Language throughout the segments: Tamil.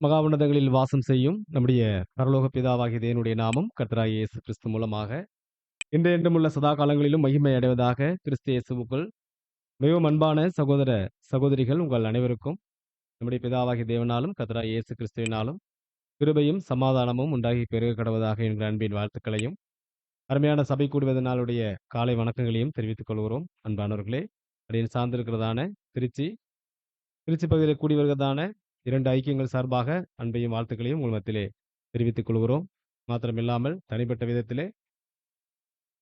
மகா உன்னதங்களில் வாசம் செய்யும் நம்முடைய பரலோக பிதாவாகிய தேவனுடைய நாமம் கர்த்தராகிய இயேசு கிறிஸ்து மூலமாக என்றென்றுமுள்ள சதா காலங்களிலும் மகிமை அடைவதாக கிறிஸ்து இயேசுவுக்குள் மிகவும் அன்பான சகோதர சகோதரிகள் உங்கள் அனைவருக்கும் நம்முடைய பிதாவாகிய தேவனாலும் கர்த்தராகிய இயேசு கிறிஸ்துவினாலும் கிருபையும் சமாதானமும் உண்டாகி பெருக கடவதாக என்கிற அன்பின் வாழ்த்துக்களையும் அருமையான சபை கூடுவதனாலுடைய காலை வணக்கங்களையும் தெரிவித்துக் கொள்கிறோம். அன்பானவர்களே, அப்படின்னு சார்ந்திருக்கிறதான திருச்சி திருச்சி பகுதியில் கூடி வருகிறதான 2 ஐக்கியங்கள் சார்பாக அன்பையும் வாழ்த்துக்களையும் உங்கள் மத்தியிலே தெரிவித்துக் கொள்கிறோம். மாத்திரமில்லாமல் தனிப்பட்ட விதத்திலே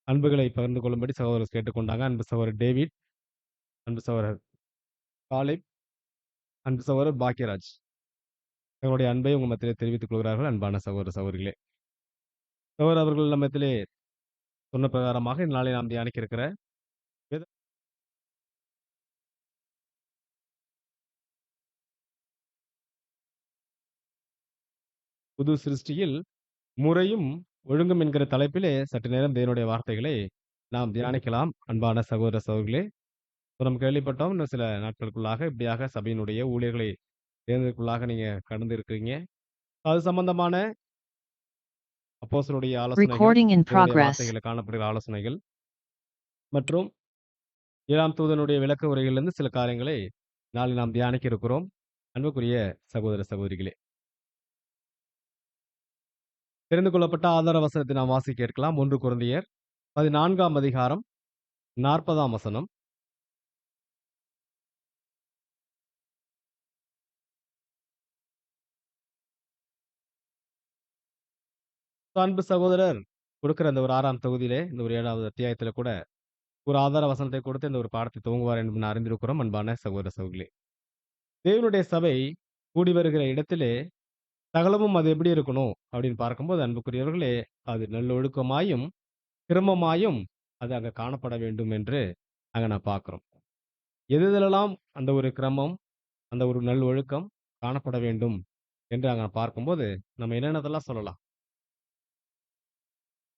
அன்புகளை பகிர்ந்து கொள்ளும்படி சகோதரர் கேட்டுக்கொண்டாங்க. அன்பு சகோதரர் டேவிட், அன்பு சகோதரர் காலிப், அன்பு சகோதரர் பாக்கியராஜ் தங்களுடைய அன்பை உங்கள் மத்தியிலே தெரிவித்துக் கொள்கிறார்கள். அன்பான சகோதர சகோதரிகளே, சகோதரர் அவர்கள் நம்மத்திலே சொன்ன பிரகாரமாக இந்த நாளை நாம் தியானிக்க இருக்கிற வேத புது சிருஷ்டியில் முறையும் ஒழுங்கும் என்கிற தலைப்பிலே சற்று நேரம் தேவனுடைய வார்த்தைகளை நாம் தியானிக்கலாம். அன்பான சகோதர சகோதரிகளே, இப்ப நம்ம கேள்விப்பட்டோம். இன்னும் சில நாட்களுக்குள்ளாக இப்படியாக சபையினுடைய ஊழியர்களை தேர்ந்தெடுக்குள்ளாக நீங்க கடந்து இருக்கிறீங்க. அது சம்பந்தமான அப்போஸ்தலருடைய ஆலோசனைகள், Recording in தேவனுடைய progress. வார்த்தைகளை காணப்படுகிற ஆலோசனைகள் மற்றும் 7ஆம் தூதனுடைய விளக்க உரைகளிலிருந்து சில காரியங்களை நாளை நாம் தியானிக்க இருக்கிறோம். அன்புக்குரிய சகோதர சகோதரிகளே, தெரிந்து கொள்ளப்பட்ட ஆதார வசனத்தை நாம் வாசிக்க இருக்கலாம். 1 கொரிந்தியர் 14ஆம் அதிகாரம் 40ஆம் வசனம். அன்பு சகோதரர் கொடுக்கிற அந்த ஒரு 6ஆம் தொகுதியிலே இந்த ஒரு 7வது அத்தியாயத்தில கூட ஒரு ஆதார வசனத்தை கொடுத்து இந்த ஒரு பாடத்தை துவங்குவார் என்று நான் அறிந்திருக்கிறோம். அன்பான சகோதர சகோதரிகளே, தேவனுடைய சபை கூடி வருகிற இடத்திலே சகலமும் அது எப்படி இருக்கணும் அப்படின்னு பார்க்கும்போது, அன்புக்குரியவர்களே, அது நல்லொழுக்கமாயும் கிரமமாயும் அது அங்க காணப்பட வேண்டும் என்று அங்க நான் பார்க்கிறோம். எது எதிலெல்லாம் அந்த ஒரு கிரமம், அந்த ஒரு நல்லொழுக்கம் காணப்பட வேண்டும் என்று அங்க பார்க்கும்போது, நம்ம என்னென்னதெல்லாம் சொல்லலாம்.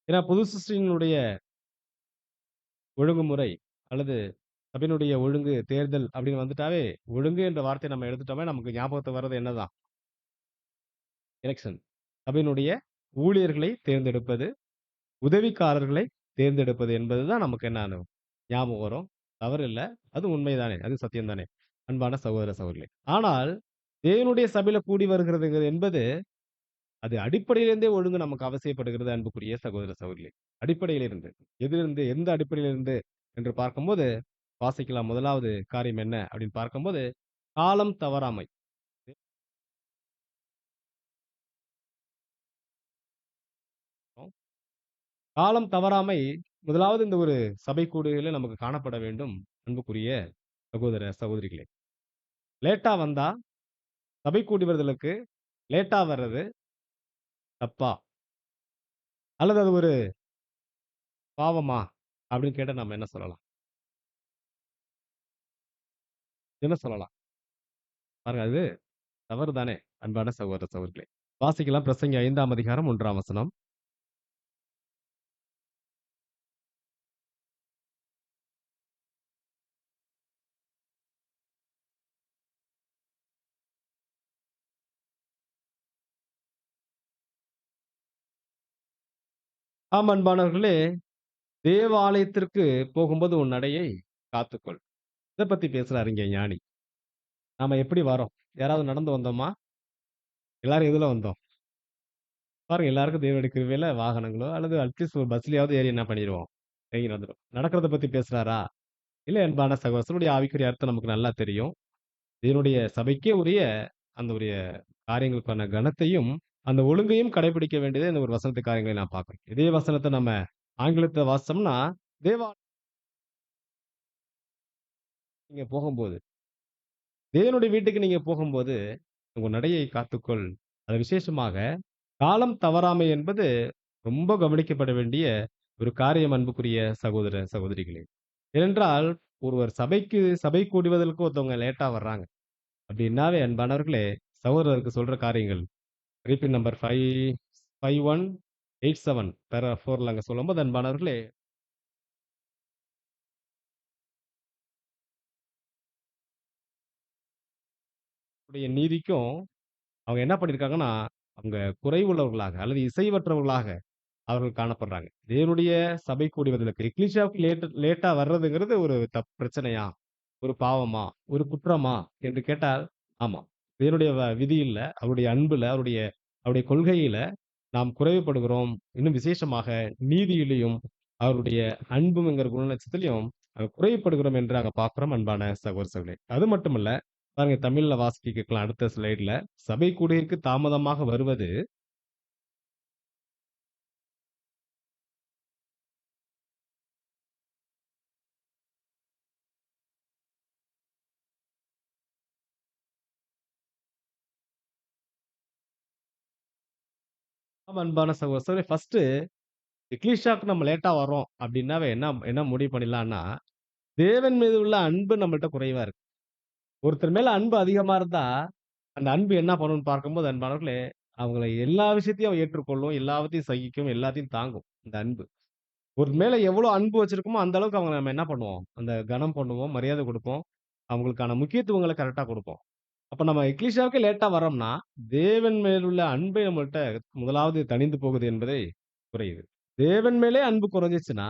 ஏன்னா புது சிருஷ்டியினுடைய ஒழுங்குமுறை அல்லது சபையினுடைய ஒழுங்கு, தேர்தல் அப்படின்னு வந்துட்டாவே, ஒழுங்கு என்ற வார்த்தையை நம்ம எடுத்துட்டோமே நமக்கு ஞாபகத்துக்கு வர்றது என்னதான்? எலெக்ஷன். சபையினுடைய ஊழியர்களை தேர்ந்தெடுப்பது, உதவிக்காரர்களை தேர்ந்தெடுப்பது என்பதுதான் நமக்கு என்ன ஞாபகம் வரும். தவறு இல்ல. அது உண்மைதானே. அது சத்தியம் தானே. அன்பான சகோதர சகோதரிகளே. ஆனால் தேவனுடைய சபையில கூடி வருகிறது என்பது அது அடிப்படையிலிருந்தே ஒழுங்கு நமக்கு அவசியப்படுகிறது. அன்புக்குரிய சகோதர சகோதரிகளே. அடிப்படையிலிருந்து. எதிலிருந்து, எந்த அடிப்படையிலிருந்து என்று பார்க்கும்போது வாசிக்கலாம். முதலாவது காரியம் என்ன அப்படின்னு பார்க்கும்போது, காலம் தவறாமை. காலம் தவறாமை முதலாவது இந்த ஒரு சபை கூடுகையில நமக்கு காணப்பட வேண்டும். அன்புக்குரிய சகோதர சகோதரிகளே. லேட்டா வந்தா சபை கூடி வருதலுக்கு லேட்டா வர்றது தப்பா? அல்லது அது ஒரு பாவமா? அப்படின்னு கேட்டா நம்ம என்ன சொல்லலாம்? என்ன சொல்லலாம்? பாருங்க, அது தவறு தானே அன்பான சகோதர சகோதரிகளே. வாசிக்கலாம். பிரசங்கி 5ஆம் அதிகாரம் 1ஆம் வசனம். ஆம் அன்பானவர்களே, தேவாலயத்திற்கு போகும்போது உன் நடையை காத்துக்கொள். இத பத்தி பேசுறாரு இங்க ஞானி. நாம எப்படி வரோம்? யாராவது நடந்து வந்தோமா? எல்லாரும் எதுல வந்தோம்? பாருங்க, எல்லாருக்கும் தேவனுடைய கிருபையில வாகனங்களோ அல்லது அட்லீஸ்ட் ஒரு பஸ்லயாவது ஏறி என்ன பண்ணிருவோம்? இறங்கி வந்துரும். நடக்கிறத பத்தி பேசுறாரா? இல்ல அன்பான சகோதரனுடைய ஆவிக்குரிய அர்த்தம் நமக்கு நல்லா தெரியும். இதனுடைய சபைக்கே உரிய அந்த உரிய காரியங்களுக்கான கனத்தையும், அந்த ஒழுங்கையும் கடைபிடிக்க வேண்டியது இந்த ஒரு வசனத்து காரியங்களை நான் பார்க்கிறோம். இதே வசனத்த நம்ம ஆங்கிலத்துல வாசிச்சோம்னா, தேவா நீங்க போகும்போது, தேவனுடைய வீட்டுக்கு நீங்க போகும்போது, உங்க நடையை காத்துக்கொள். அது விசேஷமாக காலம் தவறாமை என்பது ரொம்ப கவனிக்கப்பட வேண்டிய ஒரு காரியம் அன்புக்குரிய சகோதர சகோதரிகளே. ஏனென்றால், ஒருவர் சபை கூடுவதற்கு ஒருத்தவங்க லேட்டா வர்றாங்க. அப்படின்னாவே அன்பானவர்களே, சகோதரருக்கு சொல்ற காரியங்கள் குறிப்பு நம்பர் 5187 பேரா 4ல அங்க சொல்லும்போது அன்பானவர்களே, உடைய நீதிக்கும் அவங்க என்ன பண்ணியிருக்காங்கன்னா, அவங்க குறைவுள்ளவர்களாக அல்லது இசைவற்றவர்களாக அவர்கள் காணப்படுறாங்க. தேவனுடைய சபை கூடி வருதலுக்கு எக்லீசியாவுக்கு லேட்டா வர்றதுங்கிறது ஒரு பிரச்சனையா? ஒரு பாவமா? ஒரு குற்றமா? என்று கேட்டால், ஆமா. தேவனுடைய விதி இல்ல. அவருடைய அன்புல, அவருடைய அவருடைய கொள்கையில நாம் குறைவுபடுகிறோம். இன்னும் விசேஷமாக நீதியிலும், அவருடைய அன்பும் என்கிற குணநட்சத்திரத்திலும் குறைவுபடுகிறோம் என்று அங்க பார்க்கிறோம் அன்பான சகோதர சகோதரிகளே. அது மட்டுமல்ல, பாருங்க தமிழ்ல வாசிக்க கேட்கலாம் அடுத்த ஸ்லைடுல. சபை கூடியிற்கு தாமதமாக வருவது ஆமா அன்பான சகோதர சகோதரி. ஃபர்ஸ்ட்டு எக்லீசியாவுக்கு நம்ம லேட்டா வர்றோம் அப்டின்னாவே என்ன என்ன முடிவு பண்ணிடலான்னா, தேவன் மீது உள்ள அன்பு நம்மள்ட்ட குறைவா இருக்கு. ஒருத்தர் மேல அன்பு அதிகமா இருந்தா, அந்த அன்பு என்ன பண்ணும்னு பார்க்கும்போது அன்பானவர்களே, அவங்கள எல்லா விஷயத்தையும் ஏற்றுக்கொள்ளும், எல்லாவற்றையும் சகிக்கும், எல்லாத்தையும் தாங்கும். இந்த அன்பு. ஒரு மேல எவ்வளோ அன்பு வச்சிருக்கோமோ, அந்த அளவுக்கு அவங்கள நம்ம என்ன பண்ணுவோம்? அந்த கனம் பண்ணுவோம், மரியாதை குடுப்போம். அவங்களுக்கான முக்கியத்துவங்கள கரெக்ட்டா குடுப்போம். அப்ப நம்ம எக்லீசியாவுக்கே லேட்டா வர்றோம்னா, தேவன் மேலுள்ள அன்பே நம்மள்ட்ட முதலாவது தணிந்து போகுது என்பதை குறையுது. தேவன் மேலே அன்பு குறைஞ்சிச்சுன்னா,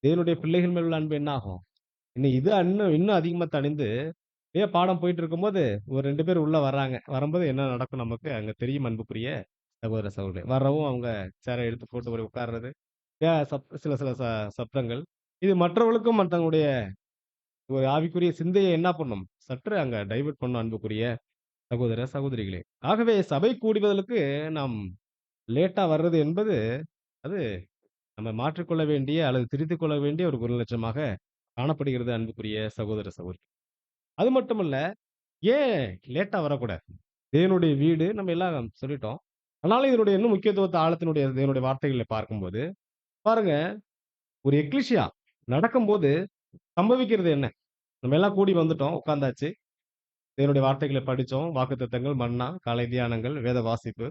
தேவனுடைய பிள்ளைகள் மேல் உள்ள அன்பு என்ன ஆகும்? இன்னும் இது இன்னும் இன்னும் அதிகமா தணிந்து, பாடம் போயிட்டு இருக்கும்போது, ஒரு 2 பேர் உள்ள வர்றாங்க. வரும்போது என்ன நடக்கும் நமக்கு அங்க தெரியும் அன்புக்குரிய சகோதர சகோதரிகளே. வரவும் அவங்க சேர எடுத்து போட்டு போய் உட்கார்றது. சில சில சப்தங்கள். இது மற்றவர்களுக்கும் தங்களுடைய ஒரு ஆவிக்குரிய சிந்தைய என்ன பண்ணும்? சற்று அங்க டைவர்ட் பண்ணும் அன்புக்குரிய சகோதர, சகோதரிகளே. ஆகவே சபை கூடுவதற்கு நாம் லேட்டா வர்றது என்பது, அது நம்ம மாற்றிக்கொள்ள வேண்டிய அல்லது திருத்திக் கொள்ள வேண்டிய ஒரு குணலட்சணமாக காணப்படுகிறது அன்புக்குரிய சகோதர, சகோதரி. அது மட்டுமல்ல, ஏன் லேட்டா வரக்கூடாது? தேவனுடைய வீடு நம்ம எல்லாம் சொல்லிட்டோம். ஆனாலும் இதனுடைய இன்னும் முக்கியத்துவத்த ஆழத்தினுடைய தேவனுடைய வார்த்தைகள பார்க்கும்போது, பாருங்க ஒரு எக்லேசியா நடக்கும்போது சம்பவிக்கிறது என்ன? நம்ம எல்லாம் கூடி வந்துட்டோம், உட்கார்ந்தாச்சு. தேவனுடைய வார்த்தைகள படிச்சோம். வாக்குத்தத்தங்கள், மன்னா, காலை தியானங்கள், வேத வாசிப்பு,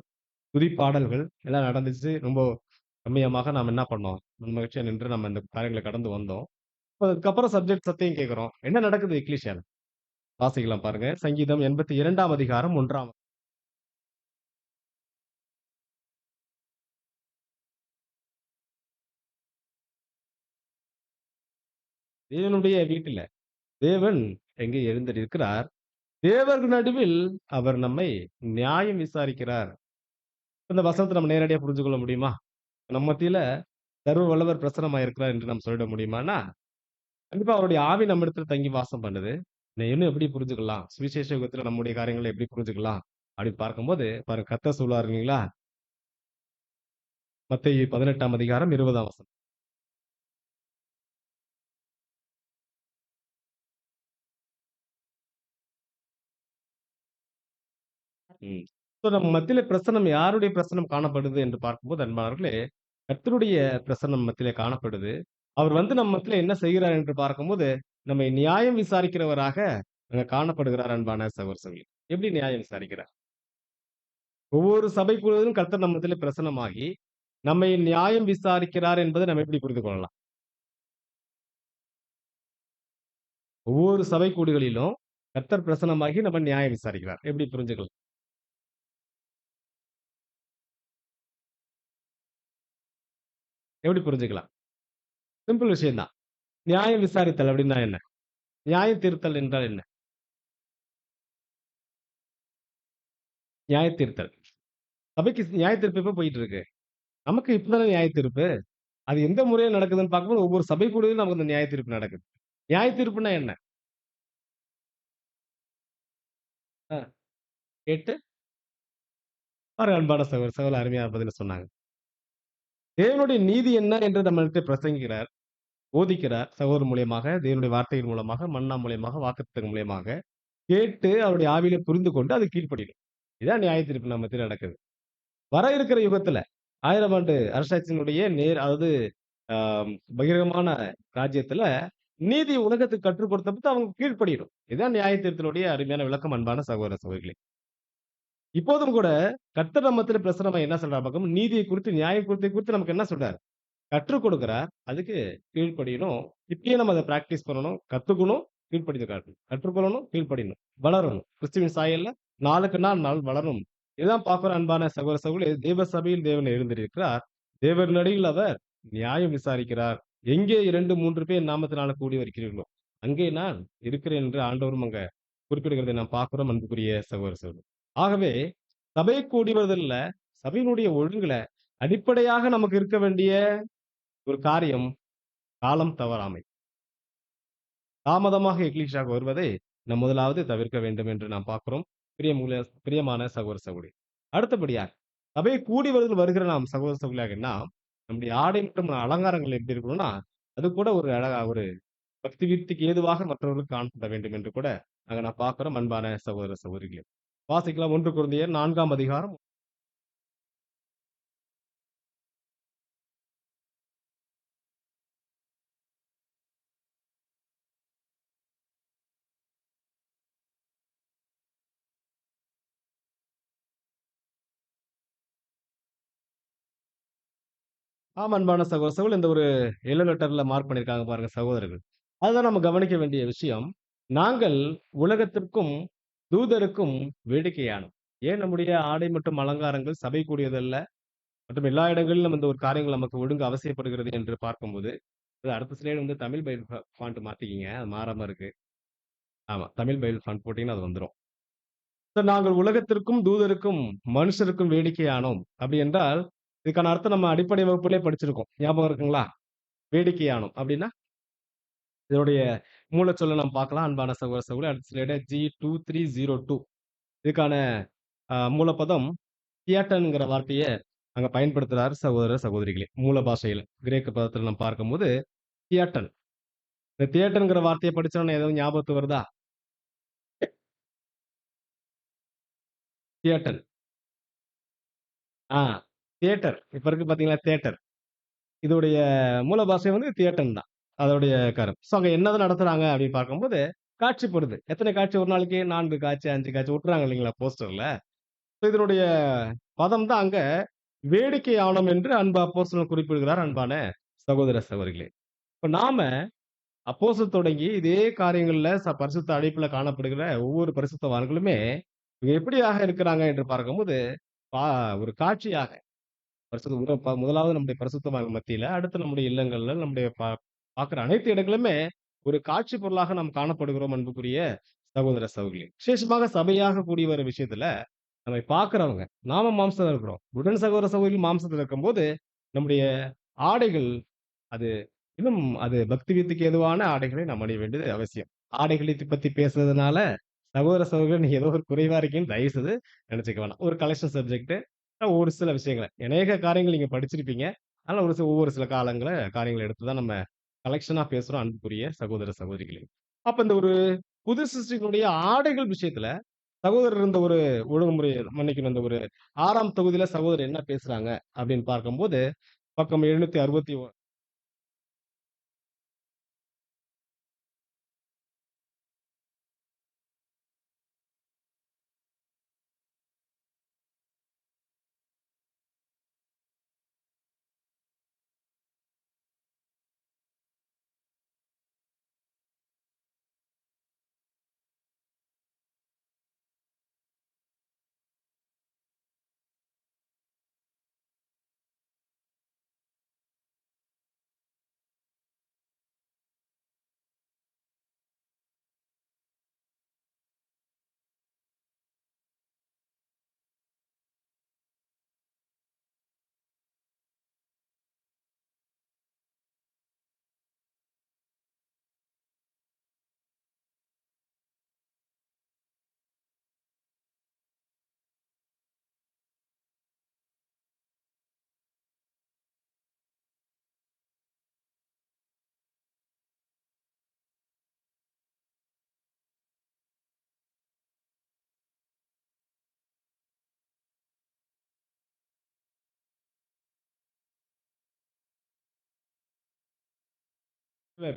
துதிப்பாடல்கள் எல்லாம் நடந்துச்சு. ரொம்ப ரம்மியமாக நாம் என்ன பண்ணோம்? மகிழ்ச்சியா நின்று நம்ம இந்த காரியங்கள கடந்து வந்தோம். அதுக்கப்புறம் சப்ஜெக்ட் சத்தையும் கேட்கிறோம். என்ன நடக்குது எக்லேசியால? வாசிக்கலாம் பாருங்க. சங்கீதம் 82ஆம் அதிகாரம் 1ஆம் தேவனுடைய வீட்டில தேவன் எங்கே எழுந்தருளியிருக்கிறார். தேவர்கள் நடுவில் அவர் நம்மை நியாயம் விசாரிக்கிறார். இந்த வசனத்த நம்ம நேரடியா புரிஞ்சு கொள்ள முடியுமா? நம்ம மத்தியில சர்வ வல்லவர் பிரசன்னமாயிருக்கிறார் என்று நாம் சொல்லிட முடியுமான்னா, கண்டிப்பா அவருடைய ஆவி நம்மிடத்துல தங்கி வாசம் பண்ணுது. இன்னும் எப்படி புரிஞ்சுக்கலாம்? சுவிசேஷ யுகத்துல நம்முடைய காரியங்கள எப்படி புரிஞ்சுக்கலாம்? அப்படின்னு பார்க்கும்போது, பாருங்க கர்த்தர் சொல்வாரு இல்லைங்களா? மத்தேயு 18ஆம் அதிகாரம் 20ஆம் வசனம். ம். சோ நம்ம மத்தியில பிரசன்னம் யாருடைய பிரசன்னம் காணப்படுது என்று பார்க்கும்போது அன்பானவர்களே, கர்த்தருடைய பிரசன்னம் மத்தியிலே காணப்படுது. அவர் வந்து நம்ம மத்தியில என்ன செய்கிறார் என்று பார்க்கும்போது, நம்மை நியாயம் விசாரிக்கிறவராக அங்க காணப்படுகிறார் அன்பான சகோதர சகோதரிகளே. எப்படி நியாயம் விசாரிக்கிறார்? ஒவ்வொரு சபை குழுவிலும் கர்த்தர் நம்ம மத்தியிலே பிரசன்னமாகி, நம்மை நியாயம் விசாரிக்கிறார் என்பதை நம்ம எப்படி புரிந்து கொள்ளலாம்? ஒவ்வொரு சபை கூடுகளிலும் கர்த்தர் பிரசன்னமாகி நம்ம நியாயம் விசாரிக்கிறார். எப்படி புரிஞ்சுக்கலாம்? எப்படி புரிஞ்சுக்கலாம்? சிம்பிள் விஷயம் தான். நியாயம் விசாரித்தல் அப்படின்னா என்ன? நியாயம் தீர்த்தல் என்றால் என்ன? நியாய தீர்த்தல். சபைக்கு நியாய தீர்ப்பு எப்ப போயிட்டு இருக்கு? நமக்கு இப்ப தானே நியாய தீர்ப்பு. அது எந்த முறையில நடக்குதுன்னு பார்க்கும்போது, ஒவ்வொரு சபை கூடுதலும் நமக்கு இந்த நியாய தீர்ப்பு நடக்குது. நியாய தீர்ப்புன்னா என்ன? அ கேட்டு பாரு அன்பான சகோதர, சகோதரி அருமையான பதில சொன்னாங்க. தேவனுடைய நீதி என்ன என்று நம்மள்ட்ட பிரசங்கிக்கிறார், போதிக்கிறார். சகோதரர் மூலியமாக, தேவனுடைய வார்த்தைகள் மூலமாக, மன்னா மூலியமாக, வாக்குத்தத்தங்கள் மூலியமாக கேட்டு அவருடைய ஆவியிலே புரிந்து கொண்டு அது கீழ்ப்படியணும். இதான் நியாய தீர்ப்பு நம்ம மத்தியில நடக்குது. வர இருக்கிற யுகத்துல 1000 ஆண்டு அரசாட்சியினுடைய அதாவது ஆ பகிரங்கமான ராஜ்யத்துல நீதி உலகத்துக்கு கற்றுக் கொடுத்தப்ப அவங்க கீழ்ப்படியணும். இதுதான் நியாயத்தீர்ப்பினுடைய அருமையான விளக்கம் அன்பான சகோதர சகோதரிகளே. இப்போதும் கூட கர்த்தர் நம்ம மத்தியில பிரசன்னமா என்ன சொல்றார் பார்க்கும் நீதியை குறித்து, நியாயத்தை குறித்து நமக்கு என்ன சொல்றார்? கற்றுக் கொடுக்கிறார். அதுக்கு கீழ்ப்படியணும். இப்பயே நம்ம அத பிராக்டிஸ் பண்ணணும். கத்துக்கணும். கீழ்ப்படிந்து காட்டணும். கற்றுக்கொள்ளணும், கீழ்ப்படியணும். வளரணும். கிறிஸ்துவின் சாயல்ல நாளுக்கு நாள் வளரணும். இதுதான் பார்க்கிறோம் அன்பான சகோதர சகோதரிகளே. தேவ சபையில் தேவன் எழுந்திருக்கிறார். தேவர் நடுவில் அவர் நியாயம் விசாரிக்கிறார். எங்கே 2, 3 பேர் நாமத்தினால கூடி வருகிறீர்களோ, அங்கே நான் இருக்கிறேன் என்று ஆண்டவரும் அங்க குறிப்பிடுகிறதை நாம் பார்க்கிறோம் அன்புக்குரிய சகோதர சகோதரி. ஆகவே சபை கூடி வருதல்ல, சபையினுடைய ஒழுங்குல அடிப்படையாக நமக்கு இருக்க வேண்டிய ஒரு காரியம் காலம் தவறாமை. தாமதமாக எக்லீசியாவுக்கு வருவதை நாம் முதலாவது தவிர்க்க வேண்டும் என்று நாம் பார்க்கிறோம். பிரியமான சகோதர சகோதரி. அடுத்தபடியாக சபை கூடி வருகிற நாம் சகோதர சகோதரியாக நாம் நம்முடைய ஆடை மற்றும் அலங்காரங்கள் எப்படி இருக்கணும்னா, அது கூட ஒரு அழகா ஒரு பக்தி விருத்திக்கு ஏதுவாக மற்றவர்களுக்கு காணப்பட வேண்டும் என்று கூட அங்க நான் பார்க்கிறோம் அன்பான சகோதர சகோதரிகளே. வாசிக்கலாம் 1 கொரிந்தியர் 4ஆம் அதிகாரம். ஆமா அன்பான சகோதர சகோதரி, இந்த ஒரு எல்லோ லெட்டர்ல மார்க் பண்ணியிருக்காங்க பாருங்க சகோதரர்கள். அதுதான் நம்ம கவனிக்க வேண்டிய விஷயம். நாங்கள் உலகத்திற்கும் தூதருக்கும் வேடிக்கையானோம். ஏன் நம்முடைய ஆடை மற்றும் அலங்காரங்கள் சபை கூடியதல்ல மற்றும் எல்லா இடங்களிலும் இந்த ஒரு காரியங்கள் நமக்கு ஒழுங்கு அவசியப்படுகிறது என்று பார்க்கும்போது, அது அடுத்த ஸ்லைடு வந்து தமிழ் பைபிள் ஃபாண்ட் மாத்திக்கீங்க. அது மாறாம இருக்கு. ஆமா, தமிழ் பைபிள் ஃபாண்ட் போட்டீங்கன்னா அது வந்துரும். நாங்கள் உலகத்திற்கும் தூதருக்கும் மனுஷருக்கும் வேடிக்கையானோம். அப்படி என்றால் இதுக்கான அர்த்தம் நம்ம அடிப்படை வகுப்பிலே படிச்சிருக்கோம். ஞாபகம் இருக்குங்களா? வேடிக்கையானோம் அப்படின்னா இதனுடைய மூலச்சொல்ல நாம் பார்க்கலாம் அன்பான சகோதர சகோதரி. அடுத்த ஸ்லைடு G2302. இதுக்கான மூலப்பதம் தியேட்டன்ங்கிற வார்த்தைய அங்க பயன்படுத்துறாரு சகோதர சகோதரிகளே. மூல பாஷையில கிரேக்க பதத்துல நம்ம பார்க்கும்போது தியேட்டன். இந்த தியேட்டர்ங்கிற வார்த்தைய படிச்சோனே ஏதாவது ஞாபகத்துக்கு வருதா? தியேட்டன். ஆ தியேட்டர். இப்ப இருக்கு பார்த்தீங்களா தியேட்டர். இதோடைய மூல பாஷை வந்து தியேட்டன் தான். அதோடைய கரம். ஸோ அங்க என்னதான் நடத்துறாங்க அப்படின்னு பார்க்கும்போது, காட்சிப்படுது. எத்தனை காட்சி ஒரு நாளைக்கு? 4 காட்சி, 5 காட்சி விட்டுறாங்க இல்லைங்களா போஸ்டர்ல. ஸோ இதனுடைய பதம் தான் அங்க வேடிக்கை ஆவணம் என்று அன்பு அப்போஸ்தலன் குறிப்பிடுகிறார் அன்பான சகோதர சகோதரிகளே. இப்ப நாம அப்போஸ்தலர் தொடங்கி இதே காரியங்கள்ல பரிசுத்த அழைப்புல காணப்படுகிற ஒவ்வொரு பரிசுத்தவான்களுமே இவங்க எப்படியாக இருக்கிறாங்க என்று பார்க்கும்போது, பா ஒரு காட்சியாக முதலாவது நம்முடைய பரிசுத்தவான்கள் மத்தியில, அடுத்து நம்முடைய இல்லங்கள்ல, நம்முடைய பார்க்கிற அனைத்து இடங்களுமே ஒரு காட்சி பொருளாக நாம் காணப்படுகிறோம் அன்புக்குரிய சகோதர சகோதரிகளே. விசேஷமாக சபையாக கூடி வர விஷயத்துல நம்மை பார்க்கிறவங்க, நாம மாம்சத்துல இருக்கிறோம். உடன் சகோதர சகோதரிகள் மாம்சத்துல இருக்கும்போது, நம்முடைய ஆடைகள் அது இன்னும் அது பக்தி விருத்திக்கு ஏதுவான ஆடைகளை நாம் அணிய வேண்டியது அவசியம். ஆடைகளை பத்தி பேசுறதுனால சகோதர சகோதரிகள் நீங்க ஏதோ ஒரு குறைவா இருக்கீங்கன்னு தயவு செய்து நினைச்சுக்க வேணாம். ஒரு கலெக்ஷன் சப்ஜெக்ட் ஒரு சில விஷயங்கள அநேக காரியங்கள் நீங்க படிச்சிருப்பீங்க. ஆனா ஒவ்வொரு சில காரியங்கள எடுத்து தான் நம்ம கலெக்ஷனா பேசுறோம் அன்புக்குரிய சகோதர சகோதரிகளே. அப்ப இந்த ஒரு புது சிருஷ்டியினுடைய ஆடைகள் விஷயத்துல சகோதரர் இந்த ஒரு ஒழுங்குமுறை மன்னிக்கணும். இந்த ஒரு 6ஆம் தொகுதியில சகோதரர் என்ன பேசுறாங்க அப்படின்னு பார்க்கும்போது, பக்கம் 761.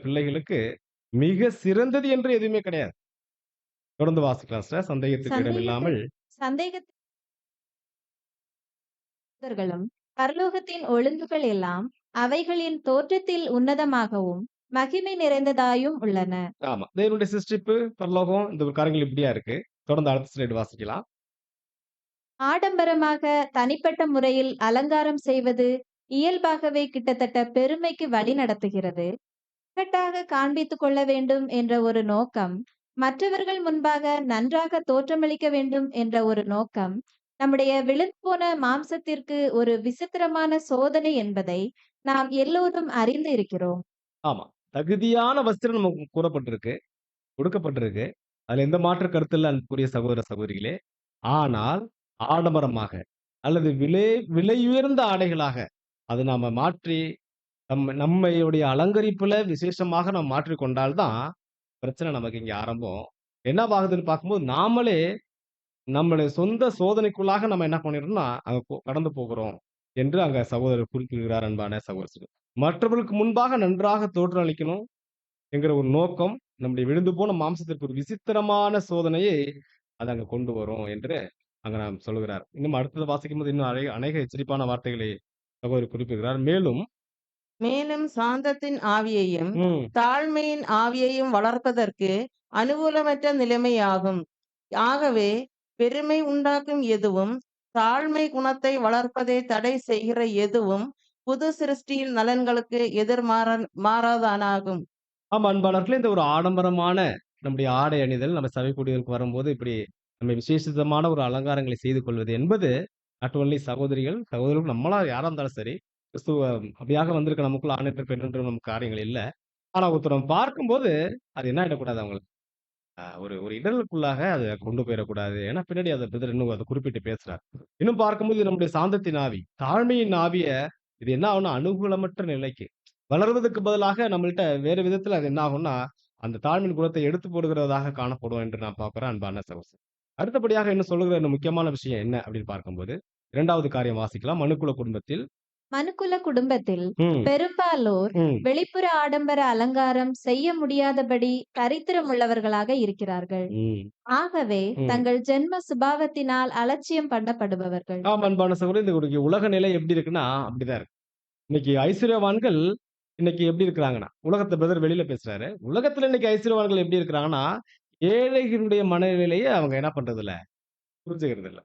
பிள்ளைகளுக்கு மிக சிறந்தது என்று எதுவுமே கிடையாது. தொடர்ந்து வாசிக்கலாம் சிஸ்டர். சந்தேகத்துக்கு இடமில்லாமல். சந்தேகத்தின் தூதர்களும் பரலோகத்தின் ஒழுங்குகள் எல்லாம் அவைகளின் தோற்றத்தில் உன்னதமாகவும் மகிமை நிறைந்ததாயும் உள்ளன. ஆமா. தேவனுடைய சிருஷ்டிப்பு, பரலோகம் இந்த ஒரு காரியங்கள் இப்படியா இருக்கு. தொடர்ந்து அடுத்த ஸ்லைடு வாசிக்கலாம். ஆடம்பரமாக தனிப்பட்ட முறையில் அலங்காரம் செய்வது இயல்பாகவே கிட்டத்தட்ட பெருமைக்கு வழி நடத்துகிறது. இக்கட்டாக காண்பித்துக் கொள்ள வேண்டும் என்ற ஒரு நோக்கம், மற்றவர்கள் முன்பாக நன்றாக தோற்றமளிக்க வேண்டும் என்ற ஒரு நோக்கம், நம்முடைய விழுந்துபோன மாம்சத்திற்கு ஒரு விசித்திரமான சோதனை என்பதை நாம் எல்லோரும் அறிந்து இருக்கிறோம். ஆமா. தகுதியான வஸ்திரம் நமக்கு கூறப்பட்டிருக்கு, கொடுக்கப்பட்டிருக்கு. அதுல எந்த மாற்று கருத்து இல்ல அன்புக்குரிய சகோதர, சகோதரிகளே. ஆனால் ஆடம்பரமாக அல்லது விலையுயர்ந்த ஆடைகளாக அது நாம மாற்றி நம்மையுடைய அலங்கரிப்புல விசேஷமாக நாம் மாற்றிக் கொண்டால் தான் பிரச்சனை நமக்கு இங்க ஆரம்பம். என்னவாகுதுன்னு பார்க்கும்போது, நாமளே நம்முடைய சொந்த சோதனைக்குள்ளாக நம்ம என்ன பண்ணிடுறோம்னா, அங்க கடந்து போகிறோம் என்று அங்க சகோதரர் குறிப்பிடுகிறார் அன்பான சகோதரர். மற்றவர்களுக்கு முன்பாக நன்றாக தோற்றமளிக்கணும் என்கிற ஒரு நோக்கம், நம்முடைய விழுந்து போன மாம்சத்திற்கு ஒரு விசித்திரமான சோதனையை அது அங்க கொண்டு வரும் என்று அங்க நாம் சொல்லுகிறார். இன்னும் அடுத்தது வாசிக்கும்போது இன்னும் அநேக எச்சரிப்பான வார்த்தைகளை சகோதரர் குறிப்பிடுகிறார். மேலும் மேலும் சாந்தத்தின் ஆவியையும் ம். தாழ்மையின் ஆவியையும் வளர்ப்பதற்கு அனுகூலமற்ற நிலைமையாகும். ஆகவே பெருமை உண்டாக்கும் எதுவும் தாழ்மை குணத்தை வளர்ப்பதை தடை செய்கிற எதுவும் புது சிருஷ்டியின் நலன்களுக்கு மாறாதானாகும். ஆமா அன்பாளர்களே, இந்த ஒரு ஆடம்பரமான நம்முடைய ஆடை அணிதல், நம்ம சபை கூடியதற்கு வரும்போது இப்படி நம்ம விசேஷித்தமான ஒரு அலங்காரங்களை செய்து கொள்வது என்பது நாட் ஒன்லி சகோதரர்கள் நம்மளா யாரா இருந்தாலும் சரி, கிறிஸ்துவ அப்படியாக வந்திருக்க நமக்குள்ள ஆண் என்று பெண் என்று நமக்கு காரியங்கள் இல்ல. ஆனா ஒருத்தர் நம்ம பார்க்கும்போது அது என்ன ஆயிடக்கூடாது அவங்களுக்கு ஒரு ஒரு இடர்களுக்குள்ளாக அத கொண்டு போயிறக்கூடாது. ஏன்னா பின்னாடி அத பிரதர் இன்னும் அத குறிப்பிட்டு பேசுறார். இன்னும் பார்க்கும்போது இது நம்முடைய சாந்தத்தின் ஆவி, தாழ்மையின் ஆவிய இது என்ன ஆகும்னா அனுகூலமற்ற நிலைக்கு வளர்வதற்கு பதிலாக நம்மள்ட்ட வேறு விதத்துல அது என்ன ஆகும்னா, அந்த தாழ்மையின் குணத்தை எடுத்து போடுகிறதாக காணப்படும் என்று நான் பார்க்கிறேன் அன்பான சகோதரர். அடுத்தபடியாக என்ன சொல்லுகிற இந்த முக்கியமான விஷயம் என்ன அப்படின்னு பார்க்கும்போது, 2வது காரியம் வாசிக்கலாம். மனுக்குல குடும்பத்தில் மனுக்குல குடும்பத்தில் ம், பெரும்பாலோர் ம், வெளிப்புற ஆடம்பர அலங்காரம் செய்ய முடியாதபடி தரித்திரமுள்ளவர்களாக இருக்கிறார்கள். ம், ஆகவே ம். தங்கள் ஜென்ம சுபாவத்தினால் அலட்சியம் பண்ணப்படுபவர்கள். ஆமா அன்பான சகோதரர், இந்த ஒரு உலக நிலை எப்படி இருக்குன்னா அப்படிதான் இருக்கு. இன்னைக்கு ஐஸ்வர்யவான்கள் இன்னைக்கு எப்படி இருக்கிறாங்கன்னா, உலகத்த பிரதர் வெளியில பேசுறாரு. உலகத்துல இன்னைக்கு ஐஸ்வர்யவான்கள் எப்படி இருக்கிறாங்கன்னா, ஏழைகளுடைய மனநிலைய அவங்க என்ன பண்றதில்ல, புரிஞ்சுக்கிறது இல்ல.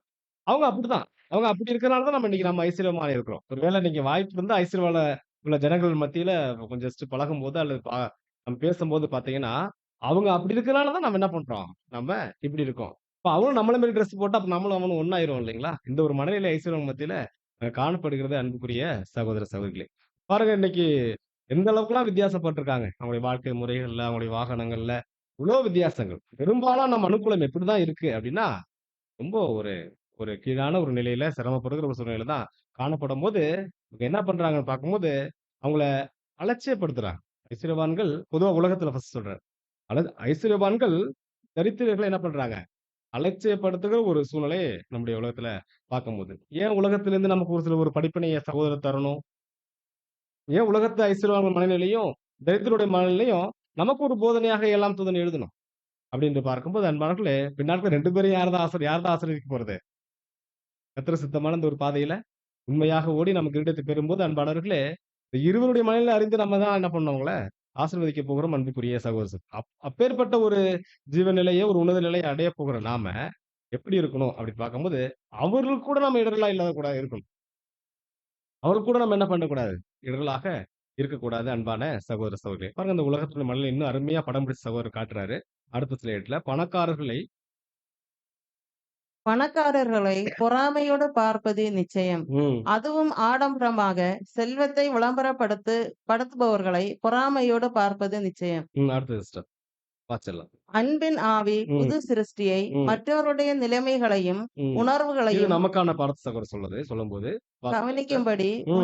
அவங்க அப்படிதான். அவங்க அப்படி இருக்கிறனால தான் நம்ம ஐஸ்வர்யமா இருக்கிறோம். ஒருவேளை இன்னைக்கு வாய்ப்பு இருந்தா ஐஸ்வர்யவால உள்ள ஜனங்கள் மத்தியில கொஞ்சம் ஜஸ்ட் பழகும்போது அல்லது நம்ம பேசும்போது பார்த்தீங்கன்னா, அவங்க அப்படி இருக்கிறனால தான் நம்ம என்ன பண்றோம், நம்ம இப்படி இருக்கோம். அப்ப அவங்களும் நம்மள மாரி ட்ரெஸ் போட்டா அப்ப நம்மளும் அவனும் ஒண்ணாயிருவோம் இல்லைங்களா? இந்த ஒரு மனநிலை ஐஸ்வர்யம் மத்தியில காணப்படுகிறது அன்புக்குரிய சகோதர, சகோதரிகளே. பாருங்க இன்னைக்கு எந்த அளவுக்குலாம் வித்தியாசப்பட்டுருக்காங்க. அவங்களுடைய வாழ்க்கை முறைகள்ல, அவங்களுடைய வாகனங்கள்ல, இவ்ளோ வித்தியாசங்கள். பெரும்பாலான மனுக்குலம் எப்படிதான் இருக்கு அப்படின்னா, ரொம்ப ஒரு ஒரு கீழான ஒரு நிலையில சிரமப்படுகிற ஒரு சூழ்நிலையில தான் காணப்படும்போது, இவங்க என்ன பண்றாங்கன்னு பார்க்கும்போது, அவங்கள அலட்சியப்படுத்துறாங்க. ஐஸ்வர்யவான்கள் பொதுவா உலகத்துல ஃபர்ஸ்ட் சொல்றேன். ஐஸ்வர்யவான்கள் தரித்திரர்களை என்ன பண்றாங்க? அலட்சியப்படுத்துகிற ஒரு சூழ்நிலையை நம்முடைய உலகத்துல பார்க்கும்போது. ஏன் உலகத்திலிருந்து நமக்கு ஒரு சில ஒரு படிப்பினைய சகோதரர் தரணும்? ஏன் உலகத்து ஐஸ்வர்யவான்கள் மனநிலையும், தரித்திரருடைய மனநிலையும் நமக்கு ஒரு போதனையாக 7ஆம் தூதன் எழுதணும். அப்படின்னு பார்க்கும்போது அன்பானவர்களே, பின்னாட்கள் 2 பேரும் யார் தான் ஆசீர்வதிக்க போறது? கர்த்தர் சித்தமான இந்த ஒரு பாதையில உண்மையாக ஓடி நம்ம கிரீடத்தை பெறும்போது அன்பானவர்களே, இந்த இருவருடைய மனநிலை அறிந்து நம்ம தான் என்ன பண்ணோம் அவங்கள ஆசீர்வதிக்க போகிறோம் அன்புக்குரிய சகோதரர். அப்பேற்பட்ட ஒரு ஜீவநிலையை, ஒரு உன்னத நிலையை அடையப் போகிற நாம எப்படி இருக்கணும் அப்படின்னு பார்க்கும்போது, அவர்களுக்கு கூட நம்ம இடரலா இல்லாத கூட இருக்கணும். அவர்கள் கூட நம்ம என்ன பண்ணக்கூடாது? இடரலாக இருக்கக்கூடாது அன்பான சகோதர, சகோதரிகளே. பாருங்க இந்த உலகத்துல மண்ணில இன்னும் அருமையா படம் பிடிச்சு சகோதரர் காட்டுறாரு. அடுத்த ஸ்லைட்ல பணக்காரர்களை பொறாமையோடு பார்ப்பது நிச்சயம். ம், அதுவும் ஆடம்பரமாக செல்வத்தை படுத்துபவர்களை பொறாமையோடு பார்ப்பது நிச்சயம். அடுத்தது சிஸ்டர். வாட்சிடலாம். அன்பின் ஆவி ம், புது சிருஷ்டியை ம், மற்றவருடைய நிலைமைகளையும் ம். இது உணர்வுகளையும் நமக்கான பாடத்த சகோதரர் சொல்லும்போது வாசிங்க சிஸ்டர். கவனிக்கும்படி ம்,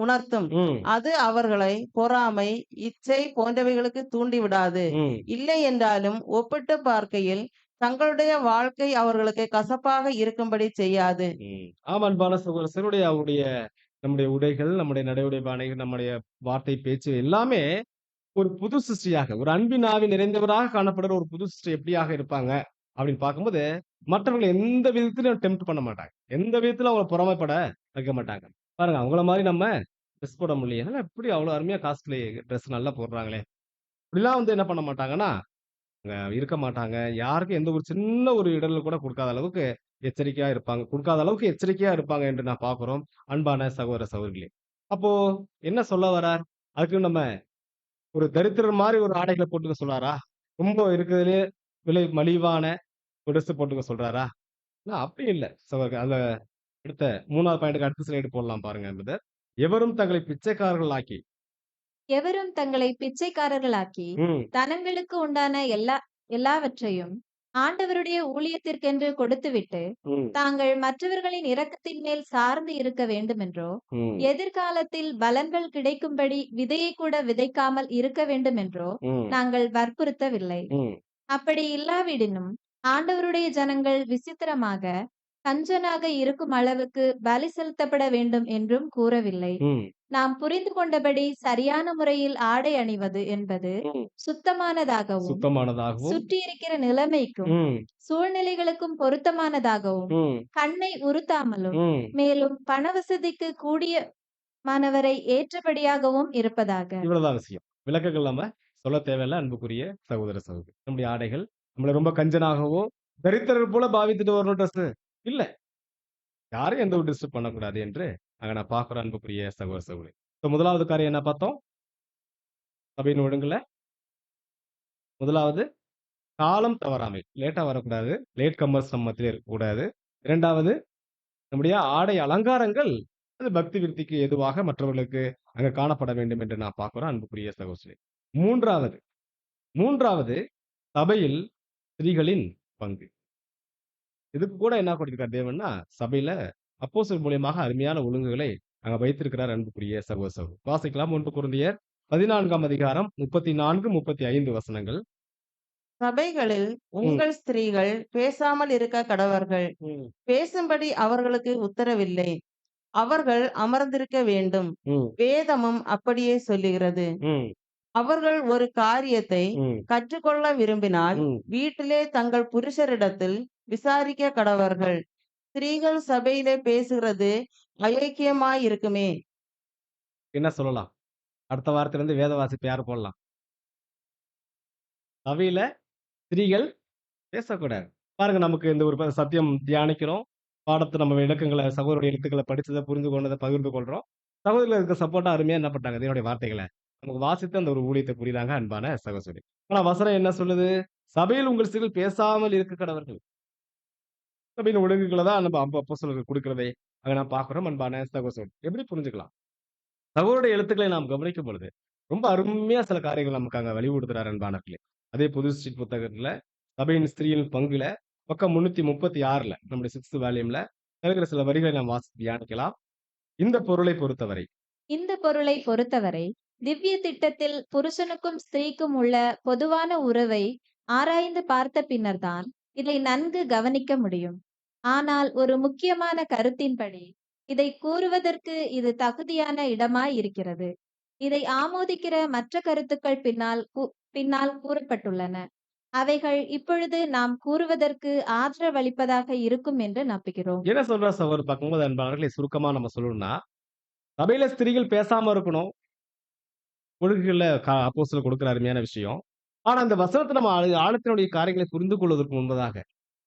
உணர்த்தும். ம், அது அவர்களை பொறாமை, இச்சை போன்றவைகளுக்கு தூண்டிவிடாது. ம், இல்லை என்றாலும் ஒப்பிட்டு பார்க்கையில் தங்களுடைய வாழ்க்கை அவர்களுக்கு கசப்பாக இருக்கும்படி செய்யாது. ம். ஆமா அன்பான சகோதரர், அவருடைய நம்முடைய உடைகள், நம்முடைய நடை உடை பாணிகள், நம்முடைய வார்த்தை, பேச்சு எல்லாமே ஒரு புது சிருஷ்டியாக, ஒரு அன்பின் ஆவி நிறைந்தவராக காணப்படுற ஒரு புது சிருஷ்டி எப்படியாக இருப்பாங்க அப்படின்னு பார்க்கும்போது, மற்றவங்கள எந்த விதத்திலும் டெம்ப்ட் பண்ண மாட்டாங்க. எந்த விதத்திலும் அவங்கள பொறாமைப்பட வைக்க மாட்டாங்க. பாருங்க அவங்கள மாரி நம்ம ட்ரெஸ் போட முடியலையே. என்னடா இப்படி அவ்வளோ அருமையா காஸ்ட்லி ட்ரெஸ் நல்லா போடுறாங்களே! இப்படிலாம் என்ன பண்ண மாட்டாங்கன்னா, இருக்க மாட்டாங்க. யாருக்கும் எந்த ஒரு சின்ன ஒரு இடர்ல கூட குடுக்காத அளவுக்கு எச்சரிக்கையா இருப்பாங்க. குடுக்காத அளவுக்கு எச்சரிக்கையா இருப்பாங்க என்று நான் பார்க்கிறோம். அன்பான சகோதர சகோதரிகளே. அப்போ என்ன சொல்ல வரார்? அதுக்கு நம்ம ஒரு தரித்திரர் மாரி ஒரு ஆடைகள போட்டுக்க சொல்றாரா? ரொம்ப இருக்கிறதுலயே விலை மலிவான ஒரு ட்ரெஸ் போட்டுக்க சொல்றாரா? அப்படி இல்ல. அந்த அடுத்த 3வது பாயிண்ட்க்கு அடுத்த ஸ்லைடு போடலாம் பாருங்க பிரதர். எவரும் தங்களை பிச்சைக்காரர்களாக்கி எவரும் தங்களை பிச்சைக்காரர்களாக்கி ம், தனங்களுக்கு உண்டான எல்லாவற்றையும் ஆண்டவருடைய ஊழியத்திற்கென்று கொடுத்துவிட்டு ம், தாங்கள் மற்றவர்களின் இரக்கத்தின் மேல் சார்ந்து இருக்க வேண்டுமென்றோ ம், எதிர்காலத்தில் பலன்கள் கிடைக்கும்படி விதையை கூட விதைக்காமல் இருக்க வேண்டுமென்றோ ம், நாங்கள் வற்புறுத்தவில்லை. ம், அப்படி இல்லாவிடினும் ஆண்டவருடைய ஜனங்கள் விசித்திரமாக கஞ்சனாக இருக்கும் அளவுக்கு பலி செலுத்தப்பட வேண்டும் என்றும் கூறவில்லை. ம், நாம் புரிந்து கொண்டபடி சரியான முறையில் ஆடை அணிவது என்பது ம். சுத்தமானதாகவும் சுத்தமானதாகவும் சுற்றியிருக்கிற நிலைமைக்கும் ம், சூழ்நிலைகளுக்கும் பொருத்தமானதாகவும் ம், கண்ணை உறுத்தாமலும் ம். மேலும் பணவசதிக்கு கூடிய மாணவரை ஏற்றபடியாகவும் இருப்பதாக. இவ்வளவுதான் விஷயம். விளக்கங்கள் நம்ம சொல்ல தேவையில்ல அன்புக்குரிய சகோதர சகோதரி. நம்முடைய ஆடைகள் நம்மள ரொம்ப கஞ்சனாகவோ, தரித்திரர் போல பாவித்துட்டு வரணும் ட்ரெஸ். இல்ல. யாரையும் எந்த ஒரு டிஸ்டர்ப் பண்ணக்கூடாது என்று அங்க நான் பார்க்கிறோம் அன்புக்குரிய சகோதர சகோதரி. முதலாவது காரியம் என்ன பார்த்தோம்? சபையின் ஒழுங்குல முதலாவது காலம் தவறாமை. லேட்டா வரக்கூடாது. லேட் கம்மர்ஸ் நம்ம மத்தியில இருக்கக்கூடாது. 2வது நம்முடைய ஆடை அலங்காரங்கள் அது பக்தி விருத்திக்கு ஏதுவாக மற்றவர்களுக்கு அங்க காணப்பட வேண்டும் என்று நான் பார்க்கிறோம் அன்புக்குரிய சகோதரி. 3வது 3வது சபையில் ஸ்திரீகளின் பங்கு. இதுக்கு கூட என்ன கொடுத்திருக்கார் தேவன்னா, சபையில அப்போஸ்தலர் மூலியமாக அருமையான ஒழுங்குகளை அங்க வைத்திருக்கிறார் அன்புக்குரிய சகோதர சகோதரி. வாசிக்கலாம் 1 கொரிந்தியர் 14ஆம் அதிகாரம் 34, 35 வசனங்கள். சபைகளில் ம், உங்கள் ஸ்திரீகள் பேசாமல் இருக்க கடவர்கள். ம், பேசும்படி அவர்களுக்கு உத்தரவில்லை. அவர்கள் அமர்ந்திருக்க வேண்டும். ம், வேதமும் அப்படியே சொல்லுகிறது. ம், அவர்கள் ஒரு காரியத்தை ம், கற்றுக்கொள்ள விரும்பினால் ம். வீட்டிலே தங்கள் புருஷரிடத்தில் விசாரிக்க கடவர்கள். ஸ்திரீகள் சபையிலே பேசுகிறது அயோக்கியமாயிருக்குமே. என்ன சொல்லலாம்? அடுத்த வாரத்திலிருந்து வேத வாசிப்பு யாரு போடலாம்? சபையில ஸ்திரீகள் பேசக்கூடாது. பாருங்க நமக்கு இந்த ஒரு சத்தியம் தியானிக்கிறோம். பாடத்த நம்ம விளக்கங்கள சகோதரருடைய எழுத்துக்கள படிச்சத புரிந்து கொண்டத பகிர்ந்து கொள்றோம். சகோதரர்கள் இதுக்கு சப்போர்ட்டா அருமையா என்ன பண்றாங்க? தேவனுடைய வார்த்தைகள நமக்கு வாசித்து அந்த ஒரு ஊழியத்த புரியுறாங்க அன்பான சகோதரி. ஆனா வசனம் என்ன சொல்லுது? சபையில் உங்கள் ஸ்திரீகள் பேசாமல் இருக்க கடவர்கள். சபையின் ஒழுங்குகள தான் நம்ம அப்போஸ்தலர்கள் குடுக்கிறதை அங்க நான் பார்க்கிறோம் அன்பான சகோதரி. எப்படி புரிஞ்சுக்கலாம்? சகோதரருடைய எழுத்துக்களை நாம் கவனிக்கும் பொழுது, ரொம்ப அருமையா சில காரியங்கள் நமக்கு அங்க வழிவுறுத்துறார் அன்பானவர்களே. அதே புது சிருஷ்டி புத்தகத்துல சபையின் ஸ்திரீயின் பங்குல பக்கம் 336ல நம்முடைய 6th வால்யூம்ல இருக்கிற சில வரிகளை நாம் வாசித்து தியானிக்கலாம். இந்த பொருளை பொறுத்தவரை. இந்த பொருளை பொறுத்தவரை திவ்ய திட்டத்தில் புருஷனுக்கும் ஸ்திரீக்கும் உள்ள பொதுவான உறவை ஆராய்ந்து பார்த்த பின்னர்தான் இதை நன்கு கவனிக்க முடியும். ஆனால் ஒரு முக்கியமான கருத்தின்படி இதை கூறுவதற்கு இது தகுதியான இடமாய் இருக்கிறது. இதை ஆமோதிக்கிற மற்ற கருத்துக்கள் பின்னால் கூறப்பட்டுள்ளன. அவைகள் இப்பொழுது நாம் கூறுவதற்கு ஆதரவளிப்பதாக இருக்கும் என்று நம்புகிறோம். என்ன சொல்றார் சகோதரர் பார்க்கும்போது அன்பானவர்களே சுருக்கமா நம்ம சொல்லணும்னா, சபையில ஸ்திரீகள் பேசாம இருக்கணும். ஒழுங்குகள்ல அப்போஸ்தலர் கொடுக்கிற அருமையான விஷயம். ஆனா இந்த வசனத்த நம்ம ஆழத்தினுடைய காரியங்களை புரிந்து கொள்வதற்கு முன்பதாக,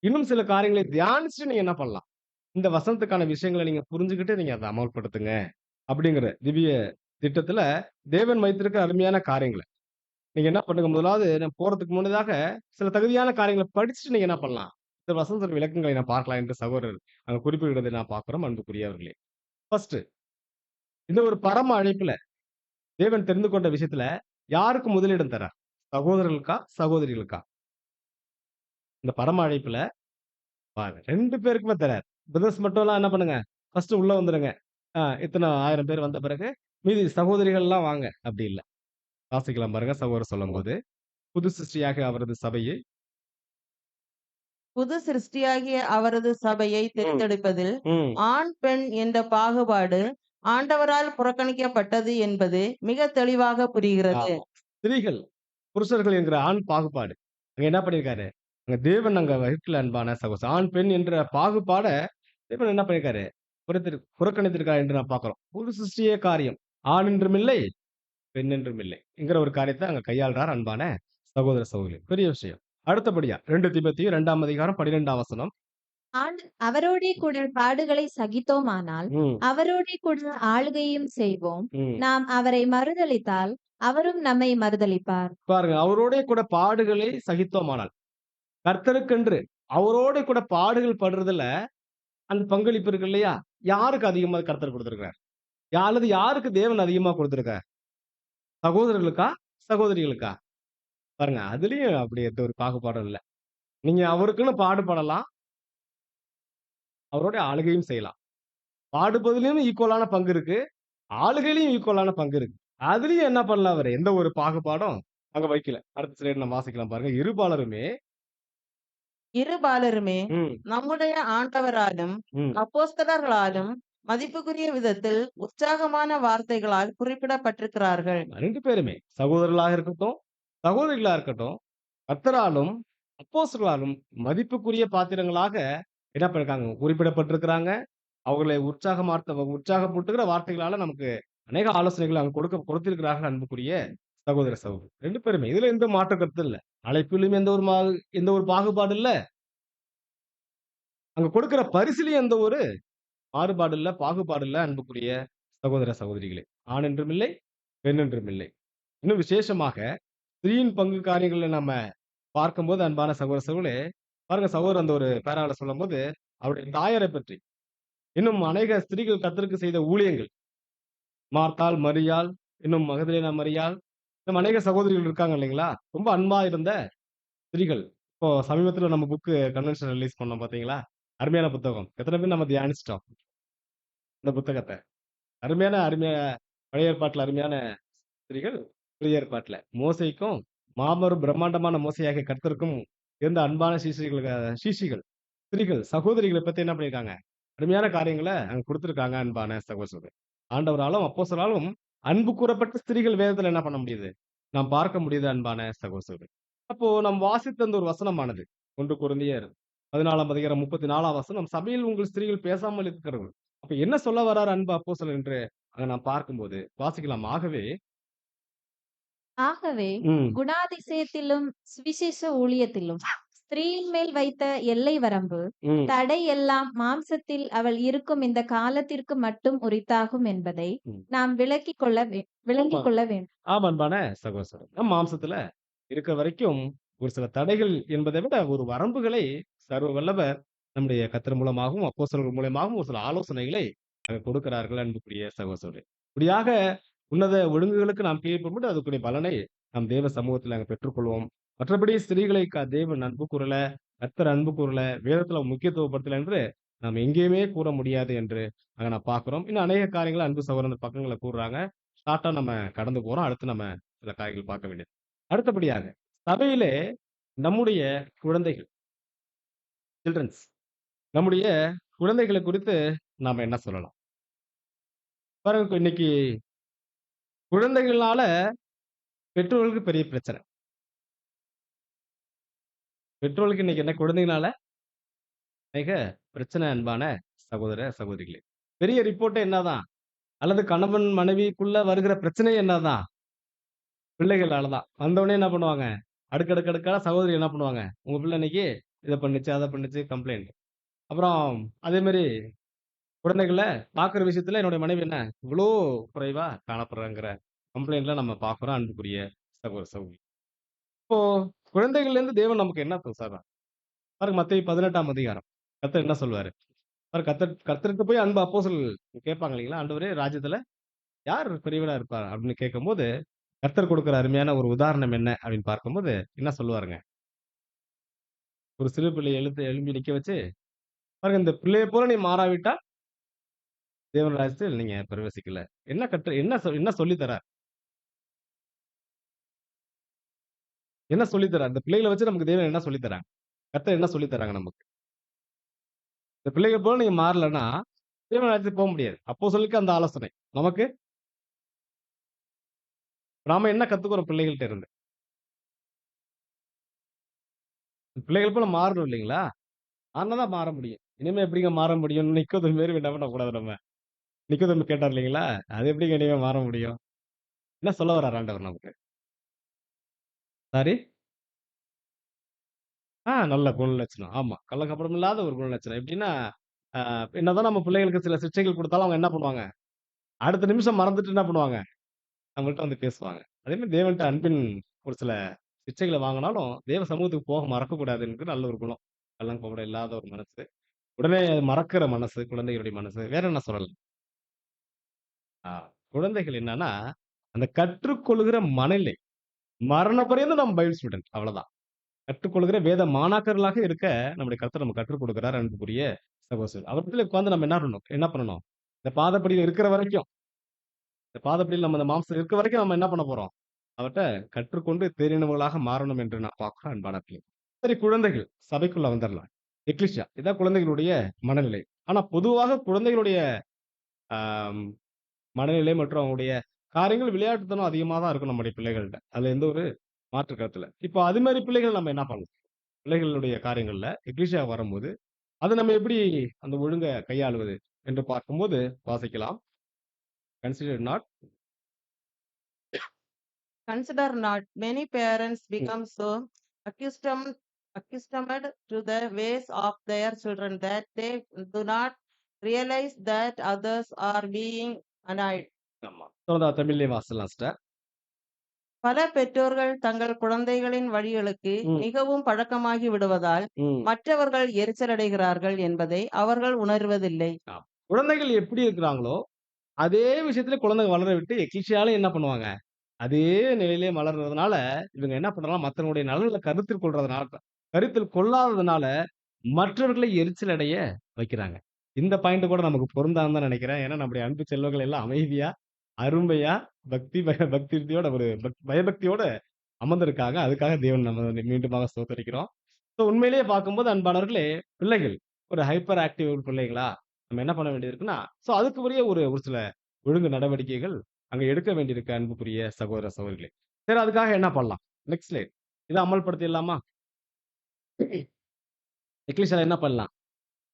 இன்னும் சில காரியங்களை தியானிச்சுட்டு நீங்க என்ன பண்ணலாம்? இந்த வசனத்துக்கான விஷயங்கள நீங்க புரிஞ்சுகிட்டு நீங்க அத அமல்படுத்துங்க. அப்படிங்கிற திவ்ய திட்டத்துல தேவன் வைத்திருக்கிற அருமையான காரியங்கள. நீங்க என்ன பண்ணுங்க, முதலாவது நான் போறதுக்கு முன்னதாக சில தகுதியான காரியங்கள படிச்சுட்டு நீங்க என்ன பண்ணலாம்? இந்த வசனத்தின் விளக்கங்களை நான் பார்க்கலாம் என்று சகோதரர் அங்க குறிப்பிடுவதை நான் பார்க்கிறோம் அன்புக்குரியவர்களே. ஃபர்ஸ்ட் இந்த ஒரு பரம அழைப்புல தேவன் தெரிந்து கொண்ட விஷயத்துல யாருக்கு முதலிடம் தரார்? சகோதரர்களுக்கா? சகோதரிகளுக்கா? இந்த பரம அழைப்புல பாருங்க 2 பேருக்குமே தரார். பிரதர்ஸ் மட்டும்லாம் என்ன பண்ணுங்க, ஃபர்ஸ்ட் உள்ள வந்துருங்க. இத்தனை 1000 பேர் வந்த பிறகு மீதி சகோதரிகள்லாம் வாங்க. அப்படி இல்ல. வாசிக்கலாம் பாருங்க சகோதரர் சொல்லும்போது, புது சிருஷ்டியாக அவரது சபையை புது சிருஷ்டியாகிய அவரது சபையை ம், தெரிந்தெடுப்பதில் ம். ஆண் பெண் என்ற பாகுபாடு ஆண்டவரால் புறக்கணிக்கப்பட்டது என்பது மிக தெளிவாக புரிகிறது. ஆமா. ஸ்திரீகள், புருஷர்கள் என்கிற ஆண் பாகுபாடு. அங்க என்ன பண்ணியிருக்காரு? அங்க தேவன் அங்க வகுக்கல அன்பான சகோதரர். ஆண், பெண் என்ற பாகுபாட தேவன் என்ன பண்ணியிருக்காரு? புறக்கணித்திருக்கார் என்று நான் பார்க்கிறோம். புது சிருஷ்டியே காரியம். ஆண் என்றும் இல்லை, பெண் என்றும் இல்லை என்கிற ஒரு காரியத்தை அங்க கையாள்றார் அன்பான சகோதர சகோதரி. பெரிய விஷயம். அடுத்தபடியா 2 தீமோத்தேயு 2ஆம் அதிகாரம் 12ஆம் வசனம். அவரோடே கூட பாடுகளை சகித்தோமானால் ம், அவரோடே கூட ஆளுகையும் செய்வோம். ம். நாம் அவரை மறுதலித்தால் அவரும் நம்மை மறுதலிப்பார். பாருங்க, அவரோடே கூட பாடுகளை சகித்தோமானால், கர்த்தருக்கென்று அவரோட கூட பாடுகள் படுறதுல அந்த பங்களிப்பு இருக்கு இல்லையா? யாருக்கு அதிகமா கர்த்தர் குடுத்திருக்கிறார்? அல்லது யாருக்கு தேவன் அதிகமா குடுத்திருக்கார்? சகோதரர்களுக்கா? சகோதரிகளுக்கா? பாருங்க, அதுலயும் அப்படி எந்த ஒரு பாகுபாடும் இல்ல. நீங்க அவருக்குன்னு பாடுபடலாம். அவரோட ஆளுகையும் செய்யலாம். பாடுபதிலும் ஈக்குவலான பங்கு இருக்கு. ஆளுகையிலயும் ஈக்குவலான பங்கு இருக்கு. அதுலயும் என்ன பண்ணலாம் அவரு? எந்த ஒரு பாகுபாடும் அங்க வைக்கல. அடுத்த ஸ்லைடு நம்ம வாசிக்கலாம் பாருங்க. இருபாலருமே இருபாலருமே ம், நம்முடைய ஆண்டவராலும் ம். அப்போஸ்தலர்களாலும் மதிப்புக்குரிய விதத்தில் உற்சாகமான வார்த்தைகளால் குறிப்பிடப்பட்டிருக்கிறார்கள். 2 பேருமே சகோதரர்களாக இருக்கட்டும், சகோதரிகளா இருக்கட்டும், கர்த்தராலும், அப்போஸ்தலர்களாலும் மதிப்புக்குரிய பாத்திரங்களாக என்ன பண்ணிருக்காங்க? குறிப்பிடப்பட்டிருக்கிறாங்க. அவர்களை உற்சாகப்படுத்துகிற வார்த்தைகளால நமக்கு அநேக ஆலோசனைகள் அவங்க கொடுத்திருக்கிறார்கள் அன்புக்குரிய சகோதர சகோதரி. 2 பேருமே. இதுல எந்த மாற்று கருத்தும் இல்ல. அழைப்பிலும் எந்த ஒரு பாகுபாடு இல்ல. அங்க கொடுக்கிற பரிசிலும் எந்த ஒரு மாறுபாடு இல்ல, பாகுபாடு இல்ல அன்புக்குரிய சகோதர சகோதரிகளே. ஆண் என்றும் இல்லை, பெண் என்றும் இல்லை. இன்னும் விசேஷமாக ஸ்திரீயின் பங்கு காரியங்கள்ல நம்ம பார்க்கும்போது அன்பான சகோதர சகோதரிகளே, பாருங்க சகோதரர் அந்த ஒரு பேரால சொல்லும்போது, அவருடைய தாயாரை பற்றி, இன்னும் அநேக ஸ்திரீகள் கர்த்தருக்கு செய்த ஊழியங்கள், மார்த்தாள், மரியாள், இன்னும் மகதலேனா மரியாள், இன்னும் அநேக சகோதரிகள் இருக்காங்க இல்லைங்களா? ரொம்ப அன்பா இருந்த ஸ்திரீகள். இப்போ சமீபத்தில நம்ம கன்வென்ஷன் ரிலீஸ் பண்ணோம் பார்த்தீங்களா? அருமையான புத்தகம். எத்தன பேர் நம்ம தியானிச்சுட்டோம் இந்த புத்தகத்த. அருமையான பழைய ஏற்பாட்டுல அருமையான ஸ்திரீகள், புதிய ஏற்பாட்டுல. மோசேக்கும் மாபெரும் பிரம்மாண்டமான மோசேயாகிய கர்த்தருக்கும் இருந்த அன்பான சீஷிகள், ஸ்திரீகள், சகோதரிகள பத்தி என்ன பண்ணியிருக்காங்க? அருமையான காரியங்கள அங்க குடுத்திருக்காங்க அன்பான சகோதரர்களே. ஆண்டவராலும், அப்போஸ்தலராலும் அன்பு கூறப்பட்ட ஸ்திரீகள் வேதத்துல என்ன பண்ண முடியுது? நாம் பார்க்க முடியுது அன்பான சகோதரர்களே. அப்போ நாம் வாசித்த அந்த ஒரு வசனமானது 1 கொரிந்தியர் 14ஆம் அதிகாரம் 34ஆம் வசனம், சபையில் உங்கள் ஸ்திரீகள் பேசாமல் இருக்கிறவர்கள். அப்ப என்ன சொல்ல வர்றார் அன்பு அப்போஸ்தலர் என்று அங்க நாம் பார்க்கும்போது வாசிக்கலாம். ஆகவே ம், குணாதிசயத்திலும் சுவிசேஷ ஊழியத்திலும் ஸ்திரீயின் மேல் வைத்த எல்லை வரம்பு ம், தடை எல்லாம் மாம்சத்தில் அவள் இருக்கும் இந்த காலத்திற்கு மட்டும் உரித்தாகும் என்பதை ம். நாம் ஆமா. விளங்கிக் கொள்ள வேண்டும். ஆமா அன்பான சகோதரர். நம் மாம்சத்துல இருக்க வரைக்கும் ஒரு சில தடைகள் என்பதை விட ஒரு வரம்புகளை சர்வ வல்லவர் நம்முடைய கர்த்தர் மூலமாகவும், அப்போஸ்தலர்கள் மூலமாகவும் ஒரு சில ஆலோசனைகளை அங்க கொடுக்கிறார்கள் அன்புக்குரிய சகோதரர்களே. இப்படியாக உன்னத ஒழுங்குகளுக்கு நாம் கீழ்ப்படிந்து அதுக்குரிய பலனை நாம் தேவ சமூகத்துல அங்க பெற்றுக்கொள்வோம். மற்றபடி ஸ்திரீகளை தேவன் அன்பு கூறல, கர்த்தர் அன்பு கூறல, வேதத்துல முக்கியத்துவப்படுத்தல என்று நாம் எங்கேயுமே கூற முடியாது என்று அங்க நான் பார்க்கிறோம். இன்னும் அநேக காரியங்கள அன்பு சகோதரர் அந்த பக்கங்கள்ல கூறுறாங்க. ஷார்ட்டா நம்ம கடந்து போறோம். அடுத்து நம்ம சில காரியங்கள் பார்க்க வேண்டியது. அடுத்தபடியாக சபையிலே நம்முடைய குழந்தைகள், சில்ட்ரன்ஸ் நம்முடைய குழந்தைகளை குறித்து நாம என்ன சொல்லலாம்? பாருங்க இன்னைக்கு குழந்தைகள்னால பெற்றோர்களுக்கு பெரிய பிரச்சனை. பெற்றோர்களுக்கு இன்னைக்கு என்ன குழந்தைகளால அநேக பிரச்சனை அன்பான சகோதர, சகோதரிகளே. பெரிய ரிப்போர்ட்டே என்னதான்? அல்லது கணவன் மனைவிக்குள்ள வருகிற பிரச்சனை என்னதான்? பிள்ளைகளால தான். வந்தவுடனே என்ன பண்ணுவாங்க? அடுக்கடுக்கா சகோதரி என்ன பண்ணுவாங்க? உங்க பிள்ளை இன்னைக்கு இத பண்ணுச்சு, அத பண்ணுச்சு கம்ப்ளைண்ட். அப்புறம் அதே மாரி குழந்தைகள பார்க்குற விஷயத்துல என்னுடைய மனைவி என்ன, இவ்ளோ குறைவா காணப்படுறாங்கிற கம்ப்ளைண்ட்லாம் நம்ம பார்க்குறோம் அன்புக்குரிய சகோதர, சகோதரி. இப்போ குழந்தைகள்லேருந்து தேவன் நமக்கு என்ன சொல்றார்? பாருங்க மத்தேயு 18ஆம் அதிகாரம். கர்த்தர் என்ன சொல்வாரு? பாருங்க கர்த்தர்ட்ட போய் அன்பு அப்போஸ்தலர்கள் கேட்பாங்க இல்லைங்களா? ஆண்டவரே ராஜ்யத்துல யார் பெரியவரா இருப்பார்? அப்படின்னு கேட்கும்போது, கர்த்தர் கொடுக்கிற அருமையான ஒரு உதாரணம் என்ன அப்படின்னு பார்க்கும்போது, என்ன சொல்லுவாருங்க? ஒரு சிறு பிள்ளைய எழும்பி நிக்க வச்சு, பாருங்க இந்த பிள்ளைய போல நீ மாறாவிட்டா தேவன் ராஜ்யத்தில் நீங்க பிரவேசிக்கல. என்ன சொல்லி தரார்? என்ன சொல்லி தரார்? இந்த பிள்ளைகள வச்சு நமக்கு தேவன் என்ன சொல்லி தராங்க? கர்த்தர் என்ன சொல்லி தராங்க நமக்கு? இந்த பிள்ளைகள் போல நீங்க மாறலன்னா, தேவன் ராஜ்யத்துக்கு போ முடியாது. அப்போஸ்தலருக்கு அந்த ஆலோசனை. நமக்கு நாம என்ன கத்துக்கிறோம் பிள்ளைகள்ட்ட இருந்து? பிள்ளைகள் போல மாறணும் இல்லைங்களா? ஆனா தான் மாற முடியும். இனிமே எப்படிங்க மாற முடியும்? நிக்கோதேம் மாரி என்ன பண்ணக்கூடாது நம்ம. நிக்கோதேம் கேட்டார் இல்லைங்களா? அது எப்படிங்க இனிமே மாற முடியும்? என்ன சொல்ல வர்றாரு ஆண்டவர் நமக்கு? சாரி? நல்ல குணலட்சணம். ஆமா. கள்ளக்கபடம் இல்லாத ஒரு குணலட்சணம். எப்படின்னா, அ என்னதான் நம்ம பிள்ளைகளுக்கு சில சிக்ஷைகள் குடுத்தாலும் அவங்க என்ன பண்ணுவாங்க? அடுத்த நிமிஷம் மறந்துட்டு என்ன பண்ணுவாங்க? நம்மள்ட்ட வந்து பேசுவாங்க. அதே மாரி தேவன்ட்ட அன்பின் ஒரு சில சிக்ஷைகள வாங்குனாலும், தேவ சமூகத்துக்கு போக மறக்கக்கூடாதுன்றது நல்ல ஒரு குணம். கள்ளங்கபடம் இல்லாத ஒரு மனசு. உடனே மறக்கிற மனசு, குழந்தைகளுடைய மனசு. வேற என்ன சொல்லலாம்? ஆ குழந்தைகள் என்னன்னா, அந்த கற்றுக்கொள்கிற மனநிலை. மரண பரியந்தம் நம்ம பைபிள் ஸ்டூடண்ட் அவ்வளதான். கற்றுக்கொள்கிற வேத மாணாக்கர்களாக இருக்க நம்முடைய கர்த்தர் நமக்கு கற்றுக் கொடுக்கிறார் அன்புக்குரிய சகோதரர். அவரிடத்திலே உட்கார்ந்து நம்ம என்ன பண்ணணும்? இந்த பாதப்படியில இருக்கிற வரைக்கும், இந்த பாதப்படியில நம்ம இந்த மாம்சம் இருக்கிற வரைக்கும் நம்ம என்ன பண்ண போறோம்? அவர்ட்ட கற்றுக்கொண்டு தேறினவர்களாக மாறணும் என்று நான் பார்க்கிறேன் அன்பான பிள்ளை. சரி குழந்தைகள் சபைக்குள்ள வந்துரலாம். எக்லிஷியா இதான் குழந்தைகளுடைய மனநிலை. ஆனா பொதுவாக குழந்தைகளுடைய ஆம் மனநிலை மற்றும் அவங்களுடைய காரியங்கள் விளையாட்டுத்தனம் அதிகமா தான் இருக்கும் நம்முடைய பிள்ளைகள்ட்ட. அதுல எந்த ஒரு மாற்று கருத்து இல்ல. இப்போ அது மாரி பிள்ளைகள் நம்ம என்ன பண்ணலாம்? பிள்ளைகளுடைய காரியங்கள்ல எக்லிஷியா வரும்போது, அத நம்ம எப்படி அந்த ஒழுங்க கையாளுவது என்று பார்க்கும்போது வாசிக்கலாம். Consider not Consider not, many parents become so accustomed accustomed to the ways of their children that they do not realize that others are being annoyed. ஆமா. தொடர்ந்து தமிழ்லயே வாசிக்கலாம் சிஸ்டர். பல பெற்றோர்கள் தங்கள் குழந்தைகளின் வழிகளுக்கு ம், மிகவும் பழக்கமாகி விடுவதால் ம். மற்றவர்கள் எரிச்சலடைகிறார்கள் என்பதை அவர்கள் உணர்வதில்லை. ஆமா. குழந்தைகள் எப்படி இருக்கிறாங்களோ, அதே விஷயத்துல குழந்தைங்க வளர விட்டு எக்லிஷியாலும் என்ன பண்ணுவாங்க? அதே நிலையிலே வளர்றதுனால, இவங்க என்ன பண்றாங்கன்னா, மத்தவங்களுடைய நலன்கள கருத்தில் கொள்ளாததுனால, மற்றவர்களை எரிச்சல் அடைய வைக்கிறாங்க. இந்த பாயிண்ட் கூட நமக்கு பொருந்தாதுன்னு தான் நெனைக்கிறேன். ஏன்னா, நம்முடைய அன்பு செல்வங்கள் எல்லாம் அமைதியா, அருமையா, பக்தியுறுதியோட ஒரு பயபக்தியோட அமர்ந்திருக்காங்க. அதுக்காக தேவன் நம்ம வந்து மீண்டுமாக ஸ்தோத்தரிக்கிறோம். ஸோ உண்மையிலேயே பார்க்கும்போது அன்பானவர்களே, பிள்ளைகள் ஒரு ஹைப்பர் ஆக்டிவ் பிள்ளைகளா, நம்ம என்ன பண்ண வேண்டியது இருக்குன்னா, ஸோ அதுக்கு உரிய ஒரு ஒரு சில ஒழுங்கு நடவடிக்கைகள் அங்க எடுக்க வேண்டியிருக்கு அன்புக்குரிய சகோதர சகோதரிகளே. சரி அதுக்காக என்ன பண்ணலாம்? Next slide. இத அமல்படுத்திடலாமா? இங்கிலீஷ்ல என்ன பண்ணலாம்?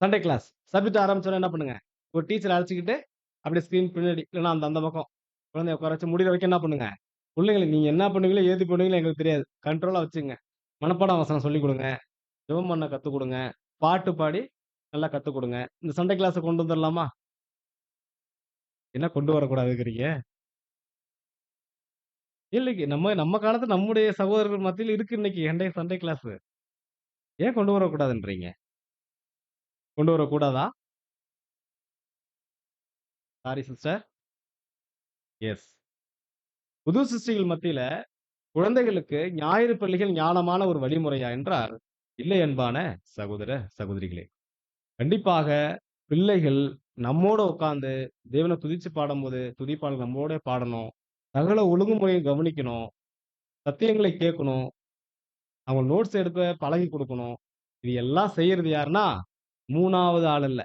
Sunday class. சப்ஜெக்ட் ஆரம்பிச்சோனே என்ன பண்ணுங்க? ஒரு டீச்சர் அழைச்சுக்கிட்டு, அப்படியே ஸ்க்ரீன் பின்னாடி இல்லன்னா அந்த அந்த பக்கம் குழந்தைய உட்கார வச்சு முடியிற வரைக்கும் என்ன பண்ணுங்க? புள்ளைங்கள நீங்க என்ன பண்ணுவீங்களோ, ஏது பண்ணுவீங்களோ எங்களுக்கு தெரியாது. கண்ட்ரோலா வச்சுக்கங்க. மனப்பாடம் வசனம் சொல்லிக் குடுங்க. ஜெபம் பண்ண கத்துக் குடுங்க. பாட்டு பாடி நல்லா கத்துக் குடுங்க. இந்த சண்டே கிளாஸ கொண்டு வந்துரலாமா? என்ன கொண்டு வரக்கூடாதுங்கிறீங்க? இல்லைங்க. நம்ம நம்ம காலத்துல நம்முடைய சகோதரர்கள் மத்தியில இருக்கு இன்னைக்கு சண்டே கிளாஸ். ஏன் கொண்டு வரக்கூடாதுன்றீங்க? கொண்டு வரக்கூடாதா? Sorry sister. எஸ். புது சிருஷ்டிகள் மத்தியில குழந்தைகளுக்கு ஞாயிறு பள்ளிகள் ஞானமான ஒரு வழிமுறையா என்றால், இல்லை அன்பான சகோதர, சகோதரிகளே. கண்டிப்பாக பிள்ளைகள் நம்மோட உட்கார்ந்து தேவன துதிச்சு பாடும்போது, துதிப்பாடல் நம்மோட பாடணும். சகல ஒழுங்குமுறையும் கவனிக்கணும். சத்தியங்களை கேட்கணும். அவங்க நோட்ஸ் எடுக்க பழகிக் குடுக்கணும். இது எல்லாம் செய்யறது யாருன்னா, 3வது ஆள் அல்ல.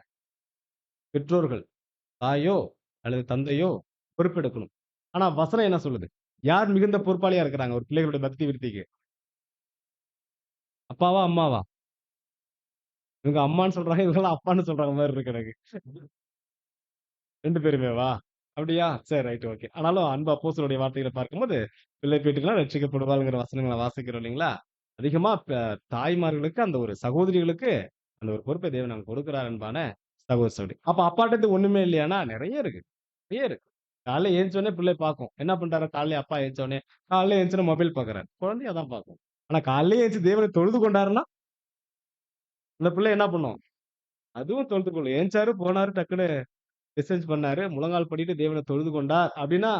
பெற்றோர்கள். தாயோ அல்லது தந்தையோ பொறுப்பெடுக்கணும். ஆனா வசனம் என்ன சொல்லுது? யார் மிகுந்த பொறுப்பாளியா இருக்கிறாங்க ஒரு பிள்ளைகளுடைய பக்தி விருத்திக்கு? அப்பாவா? அம்மாவா? இவங்க அம்மான்னு சொல்றாங்க, இவங்கலாம் அப்பான்னு சொல்றாங்க மாரி இருக்கு எனக்கு. 2 பேருமேவா? அப்படியா? சரி ரைட் ஓகே. ஆனாலும் அன்பு அப்போஸ்தலருடைய வார்த்தைகள பார்க்கும்போது, பிள்ளை பேட்டிகள்லாம் ரட்சிக்கப்படுவாள்ங்கிற வசனங்கள வாசிக்கிறோம் இல்லைங்களா? அதிகமா தாய்மார்களுக்கு அந்த ஒரு சகோதரிகளுக்கு அந்த ஒரு பொறுப்பை தேவன் நமக்கு கொடுக்கிறார் அன்பான சகோதர சகோதரி. அப்ப அப்பாட்டருந்து ஒண்ணுமே இல்லையான்னா, நெறைய இருக்கு. நெறைய இருக்கு. காலைல எந்திச்ச உடனே பிள்ளை பார்க்கும். என்ன பண்றாரு காலையில அப்பா எந்திச்ச உடனே? காலையில எந்திச்ச உடனே மொபைல் பார்க்குறாரு. குழந்தையும் அதான் பார்க்கும். ஆனா காலையிலேயே எந்திச்சு தேவனை தொழுது கொண்டாருன்னா, அந்த பிள்ளை என்ன பண்ணும்? அதுவும் தொழுது கொள்ளும். எந்திச்சாரு, போனாரு, டக்குனு மெசேஜ் பண்ணாரு, முழங்கால் படியிட்டு தேவனை தொழுது கொண்டார் அப்படின்னா,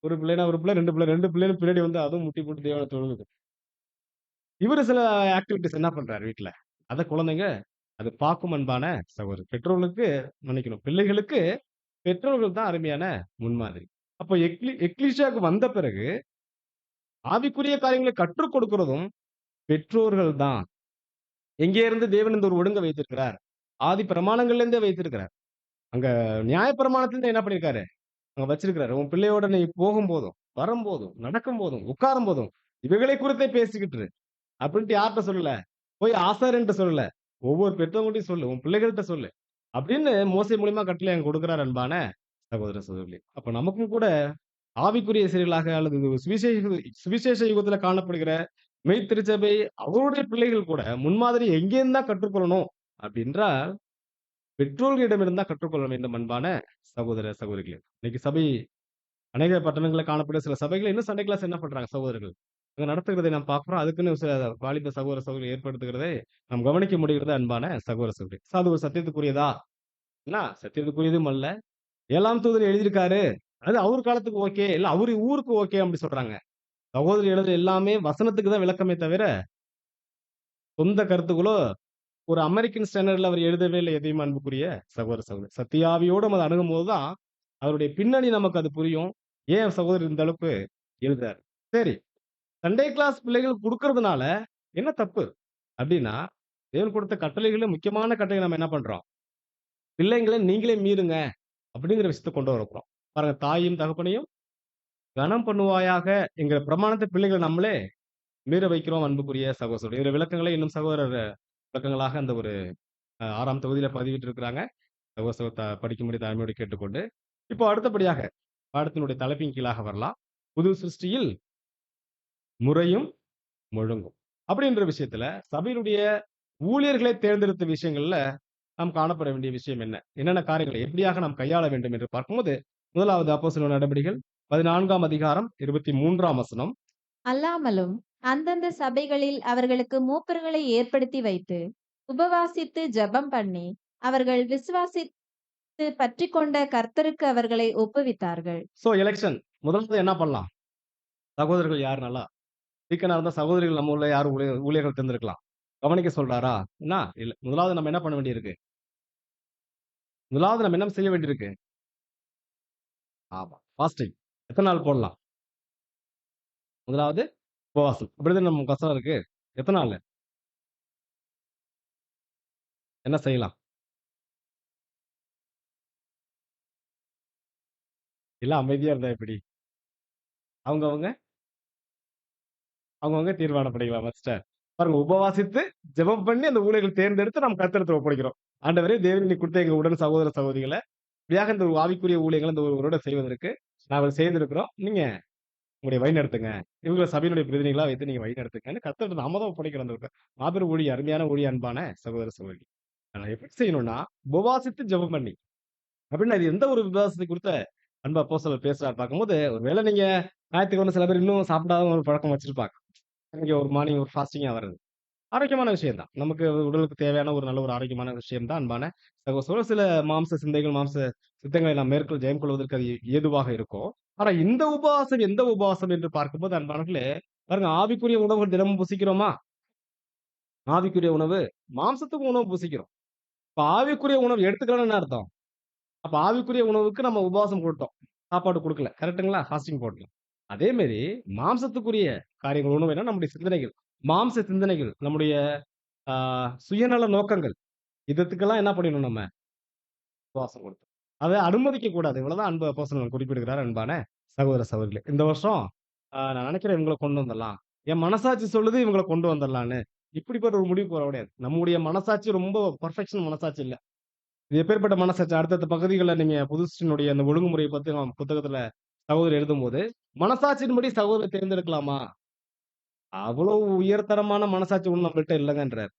ஒரு பிள்ளைனா ஒரு பிள்ளை, 2 பிள்ளை, 2 பிள்ளைகளும் பின்னாடி வந்து அதுவும் முட்டி போட்டு தேவனை தொழுகுது. இவரு சில ஆக்டிவிட்டீஸ் என்ன பண்றாரு வீட்ல? அத குழந்தைங்க அது பார்க்கும் அன்பான சகோதரர். பெற்றோர்களுக்கு மன்னிக்கணும். பிள்ளைகளுக்கு பெற்றோர்கள் தான் அருமையான முன்மாதிரி. அப்போ எக்லீசியாவுக்கு வந்த பிறகு, ஆவிக்குரிய காரியங்களை கற்றுக் கொடுக்கிறதும் பெற்றோர்கள் தான். எங்கே இருந்து தேவன் இந்த ஒரு ஒழுங்க வைத்திருக்கிறார்? ஆதி பிரமாணங்கள்ல இருந்தே வைத்திருக்கிறார். அங்க நியாயப்பிரமாணத்திலிருந்து என்ன பண்ணியிருக்காரு? அங்க வச்சிருக்கிறாரு. உன் பிள்ளையோட நீ போகும்போதும், வரும்போதும், நடக்கும்போதும், உட்காரும்போதும், இவைகளை குறித்தே பேசிக்கிட்டு இரு. அப்படின்ட்டு யார்ட்ட சொல்லல? போய் ஆசாரியன்ட்ட சொல்லல. ஒவ்வொரு பெற்றவங்கள்ட்டயும் சொல்லு. உன் பிள்ளைகள்ட்ட சொல்லு. அப்படின்னு மோசே மூலியமா கட்டளை அங்க கொடுக்கிறார் அன்பான சகோதர சகோதரிகளே. அப்ப நமக்கும் கூட ஆவிக்குரிய செயல்களாக அல்லது சுவிசேஷ சுவிசேஷ யுகத்துல காணப்படுகிற மெய்த்திருச்சபை அவருடைய பிள்ளைகள் கூட முன்மாதிரி எங்கேருந்து தான் கற்றுக்கொள்ளணும் அப்படின்றால், பெற்றோர்களிடமிருந்து தான் கற்றுக்கொள்ள வேண்டும் அன்பான சகோதர, சகோதரிகளே. இன்னைக்கு சபை அநேக பட்டணங்கள்ல காணப்படும் சில சபைகள் இன்னும் சண்டே கிளாஸ் என்ன பண்றாங்க சகோதரர்கள்? அங்க நடத்துகிறதை நாம் பார்க்கிறோம். அதுக்குன்னு சில வாலிப சகோதர, சகோதரிகள் ஏற்படுத்துகிறதை நாம் கவனிக்க முடிகிறது அன்பான சகோதர, சகோதரி. அது ஒரு சத்தியத்துக்குரியதா? என்ன சத்தியத்துக்குரியதும் அல்ல. 7ஆம் தூதர் எழுதியிருக்காரு. அது அவர் காலத்துக்கு ஓகே. இல்ல அவரு ஊருக்கு ஓகே அப்படி சொல்றாங்க. சகோதரர் எழுதுற எல்லாமே வசனத்துக்கு தான் விளக்கமே தவிர, சொந்த கருத்துக்களோ ஒரு அமெரிக்கன் ஸ்டாண்டர்ட்ல அவர் எழுதவே இல்ல எதையும் அன்புக்குரிய சகோதர, சகோதரி. சத்தியாவியோடு நம்ம அத அணுகும்போது தான், அதனுடைய பின்னணி நமக்கு அது புரியும். ஏன் சகோதரர் இந்த அளவுக்கு எழுதுறாரு. சரி, சண்டே கிளாஸ் பிள்ளைகளுக்கு குடுக்கறதுனால என்ன தப்பு? அப்டின்னா, தேவன் கொடுத்த கட்டளைகள்ல முக்கியமான கட்டளை நம்ம என்ன பண்றோம்? பிள்ளைங்கள நீங்களே மீறுங்க அப்படிங்கிற விஷயத்த கொண்டு வரப்போறோம். பாருங்க, தாயும் தகப்பனையும் கனம் பண்ணுவாயாக என்கிற பிரமாணத்த பிள்ளைகள நம்மளே மீற வைக்கிறோம் அன்புக்குரிய சகோதர, சகோதரி. இதுல விளக்கங்களை இன்னும் சகோதரர் விளக்கங்களாக அந்த ஒரு 6ஆம் தொகுதியில பதிவிட்டிருக்கிறாங்க. சகோதர, சகோதரி படிக்கும்படி தாழ்மையோடு கேட்டுக்கொண்டு, இப்போ அடுத்தபடியாக பாடத்தினுடைய தலைப்பின் கீழாக வரலாம். புது சிருஷ்டியில் முறையும் ஒழுங்கும். அப்படின்ற விஷயத்துல சபையினுடைய ஊழியர்களை தேர்ந்தெடுத்த விஷயங்கள்ல நாம் காணப்பட வேண்டிய விஷயம் என்ன? என்னென்ன காரியங்களை எப்படியாக நாம் கையாள வேண்டும் என்று பார்க்கும்போது, முதலாவது அப்போஸ்தலர் நடபடிகள் 14ஆம் அதிகாரம் 23ஆம் வசனம். அல்லாமலும் அந்தந்த சபைகளில் அவர்களுக்கு மூப்பர்களை ஏற்படுத்தி வைத்து உபவாசித்து ஜெபம் பண்ணி அவர்கள் விசுவாசித்து பற்றிக்கொண்ட கர்த்தருக்கு அவர்களை ஒப்புவித்தார்கள். சோ எலெக்ஷன் முதல்ல என்ன பண்ணலாம்? சகோதரர்கள் யார் நல்லா டீக்கனா இருந்தா சகோதரிகள் நம்ம ஊர்ல யார் ஊழியர்கள் தேர்ந்தெடுக்கலாம். கவனிக்க சொல்றாரா? என்ன? இல்ல. முதலாவது நம்ம என்ன பண்ண வேண்டியிருக்கு? முதலாவது நம்ம என்ன செய்ய வேண்டியிருக்கு? ஆமா. ஃபாஸ்டிங். எத்தன நாள் போடலாம்? முதலாவது உபவாசம். அப்படிதானே நம்ம கஷ்டம் இருக்கு. எத்தன நாளு? என்ன செய்யலாம்? எல்லாம் அமைதியா இருந்தா எப்படி? அவங்கவங்க அவங்கவங்க தீர்மானம் பண்ணிக்கலாம் ஃபர்ஸ்ட்டு. பாருங்க, உபவாசித்து ஜெபம் பண்ணி அந்த ஊழியர்கள் தேர்ந்தெடுத்து நாம் கர்த்தரிடத்துல ஒப்படைக்கிறோம். ஆண்டவரே, தேவன் நீர் கொடுத்த எங்க உடன் சகோதர, சகோதரிகள இப்படியாக இந்த ஒரு ஆவிக்குரிய ஊழியங்கள இந்த ஒரு வருடம் செய்வதற்கு நாங்கள் சேர்ந்திருக்கிறோம். நீங்க உங்களுடைய வழிநடத்துங்க. இவங்கள சபையினுடைய பிரதிநிதிகளா வைத்து நீங்க வழிநடத்துங்கன்னு கர்த்தர்ட்ட நாம தான் ஒப்படைக்கிறோம் அந்த மாபெரும் ஊழியம், அருமையான ஊழியம் அன்பான சகோதர, சகோதரி. ஆனா எப்படி செய்யணும்னா, உபவாசித்து ஜெபம் பண்ணி. அப்படின்னா இது எந்த ஒரு விசுவாசத்தை குறித்த அன்பு அப்போஸ்தலர் பேசுறாரு பார்க்கும்போது, ஒருவேளை நீங்க ஞாயிற்றுக்கிழமை சில பேர் இன்னும் சாப்பிடாத ஒரு பழக்கம் வச்சிருப்பாங்க. இங்க ஒரு மார்னிங் ஒரு ஃபாஸ்டிங்கா வர்றது. ஆரோக்கியமான விஷயம் தான். நமக்கு உடலுக்கு தேவையான ஒரு நல்ல ஒரு ஆரோக்கியமான விஷயம் தான் அன்பான சகோதர, சில மாம்ச சிந்தைகள், மாம்ச சித்தங்களை நாம் மேற்கொள் ஜெயம் கொள்வதற்கு அது ஏதுவாக இருக்கும். ஆனா இந்த உபவாசம் எந்த உபவாசம் என்று பார்க்கும்போது அன்பானவர்களே, பாருங்க, ஆவிக்குரிய உணவுகள் தினமும் புசிக்கிறோமா? ஆவிக்குரிய உணவு, மாம்சத்துக்கும் உணவு புசிக்கிறோம். இப்ப ஆவிக்குரிய உணவு எடுத்துக்கலன்னு என்ன அர்த்தம்? அப்ப ஆவிக்குரிய உணவுக்கு நம்ம உபவாசம் போட்டோம். சாப்பாடு குடுக்கல. கரெக்ட்டுங்களா? ஃபாஸ்டிங் போடல. அதே மாரி மாம்சத்துக்குரிய காரியங்கள் உணவு என்ன? நம்முடைய சிந்தனைகள். மாம்ச சிந்தனைகள், நம்முடைய ஆ சுயநல நோக்கங்கள். இதத்துக்கெல்லாம் என்ன பண்ணிடணும் நம்ம? உபவாசம் கொடுக்கணும். அத அனுமதிக்க கூடாது. இவ்வளவுதான் அன்பு அப்போஸ்தலன் குறிப்பிடுகிறார் அன்பான சகோதர, சகோதரிகளே. இந்த வருஷம் நான் நினைக்கிறேன் இவங்கள கொண்டு வந்துரலாம். என் மனசாட்சி சொல்லுது இவங்கள கொண்டு வந்துரலான்னு. இப்படிப்பட்ட ஒரு முடிவுக்கு வர முடியாது. நம்முடைய மனசாட்சி ரொம்ப பெர்ஃபெக்ஷன் மனசாட்சி இல்ல. இது எப்பேர்ப்பட்ட மனசாட்சி? அடுத்தடுத்த பகுதிகள்ல நீங்க புதுசினுடைய அந்த ஒழுங்குமுறைய பத்தி நம்ம புத்தகத்துல சகோதரர் எழுதும்போது, மனசாட்சியின்படி சகோதரர் தேர்ந்தெடுக்கலாமா? அவ்வளவு உயர்தரமான மனசாட்சி ஒண்ணும் நம்மள்ட்ட இல்லங்கன்றார்.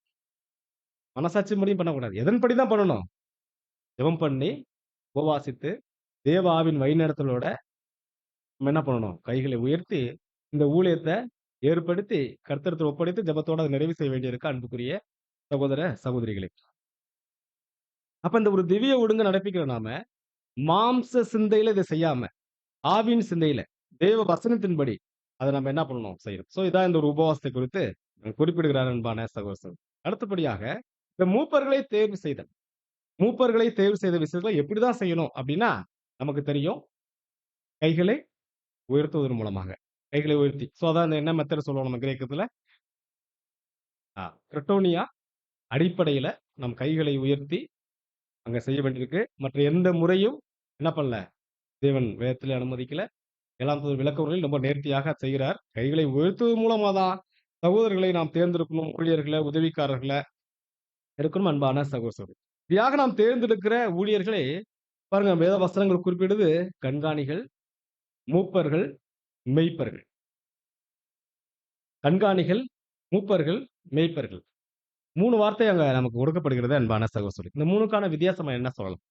மனசாட்சியின்படியும் பண்ணக்கூடாது. எதன்படி தான் பண்ணணும்? ஜெபம் பண்ணி, உபவாசித்து, தேவ ஆவின் வழிநடத்தலோட நம்ம என்ன பண்ணணும்? கைகளை உயர்த்தி, இந்த ஊழியத்த ஏற்படுத்தி, கர்த்தரிடத்துல ஒப்படைத்து ஜெபத்தோட அத நிறைவு செய்ய வேண்டியிருக்கு அன்புக்குரிய சகோதர, சகோதரிகளே. அப்ப இந்த ஒரு திவ்ய ஒழுங்க நடப்பிக்கிற நாம, மாம்ச சிந்தையில இத செய்யாம, ஆவியின் சிந்தையில, தேவ வசனத்தின்படி அத நம்ம என்ன பண்ணணும்? செய்யணும். சோ இதான் இந்த ஒரு உபவாசத்தை குறித்து குறிப்பிடுகிறார் அன்பான சகோதர, சகோதரி. அடுத்தபடியாக, இந்த மூப்பர்களை தேர்வு செய்தல். மூப்பர்களை தேர்வு செய்த விஷயத்துல எப்படிதான் செய்யணும் அப்படின்னா, நமக்கு தெரியும். கைகளை உயர்த்துவதன் மூலமாக. கைகளை உயர்த்தி. சோ அதான் என்ன மெத்தட் சொல்லுவோம் நம்ம கிரேக்கத்துல? கிரட்டோனியா அடிப்படையில நம் கைகளை உயர்த்தி அங்க செய்ய வேண்டியிருக்கு. மற்ற எந்த முறையும் என்ன பண்ணல? தேவன் வேதத்திலே அனுமதிக்கல. 7ஆம் தூதர் விளக்க உரையில் ரொம்ப நேர்த்தியாக செய்கிறார். கைகளை உயர்த்துவதன் மூலமா தான் சகோதரர்களை நாம் தேர்ந்தெடுக்கணும். ஊழியர்கள, உதவிக்காரர்கள இருக்கணும் அன்பான சகோதர, சகோதரி. இப்படியாக நாம் தேர்ந்தெடுக்கிற ஊழியர்களே பாருங்க, வேத வசனங்கள் குறிப்பிடுது கண்காணிகள், மூப்பர்கள், மெய்ப்பர்கள். கண்காணிகள், மூப்பர்கள், மேய்ப்பர்கள். 3 வார்த்தை அங்க நமக்கு கொடுக்கப்படுகிறது அன்பான சகோதரர்களே. இந்த 3க்கான வித்தியாசம் என்ன சொல்லலாம்?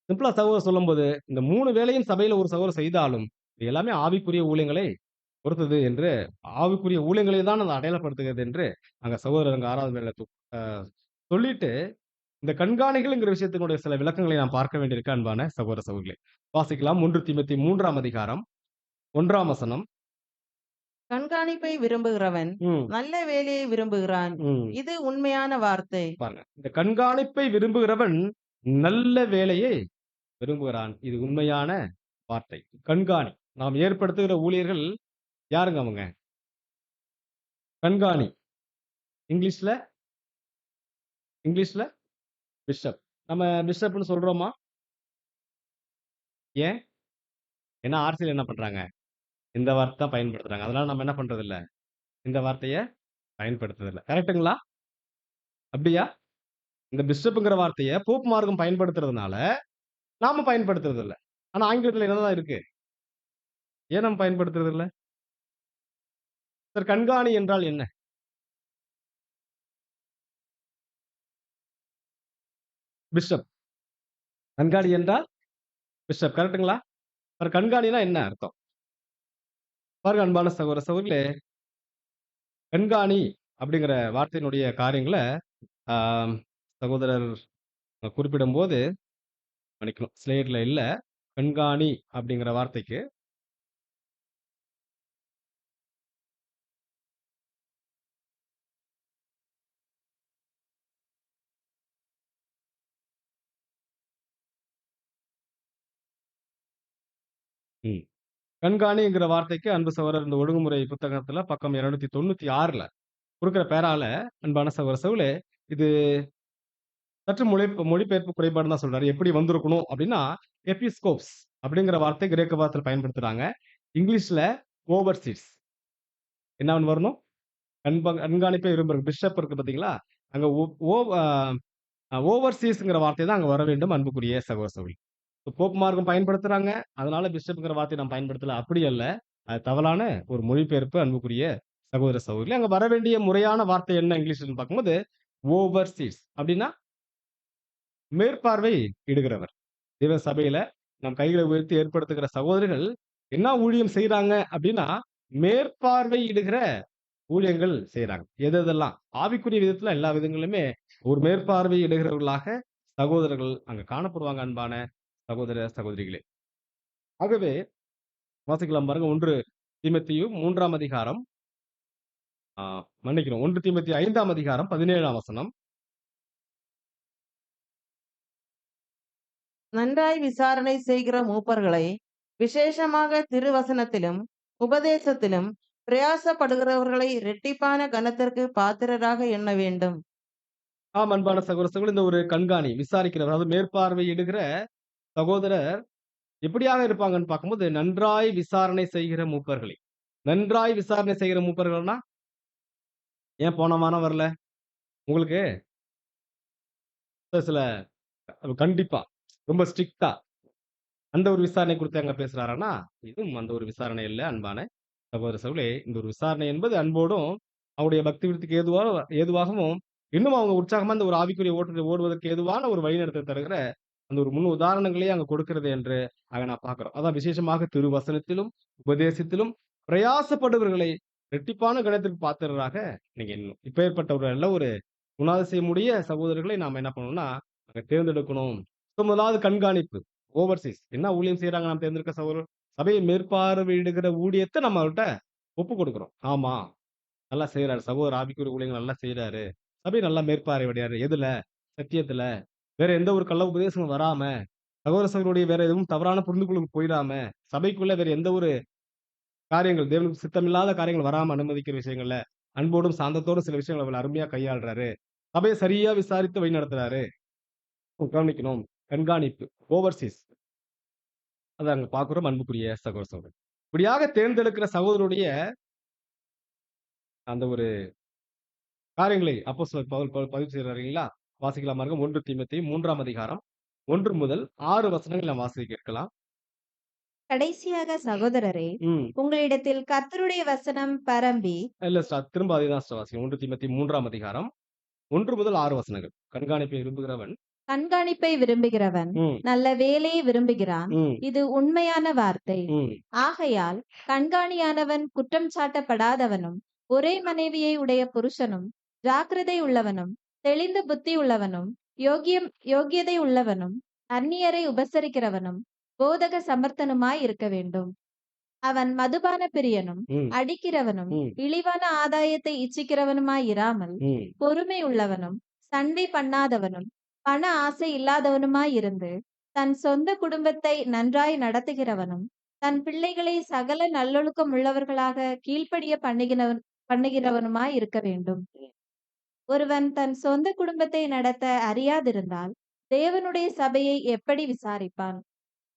சிம்பிளா சகோதரர் சொல்லும்போது, இந்த 3 வேளையும் சபையில ஒரு சகோதரர் செய்தாலும், இது எல்லாமே ஆவிக்குரிய ஊழியங்களை பொறுத்தது என்று, ஆவிக்குரிய ஊழியங்களை தான் அது அடையாளப்படுத்துகிறது என்று, அங்க சகோதரர் அங்க 6வது வேளையில அ சொல்லிட்டு, இந்த கண்காணிகள்ங்கிற விஷயத்தினுடைய சில விளக்கங்களை நாம் பார்க்க வேண்டியிருக்கு அன்பான சகோதர சகோதரிகளே. வாசிக்கலாம் 1 தீமோத்தேயு 3ஆம் அதிகாரம் 1ஆம் வசனம். கண்காணிப்பை விரும்புகிறவன் ம், நல்ல வேலையை விரும்புகிறான். ம். இது உண்மையான வார்த்தை. பாருங்க. இந்த கண்காணிப்பை விரும்புகிறவன் நல்ல வேலையை விரும்புகிறான். இது உண்மையான வார்த்தை. கண்காணி. நாம் ஏற்படுத்துகிற ஊழியர்கள் யாருங்க அவங்க? கண்காணி. இங்கிலீஷ்ல இங்கிலீஷ்ல பிஷப். நம்ம பிஷப்ன்னு சொல்றோமா? ஏன்? ஏன்னா ஆர்சில என்ன பண்றாங்க? இந்த வார்த்தை தான் பயன்படுத்துறாங்க. அதனால நம்ம என்ன பண்றதில்ல? இந்த வார்த்தைய பயன்படுத்துறதில்ல. கரெக்ட்டுங்களா? அப்படியா? இந்த பிஷப்ங்கிற வார்த்தைய போப் மார்க்கம் பயன்படுத்துறதுனால, நாம பயன்படுத்துறதில்ல. ஆனா ஆங்கிலத்துல என்னதான் இருக்கு? ஏன் நம்ம பயன்படுத்துறதில்ல? சார் கண்காணி என்றால் என்ன? பிஷப். கண்காணி என்றால் பிஷப். கரெக்ட்டுங்களா? சார் கண்காணினா என்ன அர்த்தம்? பாருங்க அன்பான சகோதர சகோதரிகளே, கண்காணி அப்படிங்கிற வார்த்தையினுடைய காரியங்கள ஆம் சகோதரர் குறிப்பிடும்போது மன்னிக்கணும். ஸ்லைட்ல இல்ல. கண்காணி அப்படிங்கிற வார்த்தைக்கு ம். கண்காணிங்கிற வார்த்தைக்கு அன்பு சகோதரர் இந்த ஒழுங்குமுறை புத்தகத்துல பக்கம் 296ல குடுக்கிற பேரால அன்பான சகோதர சகோதரிகளே, இது சற்று மொழிபெயர்ப்பு குறைபாடுன்னு தான் சொல்றாரு. எப்படி வந்திருக்கணும் அப்படின்னா, எபிஸ்கோப்ஸ் அப்படிங்கிற வார்த்தை கிரேக்க வார்த்தையில பயன்படுத்துறாங்க. இங்கிலீஷ்ல ஓவர்சீர்ஸ். என்னன்னு வரணும்? கண்காணிப்பை விரும்புற பிஷப் இருக்கு பார்த்தீங்களா? அங்க ஓ ஓ அ ஓவர்சீஸ்ங்கிற வார்த்தை தான் அங்க வர வேண்டும் அன்புக்குரிய சகோதர சகோதரி. போப் மார்க்கம் பயன்படுத்துறாங்க. அதனால பிஷப்ங்கிற வார்த்தைய நாம் பயன்படுத்தல. அப்படி அல்ல. அது தவறான ஒரு மொழிபெயர்ப்பு அன்புக்குரிய சகோதர சகோதரிகளே. அங்க வர வேண்டிய முறையான வார்த்தை என்ன இங்கிலீஷ்லன்னு பார்க்கும்போது, ஓவர்சீஸ் அப்படின்னா மேற்பார்வை இடுகிறவர். தேவ சபையில நம் கைகளை உயர்த்தி ஏற்படுத்துகிற சகோதரர்கள் என்ன ஊழியம் செய்றாங்க அப்படின்னா, மேற்பார்வை இடுகிற ஊழியங்கள் செய்றாங்க. எதெல்லாம் ஆவிக்குரிய விதத்துல எல்லா விதங்களிலுமே ஒரு மேற்பார்வை இடுகிறவர்களாக சகோதரர்கள் அங்க காணப்படுவாங்க அன்பான சகோதர சகோதரிகளே. ஆகவே வாசிக்கலாம் பாருங்க 1 தீமோத்தேயு 3ஆம் அதிகாரம் ஆ மன்னிக்கணும் 1 தீமோத்தேயு 5ஆம் அதிகாரம் 17ஆம் வசனம். நன்றாய் விசாரணை செய்கிற மூப்பர்களை விசேஷமாக திருவசனத்திலும் உபதேசத்திலும் பிரயாசப்படுகிறவர்களை இரட்டிப்பான கனத்திற்கு பாத்திரராக எண்ண வேண்டும். ஆம் அன்பான சகோதர சகோதரி இந்த ஒரு கண்காணி விசாரிக்கிறவர் அதாவது மேற்பார்வை இடுகிற சகோதரர் எப்படியாக இருப்பாங்கன்னு பார்க்கும்போது நன்றாய் விசாரணை செய்கிற மூப்பர்களே. நன்றாய் விசாரணை செய்கிற மூப்பர்கள்னா ஏன் போன வாரம் வரல? உங்களுக்கு சில கண்டிப்பா ரொம்ப ஸ்ட்ரிக்ட்டா அந்த ஒரு விசாரணை குறித்து அங்க பேசுறாரான்னா, இதுவும் அந்த ஒரு விசாரணை இல்ல அன்பான சகோதர சகோதரிகளே. இந்த ஒரு விசாரணை என்பது அன்போடும், அவருடைய பக்தி விருத்திக்கு ஏதுவாகவும், இன்னும் அவங்க உற்சாகமா இந்த ஒரு ஆவிக்குரிய ஓட்டத்தை ஓடுவதற்கு ஏதுவான ஒரு வழிநடத்த தருகிற அந்த ஒரு முன் உதாரணங்களையே அங்க கொடுக்கிறது என்று அங்க நான் பார்க்கிறோம். அதான் விசேஷமாக திருவசனத்திலும், உபதேசத்திலும் பிரயாசப்படுபவர்களை இரட்டிப்பான கனத்திற்கு பாத்திரராக நீங்க எண்ணணும். இப்பேற்பட்ட நல்ல ஒரு குணாதிசயமுடைய சகோதரர்களை நாம என்ன பண்ணணும்னா, அங்க தேர்ந்தெடுக்கணும். முதலாவது கண்காணிப்பு. ஓவர்சீஸ். என்ன ஊழியம் செய்றாங்க நாம் தேர்ந்தெடுக்க சகோதரர்? சபையை மேற்பார்வையிடுகிற ஊழியத்த நம்ம அவர்ட்ட ஒப்புக் கொடுக்கிறோம். ஆமா, நல்லா செய்றாரு. சகோதரர் ஆவிக்குரிய ஊழியங்கள் நல்லா செய்றாரு. சபையை நல்லா மேற்பார்வையிடுறாரு. எதுல? சத்தியத்துல. வேற எந்த ஒரு கள்ள உபதேசமும் வராம, சகோதர சகோதரியுடைய வேற எதுவும் தவறான புரிந்துகொள்ளுக்கு போயிடாம, சபைக்குள்ள வேற எந்த ஒரு காரியங்கள் தேவனுக்கு சித்தமில்லாத காரியங்கள் வராம அனுமதிக்கிற விஷயங்கள்ல, அன்போடும் சாந்தத்தோடும் சில விஷயங்கள அவர் அருமையா கையாள்றாரு. சபைய சரியா விசாரித்து வழிநடத்துறாரு. கவனிக்கணும். கண்காணிப்பு. ஓவர்சீஸ். அத அங்க பார்க்கிறோம் அன்புக்குரிய சகோதர சகோதரி. இப்படியாக தேர்ந்தெடுக்கிற சகோதரருடைய அந்த ஒரு காரியங்களை அப்போஸ்தலர் பவுல் பதிவு செய்றாரு இல்லைங்களா? வாசிக்கலாம் பாருங்க 1 தீமோத்தேயு 3ஆம் அதிகாரம் 1 முதல் 6 வசனங்கள் நாம் வாசிக்க கேட்கலாம். கடைசியாக சகோதரரே, ம். உங்களிடத்தில் கர்த்தருடைய வசனம் பரம்பி இல்ல சிஸ்டர். திரும்ப அதேதான் சிஸ்டர் வாசிக்கிறேன். 1 தீமோத்தேயு 3ஆம் அதிகாரம் 1 முதல் 6 வசனங்கள். கண்காணிப்பை விரும்புகிறவன் கண்காணிப்பை விரும்புகிறவன் ம், நல்ல வேலையை விரும்புகிறான். ம், இது உண்மையான வார்த்தை. ம், ஆகையால் கண்காணியானவன் குற்றம் சாட்டப்படாதவனும், ஒரே மனைவியை உடைய புருஷனும், ஜாக்கிரதை உள்ளவனும், தெளிந்த புத்தி உள்ளவனும், யோக்கியதை உள்ளவனும், அந்நியரை உபசரிக்கிறவனும், போதக சமர்த்தனுமாய் இருக்க வேண்டும். அவன் மதுபான பிரியனும், ம், அடிக்கிறவனும், ம், இழிவான ஆதாயத்தை இச்சிக்கிறவனுமாய் இராமல், ம். பொறுமை உள்ளவனும், சண்டை பண்ணாதவனும், பண ஆசை இல்லாதவனுமாய் இருந்து, தன் சொந்த குடும்பத்தை நன்றாய் நடத்துகிறவனும், தன் பிள்ளைகளை சகல நல்லொழுக்கம் உள்ளவர்களாக கீழ்ப்படிய பண்ணுகிறவனுமாய் இருக்க வேண்டும். ஒருவன் தன் சொந்த குடும்பத்தை நடத்த அறியாதிருந்தால் தேவனுடைய சபையை எப்படி விசாரிப்பான்?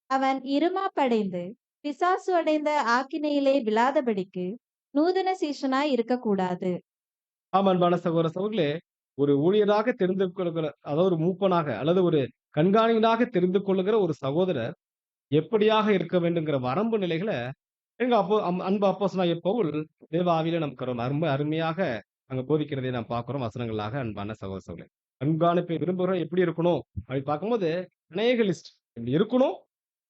அவன் இருமாப்படைந்து பிசாசு அடைந்த ஆக்கினையிலே விழாதபடிக்கு நூதன சீஷனாய் இருக்கக்கூடாது. ஆம் அன்பான சகோதர சகோதரிகளே, ஒரு ஊழியராக தெரிந்து கொள்கிற அதாவது ஒரு மூப்பனாக அல்லது ஒரு கண்காணியனாக தெரிந்து கொள்ளுகிற ஒரு சகோதரர் எப்படியாக இருக்க வேண்டுங்கிற வரம்பு நிலைகளை எங்க அன்பு அப்போஸ்தலனாகிய பவுல் தேவ ஆவியில நமக்கு ரொம்ப அருமையாக அங்க போதிக்கிறதை நாம் பார்க்கிறோம் வசனங்களாக அன்பான சகோதர சகோதரர்களே. கண்காணிப்பை விரும்புகிற எப்படி இருக்கணும் அப்படி பார்க்கும்போது அநேக லிஸ்ட் இப்படி இருக்கணும்,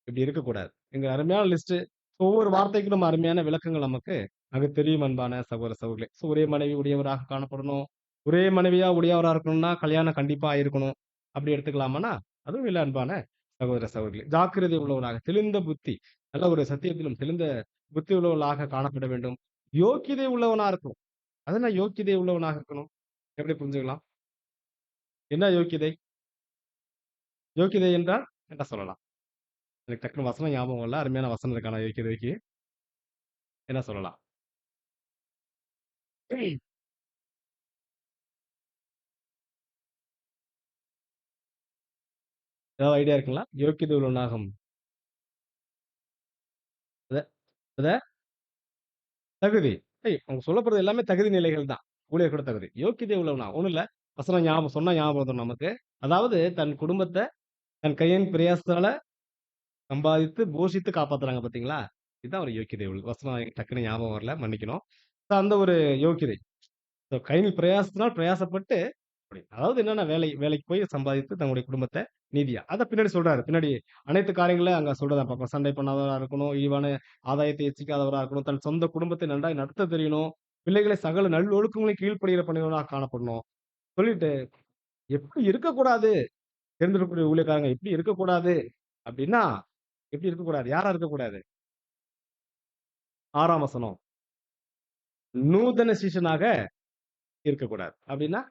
இப்படி இருக்கக்கூடாது. எங்க அருமையான லிஸ்ட். ஒவ்வொரு வார்த்தைக்கும் நம்ம அருமையான விளக்கங்கள் நமக்கு அங்க தெரியும் அன்பான சகோதர சகோதரர்களே. ஒரே மனைவி உடையவராக காணப்படணும். ஒரே மனைவியா உடையவரா இருக்கணும்னா கல்யாணம் கண்டிப்பா இருக்கணும். அப்படி எடுத்துக்கலாமானா அதுவும் இல்ல அன்பான சகோதர சகோதரிகளே. ஜாக்கிரதை உள்ளவராக தெளிந்த புத்தி நல்ல ஒரு சத்தியத்திலும் தெளிந்த புத்தி உள்ளவர்களாக காணப்பட வேண்டும். யோக்கியதை உள்ளவனா இருக்கணும். அது என்ன யோக்கியதை உள்ளவனாக இருக்கணும்? எப்படி புரிஞ்சுக்கலாம்? என்ன யோக்கியதை? யோக்கியதை என்றால் என்ன சொல்லலாம்? எனக்கு டக்குனு வசனம் ஞாபகம் இல்ல. அருமையான வசனம் இருக்கு. ஆனா யோக்கியதைக்கு என்ன சொல்லலாம்? ஏதாவது ஐடியா இருக்குங்களா? யோக்கியதை உள்ளவனாகும். அத அத தகுதி. அவங்க சொல்லப்படுறது எல்லாமே தகுதி நிலைகள் தான். ஊழியர் கூட தகுதி. யோக்கியதை உள்ளவனா ஒண்ணும் இல்ல. வசனம் ஞாபகம் சொன்னா ஞாபகம் வரும் நமக்கு. அதாவது தன் குடும்பத்த தன் கையின் பிரயாசத்தால சம்பாதித்து, போஷித்து காப்பாத்துறாங்க பார்த்தீங்களா? இதுதான் ஒரு யோக்கியதை உள்ள வசனம் எனக்கு டக்குனு ஞாபகம் வரல. மன்னிக்கணும். அந்த ஒரு யோக்கியதை. கையில் பிரயாசத்தினால் பிரயாசப்பட்டு அப்படி அதாவது என்னன்னா வேலைக்கு போய் சம்பாதித்து தன்னுடைய குடும்பத்த நீதியா அத பின்னாடி சொல்றாரு. பின்னாடி அனைத்து காரியங்களும் அங்க சொல்றத பார்ப்போம். சண்டை பண்ணாதவரா இருக்கணும், இழிவான ஆதாயத்தை இச்சிக்காதவரா இருக்கணும், தன் சொந்த குடும்பத்தை நன்றாய் நடத்த தெரியணும், பிள்ளைகளை சகல நல்லொழுக்கங்களையும் கீழ்ப்படுகிற பணிவனாக காணப்படணும். சொல்லிட்டு எப்படி இருக்கக்கூடாது? தேர்ந்தெடுக்கக்கூடிய ஊழியக்காரங்க எப்படி இருக்கக்கூடாது? அப்படின்னா, எப்படி இருக்கக்கூடாது? யாரா இருக்கக்கூடாது? 6ஆம் வசனம். நூதன சீஷனாக இருக்கக்கூடாது. அப்படின்னா,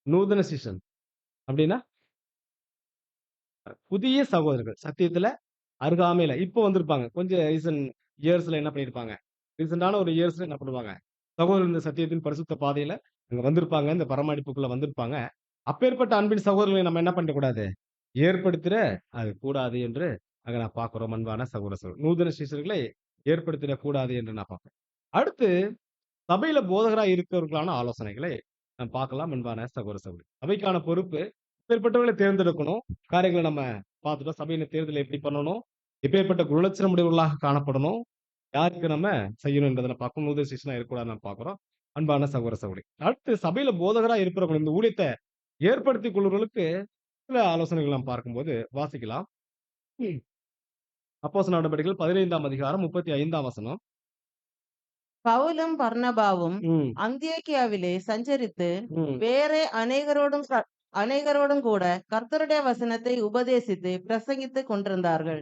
நூதன சீஷன் அப்படின்னா, புதிய சகோதரர்கள். சத்தியத்துல அருகாமையில இப்போ வந்திருப்பாங்க. கொஞ்சம் இயர்ஸ்ல என்ன பண்ணியிருப்பாங்க? ரீசென்ட்டான ஒரு இயர்ஸ்ல என்ன பண்ணுவாங்க? சகோதரர் இந்த சத்தியத்தின் பரிசுத்த பாதையில அங்க வந்திருப்பாங்க. இந்த பரமடிப்புக்குள்ள வந்திருப்பாங்க. அப்பேற்பட்ட அன்பின் சகோதரர்களை நம்ம என்ன பண்ணக்கூடாது? ஏற்படுத்திட அது கூடாது என்று அங்க நான் பார்க்கிறோம் அன்பான சகோதர சகோதரி. நூதன சீஷர்களை ஏற்படுத்திடக் கூடாது என்று நான் பார்க்கிறேன். அடுத்து சபையில போதகராய் இருக்கிறவர்களான ஆலோசனைகளை நாம் பார்க்கலாம் அன்பான சகோதர சகோதரி. சபைக்கான பொறுப்பு இப்பேற்பட்டவர்களை தேர்ந்தெடுக்கணும். காரியங்களை நம்ம பார்த்துட்டோம். சபையின தேர்தலை எப்படி பண்ணணும்? எப்பேற்பட்ட குணலட்சணம் உடையவர்களாக காணப்படணும்? யாருக்கு நம்ம செய்யணும் என்றதை நான் பார்க்கணும். நூதன சீஷனா இருக்கக்கூடாதுன்னு நம்ம பார்க்கிறோம். அன்பான சகோதர சகோதரி. அடுத்து சபையில போதகரா இருக்கிறவர்கள் இந்த ஊழியத்தை ஏற்படுத்திக் கொள்வர்களுக்கு சில ஆலோசனைகள் நாம் பார்க்கும்போது வாசிக்கலாம். ம். அப்போஸ்தலர் நடபடிகள் 15ஆம் அதிகாரம் 35ஆம் வசனம். பவுலும் பர்னபாவும் ம், அந்தியோக்கியாவிலே சஞ்சரித்து ம். வேறே அநேகரோடும் கூட கர்த்தருடைய வசனத்தை உபதேசித்து பிரசங்கித்துக் கொண்டிருந்தார்கள்.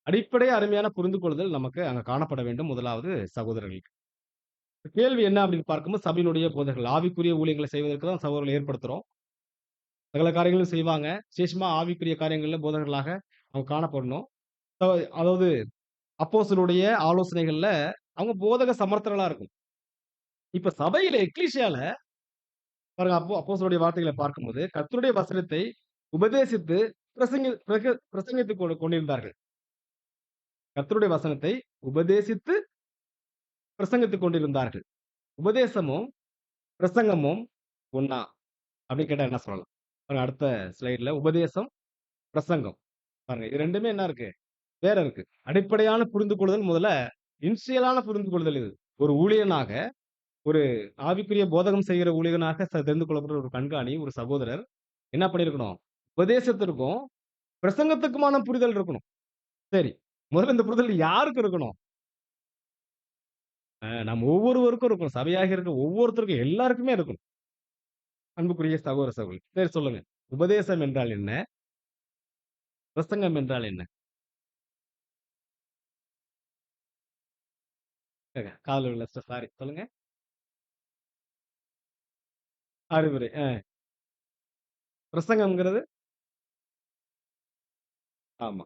அடிப்படை அருமையான புரிந்து கொள்ளுதல் நமக்கு அங்க காணப்பட வேண்டும். முதலாவது சகோதரர்களுக்கு. கேள்வி என்ன அப்படின்னு பார்க்கும்போது சபையினுடைய போதகர்கள் ஆவிக்குரிய ஊழியங்களை செய்வதற்கு தான் சகோதரர்களை ஏற்படுத்துறோம். சகல காரியங்களும் செய்வாங்க. விசேஷமா ஆவிக்குரிய காரியங்கள்ல போதகர்களாக அவங்க காணப்படணும். அ அதாவது அப்போஸ்தலருடைய ஆலோசனைகள்ல அவங்க போதக சமர்த்தர்களா இருக்கும். இப்ப சபையில எக்லீசியால பாருங்க அப்போஸ்தலருடைய வார்த்தைகளை பார்க்கும்போது கர்த்தருடைய வசனத்தை உபதேசித்து பிரசங்கித்துக் கொண்டிருந்தார்கள். கர்த்தருடைய வசனத்தை உபதேசித்து பிரசங்கித்துக் கொண்டிருந்தார்கள். உபதேசமும் பிரசங்கமும் ஒண்ணா அப்படின்னு கேட்டா என்ன சொல்லலாம்? பாருங்க அடுத்த ஸ்லைடுல உபதேசம், பிரசங்கம். பாருங்க இது 2மே என்ன இருக்கு? வேற இருக்கு. அடிப்படையான புரிந்து கொள்ளுதல் முதல்ல இனிஷியலான புரிந்து கொள்ளுதல் இது. ஒரு ஊழியனாக, ஒரு ஆவிக்குரிய போதகம் செய்கிற ஊழியனாக தெரிந்து கொள்ளப்பட்ட ஒரு கண்காணி, ஒரு சகோதரர் என்ன பண்ணியிருக்கணும்? உபதேசத்திற்கும், பிரசங்கத்துக்குமான புரிதல் இருக்கணும். சரி. முதல்ல இந்த புரிதல் யாருக்கு இருக்கணும்? நம்ம ஒவ்வொருவருக்கும் இருக்கணும். சபையாக இருக்க ஒவ்வொருத்தருக்கும் எல்லாருக்குமே இருக்கணும். அன்புக்குரிய சகோதர சகோதரி. சரி சொல்லுங்க. உபதேசம் என்றால் என்ன? பிரசங்கம் என்றால் என்ன? காதுல விழல சிஸ்டர் சாரி. சொல்லுங்க. அறிவுரை. பிரசங்கம்ங்கிறது? ஆமா.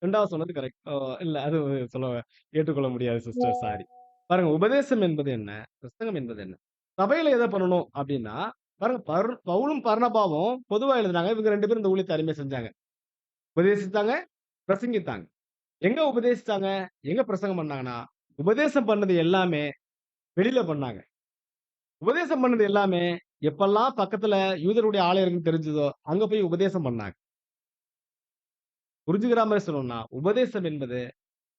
2வது சொன்னது கரெக்ட். இல்ல அது சொல்ல ஏற்றுக்கொள்ள முடியாது சிஸ்டர் சாரி. பாருங்க உபதேசம் என்பது என்ன? பிரசங்கம் என்பது என்ன? சபையில எத பண்ணணும் அப்டின்னா, பாருங்க பவுலும் பர்னபாவும் பொதுவா எழுதுனாங்க. இவங்க 2 பேரும் இந்த ஊழியத்த அருமையா செஞ்சாங்க. உபதேசித்தாங்க, பிரசங்கித்தாங்க. எங்க உபதேசிச்சாங்க? எங்க பிரசங்கம் பண்ணாங்கன்னா, உபதேசம் பண்ணது எல்லாமே வெளியில பண்ணாங்க. உபதேசம் பண்ணது எல்லாமே எப்பல்லாம் பக்கத்துல யூதருடைய ஆலயம் தெரிஞ்சதோ, அங்க போய் உபதேசம் பண்ணாங்க. புரிஞ்சுக்கிற மாரி சொல்லணும்னா, உபதேசம் என்பது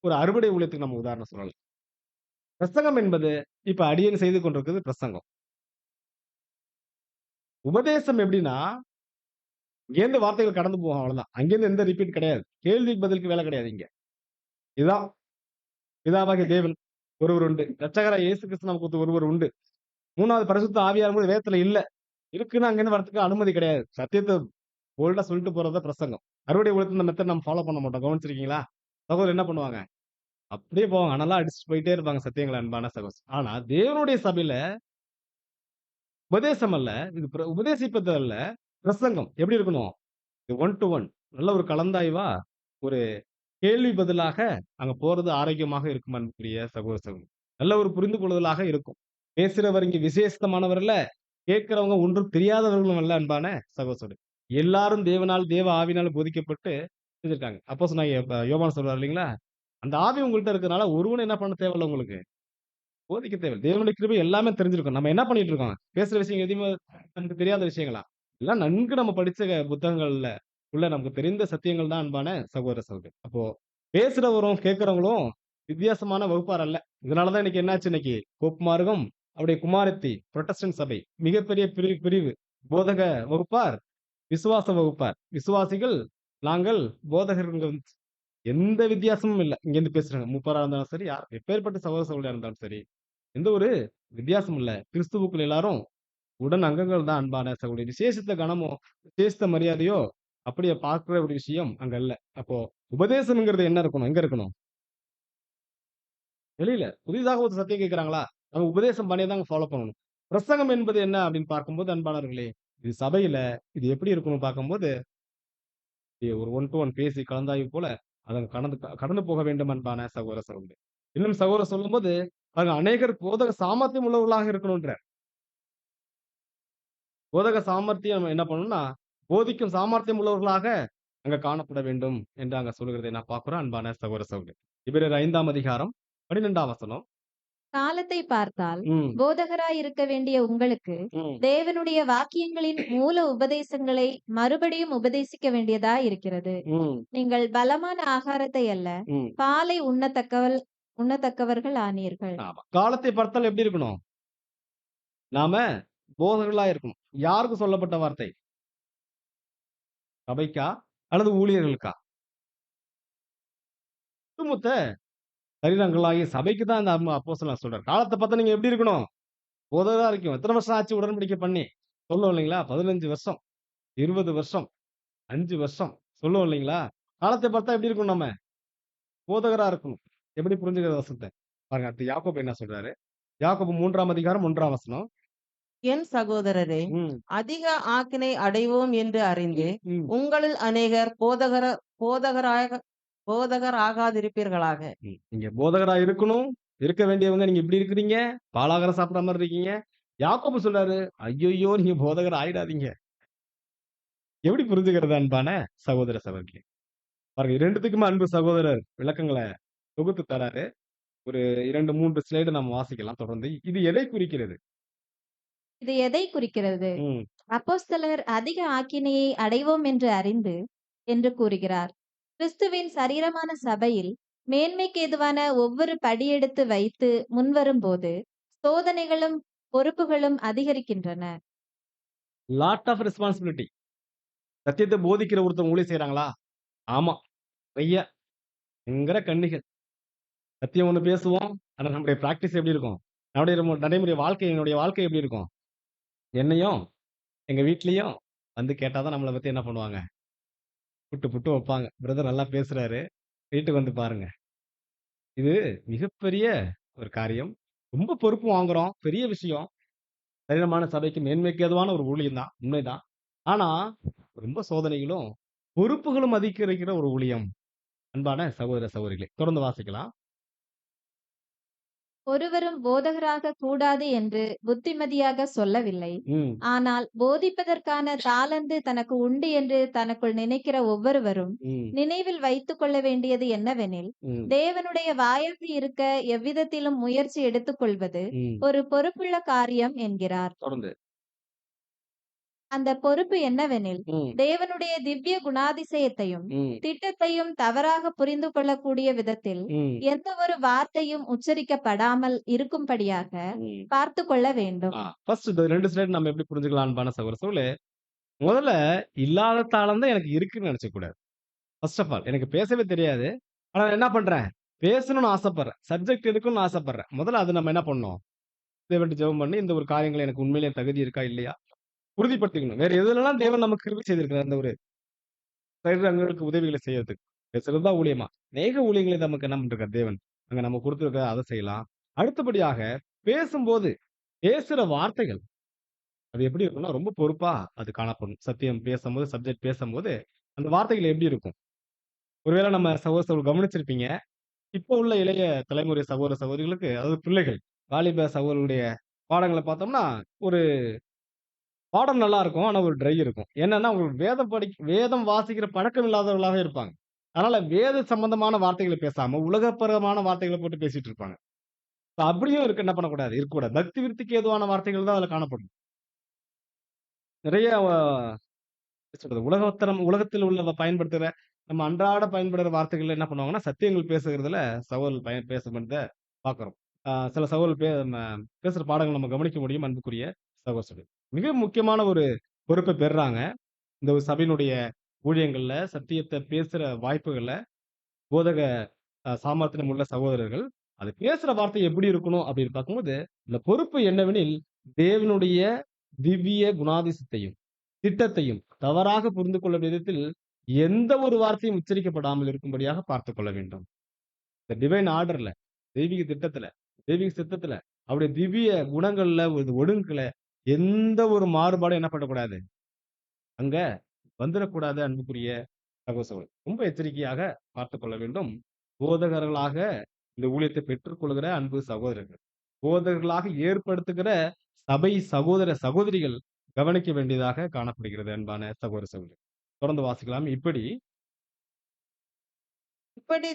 ஒரு அறுவடை ஊழியத்துக்கு நம்ம உதாரணம் சொல்லலாம். பிரசங்கம் என்பது இப்ப அடியேன் செய்து கொண்டிருக்கிறது பிரசங்கம். உபதேசம் எப்படின்னா, இங்கேருந்து வார்த்தைகள் கடந்து போகும் அவ்வளவுதான். அங்கேருந்து எந்த ரிப்பீட் கிடையாது. கேள்விக்கு பதிலுக்கு வேலை கிடையாது இங்க. இதுதான் பிதாவாகிய தேவன் ஒருவர் உண்டு. இரட்சகராகிய இயேசு கிறிஸ்து நமக்கு ஒருவர் உண்டு. 3வது பரிசுத்த ஆவியானவர் வேதத்துல இல்ல. இருக்குன்னா அங்கேருந்து வரதுக்கு அனுமதி கிடையாது. சத்தியத்த போல்டா சொல்லிட்டு போறது தான் பிரசங்கம். அறுவடை ஊழியத்துல இந்த மெத்தட் நம்ம ஃபாலோ பண்ண மாட்டோம். கவனிச்சிருக்கீங்களா? சகோதரர் என்ன பண்ணுவாங்க? அப்படியே போவாங்க. அனலா அடிச்சுட்டு போயிட்டே இருப்பாங்க சத்தியங்கள அன்பான சகோதரர். ஆனா தேவனுடைய சபையில உபதேசம் அல்ல. இது உபதேசிப்பது அல்ல. பிரசங்கம் எப்படி இருக்கணும்? இது ஒன் டூ ஒன். நல்ல ஒரு கலந்தாய்வா, ஒரு கேள்வி பதிலாக அங்க போறது ஆரோக்கியமாக இருக்கும் அன்புக்குரிய சகோதர சகோதரி. நல்ல ஒரு புரிந்து கொள்ளுதலாக இருக்கும். பேசுறவர் இங்க விசேஷித்தமானவர் அல்ல. கேட்கிறவங்க ஒன்றும் தெரியாதவர்களும் அல்ல அன்பான சகோதர சகோதரி. எல்லாரும் தேவனால், தேவ ஆவியினால் போதிக்கப்பட்டு செஞ்சிருக்காங்க. அப்போஸ்தலனாகிய யோவான் சொல்றாரு இல்லீங்களா? அந்த ஆவி உங்கள்ட்ட இருக்கறனால ஒருவனும் என்ன பண்ண தேவையில்ல உங்களுக்கு. போதிக்க தேவையில்ல. தேவனுடைய கிருபை எல்லாமே தெரிஞ்சிருக்கும். நம்ம என்ன பண்ணிட்டு இருக்கோம்? பேசுற விஷயம் எதுவுமே நமக்கு தெரியாத விஷயங்களா? எல்லாம் நன்கு நம்ம படிச்ச புத்தகங்கள்ல உள்ள நமக்கு தெரிந்த சத்தியங்கள் தான் அன்பான சகோதர சகோதரி. அப்போ பேசுறவரும், கேட்கிறவங்களும் வித்தியாசமான வகுப்பார் அல்ல. இதனால தான் இன்னைக்கு என்னாச்சு இன்னைக்கு? போப் மார்க்கம், அவருடைய குமாரத்தி, புரொட்டஸ்டன்ட் சபை மிகப்பெரிய பிரிவு. போதக வகுப்பார், விசுவாச வகுப்பார். விசுவாசிகள், நாங்கள் போதகர்கள் எந்த வித்தியாசமும் இல்ல. இங்கேருந்து பேசுறாங்க. மூப்பரா இருந்தாலும் சரி, எப்பேர்ப்பட்ட சகோதர சகோதரியா இருந்தாலும் சரி. எந்த ஒரு வித்தியாசமும் இல்ல. கிறிஸ்துவுக்குள் எல்லாரும் உடன் அங்கங்கள் தான் அன்பான சகோதரி. விசேஷித்த கனமோ, விசேஷித்த மரியாதையோ அப்படியே பார்க்கிற ஒரு விஷயம் அங்க இல்ல. அப்போ உபதேசம்ங்கிறது என்ன இருக்கணும்? எங்க இருக்கணும்? வெளியில. புதிதாக ஒரு சத்தியம் கேட்கிறாங்களா? நம்ம உபதேசம் பண்ணி தாங்க ஃபாலோ பண்ணணும். பிரசங்கம் என்பது என்ன அப்படின்னு பார்க்கும்போது அன்பானவர்களே, இது சபையில இது எப்படி இருக்கணும் பார்க்கும்போது, ஒரு ஒன் டூ ஒன் பேசி கலந்தாய்வு போல அதன் கடந்து கடந்து போக வேண்டும் அன்பான சகோதர சகோதரி. இன்னும் சகோதரர் சொல்லும்போது, பாருங்க அநேகர் போதக சாமர்த்தியம் உள்ளவர்களாக இருக்கணும்ன்றார். போதக சாமர்த்தியம் என்ன பண்ணணும்னா, போதிக்கும் சாமர்த்தியம் உள்ளவர்களாக அங்க காணப்பட வேண்டும் என்று அங்க சொல்லுகிறதை நான் பார்க்கிறோம் அன்பான சகோதர சகோதரி. எபிரேயர் 5ஆம் அதிகாரம் 12ஆம் வசனம். காலத்தை பார்த்தால் ம், போதகராய் இருக்க வேண்டிய உங்களுக்கு ம், தேவனுடைய வாக்கியங்களின் மூல உபதேசங்களை மறுபடியும் உபதேசிக்க வேண்டியதாய் இருக்கிறது. ம், நீங்கள் பலமான ஆகாரத்தை அல்ல, ம். பாலை உண்ணத்தக்கவர்கள் ஆனீர்கள். ஆமா. காலத்தை பார்த்தால் எப்படி இருக்கணும்? நாம போதகர்களா இருக்கணும். யாருக்கு சொல்லப்பட்ட வார்த்தை? சபைக்கா? அல்லது ஊழியர்களுக்கா? ஒட்டுமொத்த சரீரங்களாகிய சபைக்கு தான் இந்த அப்போஸ்தலன் சொல்றாரு. காலத்த பார்த்தா நீங்க எப்படி இருக்கணும்? போதகரா இருக்கணும். எத்தன வருஷம் ஆச்சு உடன்படிக்கை பண்ணி? சொல்லுவோம் இல்லைங்களா? 15 வருஷம், 20 வருஷம், 5 வருஷம் சொல்லுவோம் இல்லைங்களா? காலத்தை பார்த்தா எப்படி இருக்கணும் நம்ம? போதகரா இருக்கணும். எப்படி புரிஞ்சுக்கிறது வசனத்த? பாருங்க அடுத்து யாக்கோபு என்ன சொல்றாரு? யாக்கோபு 3ஆம் அதிகாரம் 1ஆம் வசனம். என் சகோதரரே, ம், அதிக ஆக்கினை அடைவோம் என்று அறிந்து ம், உங்களில் அநேகர் போதகராக போதகராகாதிருப்பீர்களாக. நீங்க போதகரா இருக்கணும். இருக்க வேண்டியவங்க நீங்க இப்படி இருக்கிறீங்க. பாலாகாரம் சாப்பிடுற மாரி இருக்கீங்க. யாக்கோபு சொல்றாரு, ஐய்யய்யோ! நீங்க போதகர் ஆயிடாதீங்க. எப்படி புரிஞ்சுக்கிறது அன்பான சகோதர சகோதரிகளே? பாருங்க 2த்துக்குமே அன்பு சகோதரர் விளக்கங்கள தொகுத்து தராரு. ஒரு 2, 3 ஸ்லைடு நம்ம வாசிக்கலாம் தொடர்ந்து. இது எதை குறிக்கிறது? இது எதை குறிக்கிறது? ம், அப்போஸ்தலர் அதிக ஆக்கினையை அடைவோம் என்று அறிந்து என்று கூறுகிறார். கிறிஸ்துவின் சரீரமான சபையில் மேன்மைக்கு ஏதுவான ஒவ்வொரு படியெடுத்து வைத்து முன்வரும்போது சோதனைகளும் பொறுப்புகளும் அதிகரிக்கின்றன. Lot of responsibility. சத்தியத்தை போதிக்கிற ஒருத்தர் ஊழியம் செய்றாங்களா? ஆமா. நிறைய பயங்கர கன்னிகள். சத்தியம் ஒண்ணு பேசுவோம். ஆனா நம்முடைய பிராக்டிஸ் எப்படி இருக்கும்? நடைமுறை வாழ்க்கை என்னுடைய வாழ்க்கை எப்படி இருக்கும்? என்னையும், எங்க வீட்லயும் வந்து கேட்டா தான் நம்மள பத்தி என்ன பண்ணுவாங்க? புட்டு புட்டு வைப்பாங்க. பிரதர் நல்லா பேசுறாரு. வீட்டுக்கு வந்து பாருங்க. இது மிகப்பெரிய ஒரு காரியம். ரொம்ப பொறுப்பு வாங்குறோம். பெரிய விஷயம். சரீரமான சபைக்கு மேன்மைக்கு ஏதுவான ஒரு ஊழியம் தான். உண்மைதான். ஆனா, ரொம்ப சோதனைகளும், பொறுப்புகளும் அதிகரிக்கிற ஒரு ஊழியம். அன்பான சகோதர, சகோதரிகளே! தொடர்ந்து வாசிக்கலாம். ஒருவரும் போதகராகக் கூடாது என்று புத்திமதியாக சொல்லவில்லை. ம், ஆனால் போதிப்பதற்கான தாளந்து தனக்கு உண்டு என்று தனக்குள் நினைக்கிற ஒவ்வொருவரும் ம், நினைவில் வைத்துக் கொள்ள வேண்டியது என்னவெனில், ம், தேவனுடைய வாயாக இருக்க எவ்விதத்திலும் முயற்சி எடுத்துக்கொள்வது ம். ஒரு பொறுப்புள்ள காரியம் என்கிறார். தொடர்ந்து. அந்த பொறுப்பு என்னவெனில், ம், தேவனுடைய திவ்ய குணாதிசயத்தையும் ம், திட்டத்தையும் தவறாக புரிந்து கொள்ளக்கூடிய விதத்தில் ம், எந்த ஒரு வார்த்தையும் உச்சரிக்கப்படாமல் இருக்கும்படியாக ம். பார்த்து கொள்ள வேண்டும். ஃபர்ஸ்ட் இந்த 2 ஸ்லைடு நம்ம எப்படி புரிஞ்சுக்கலாம் அன்பான சகோதர, சகோதரிகளே! முதல்ல இல்லாத தாளம் தான் எனக்கு இருக்குன்னு நெனச்சுக்க கூடாது. ஃபர்ஸ்ட் ஆஃப் ஆல் எனக்கு பேசவே தெரியாது. ஆனா நான் என்ன பண்றேன்? பேசணும்னு ஆசைப்படுறேன். சப்ஜெக்ட் எடுக்கணும்னு ஆசைப்படுறேன். முதல்ல அது நம்ம என்ன பண்ணணும்? தேவன்ட்ட ஜெபம் பண்ணி, இந்த ஒரு காரியங்கள் எனக்கு உண்மையிலேயே தகுதி இருக்கா? இல்லையா? உறுதிப்படுத்திக்கணும். வேற எதுலலாம் தேவன் நமக்கு கிருபை செய்திருக்கிறார் அந்த ஒரு சரீரங்களுக்கு உதவிகளை செய்யறதுக்கு. பேசுறது தான் ஊழியமா. அநேக ஊழியங்களை நமக்கு என்ன பண்ணிருக்கார் தேவன். அங்க நம்ம குடுத்திருக்க அத செய்யலாம். அடுத்தபடியாக பேசும்போது, பேசுற வார்த்தைகள், அது எப்படி இருக்கும்னா, ரொம்ப பொறுப்பா அது காணப்படும். சத்தியம் பேசம்போது, சப்ஜெக்ட் பேசம்போது, அந்த வார்த்தைகள் எப்படி இருக்கும்? ஒருவேளை நம்ம சகோதர சகோதரிகள் கவனிச்சிருப்பீங்க. இப்போ உள்ள இளைய தலைமுறை சகோதர சகோதரிகளுக்கு, அதாவது பிள்ளைகள், வாலிப சகோதரர்களுடைய பாடங்கள பார்த்தோம்னா, ஒரு பாடம் நல்லா இருக்கும். ஆனா ஒரு ட்ரை இருக்கும். என்னன்னா, அவங்களுக்கு வேதம் வாசிக்கிற பழக்கம் இல்லாதவர்களாவே இருப்பாங்க. அதனால வேத சம்பந்தமான வார்த்தைகள பேசாம, உலகப்பரமான வார்த்தைகள போட்டு பேசிட்டு இருப்பாங்க. இப்ப அப்படியும் என்ன பண்ணக்கூடாது, இருக்கக்கூடாது. பக்தி விருத்திக்கு ஏதுவான வார்த்தைகள் தான் அதுல காணப்படும். நிறைய எப்படி சொல்றது, உலகத்தில் உள்ள பயன்படுத்துற, நம்ம அன்றாட பயன்படுற வார்த்தைகள்ல என்ன பண்ணுவாங்கன்னா, சத்தியங்கள் பேசுகிறதுல சகோதரர்கள் பேசுகிறத பார்க்கிறோம். சில சகோதரர்கள் பேசுற பாடங்கள் நம்ம கவனிக்க முடியும் அன்புக்குரிய சகோதரர்களே. மிக முக்கியமான ஒரு பொறுப்பை பெறுறாங்க. இந்த ஒரு சபையினுடைய ஊழியங்கள்ல, சத்தியத்த பேசுற வாய்ப்புகள்ல, போதக சாமர்த்தியம் உள்ள சகோதரர்கள், அது பேசுற வார்த்தை எப்படி இருக்கணும் அப்படின்னு பார்க்கும்போது, இந்த பொறுப்பு என்னவெனில், தேவனுடைய திவ்ய குணாதிசயத்தையும், திட்டத்தையும் தவறாக புரிந்து கொள்ளும் விதத்தில் எந்த ஒரு வார்த்தையும் உச்சரிக்கப்படாமல் இருக்கும்படியாக பார்த்துக் கொள்ள வேண்டும். இந்த டிவைன் ஆர்டர்ல, தெய்வீக திட்டத்துல, தெய்வீக சித்தத்துல, அவருடைய திவ்ய குணங்கள்ல, ஒரு ஒழுங்குல எந்த ஒரு மாறுபாடும் என்ன பண்ணக்கூடாது? அங்க வந்துடக்கூடாது அன்புக்குரிய சகோதர சகோதரி. ரொம்ப எச்சரிக்கையாக பார்த்துக் கொள்ள வேண்டும். போதகர்களாக இந்த ஊழியத்தை பெற்றுக்கொள்கிற அன்பு சகோதரர்கள், போதகர்களாக ஏற்படுத்துகிற சபை சகோதர சகோதரிகள் கவனிக்க வேண்டியதாக காணப்படுகிறது அன்பான சகோதர சகோதரி. தொடர்ந்து வாசிக்கலாம். இப்படி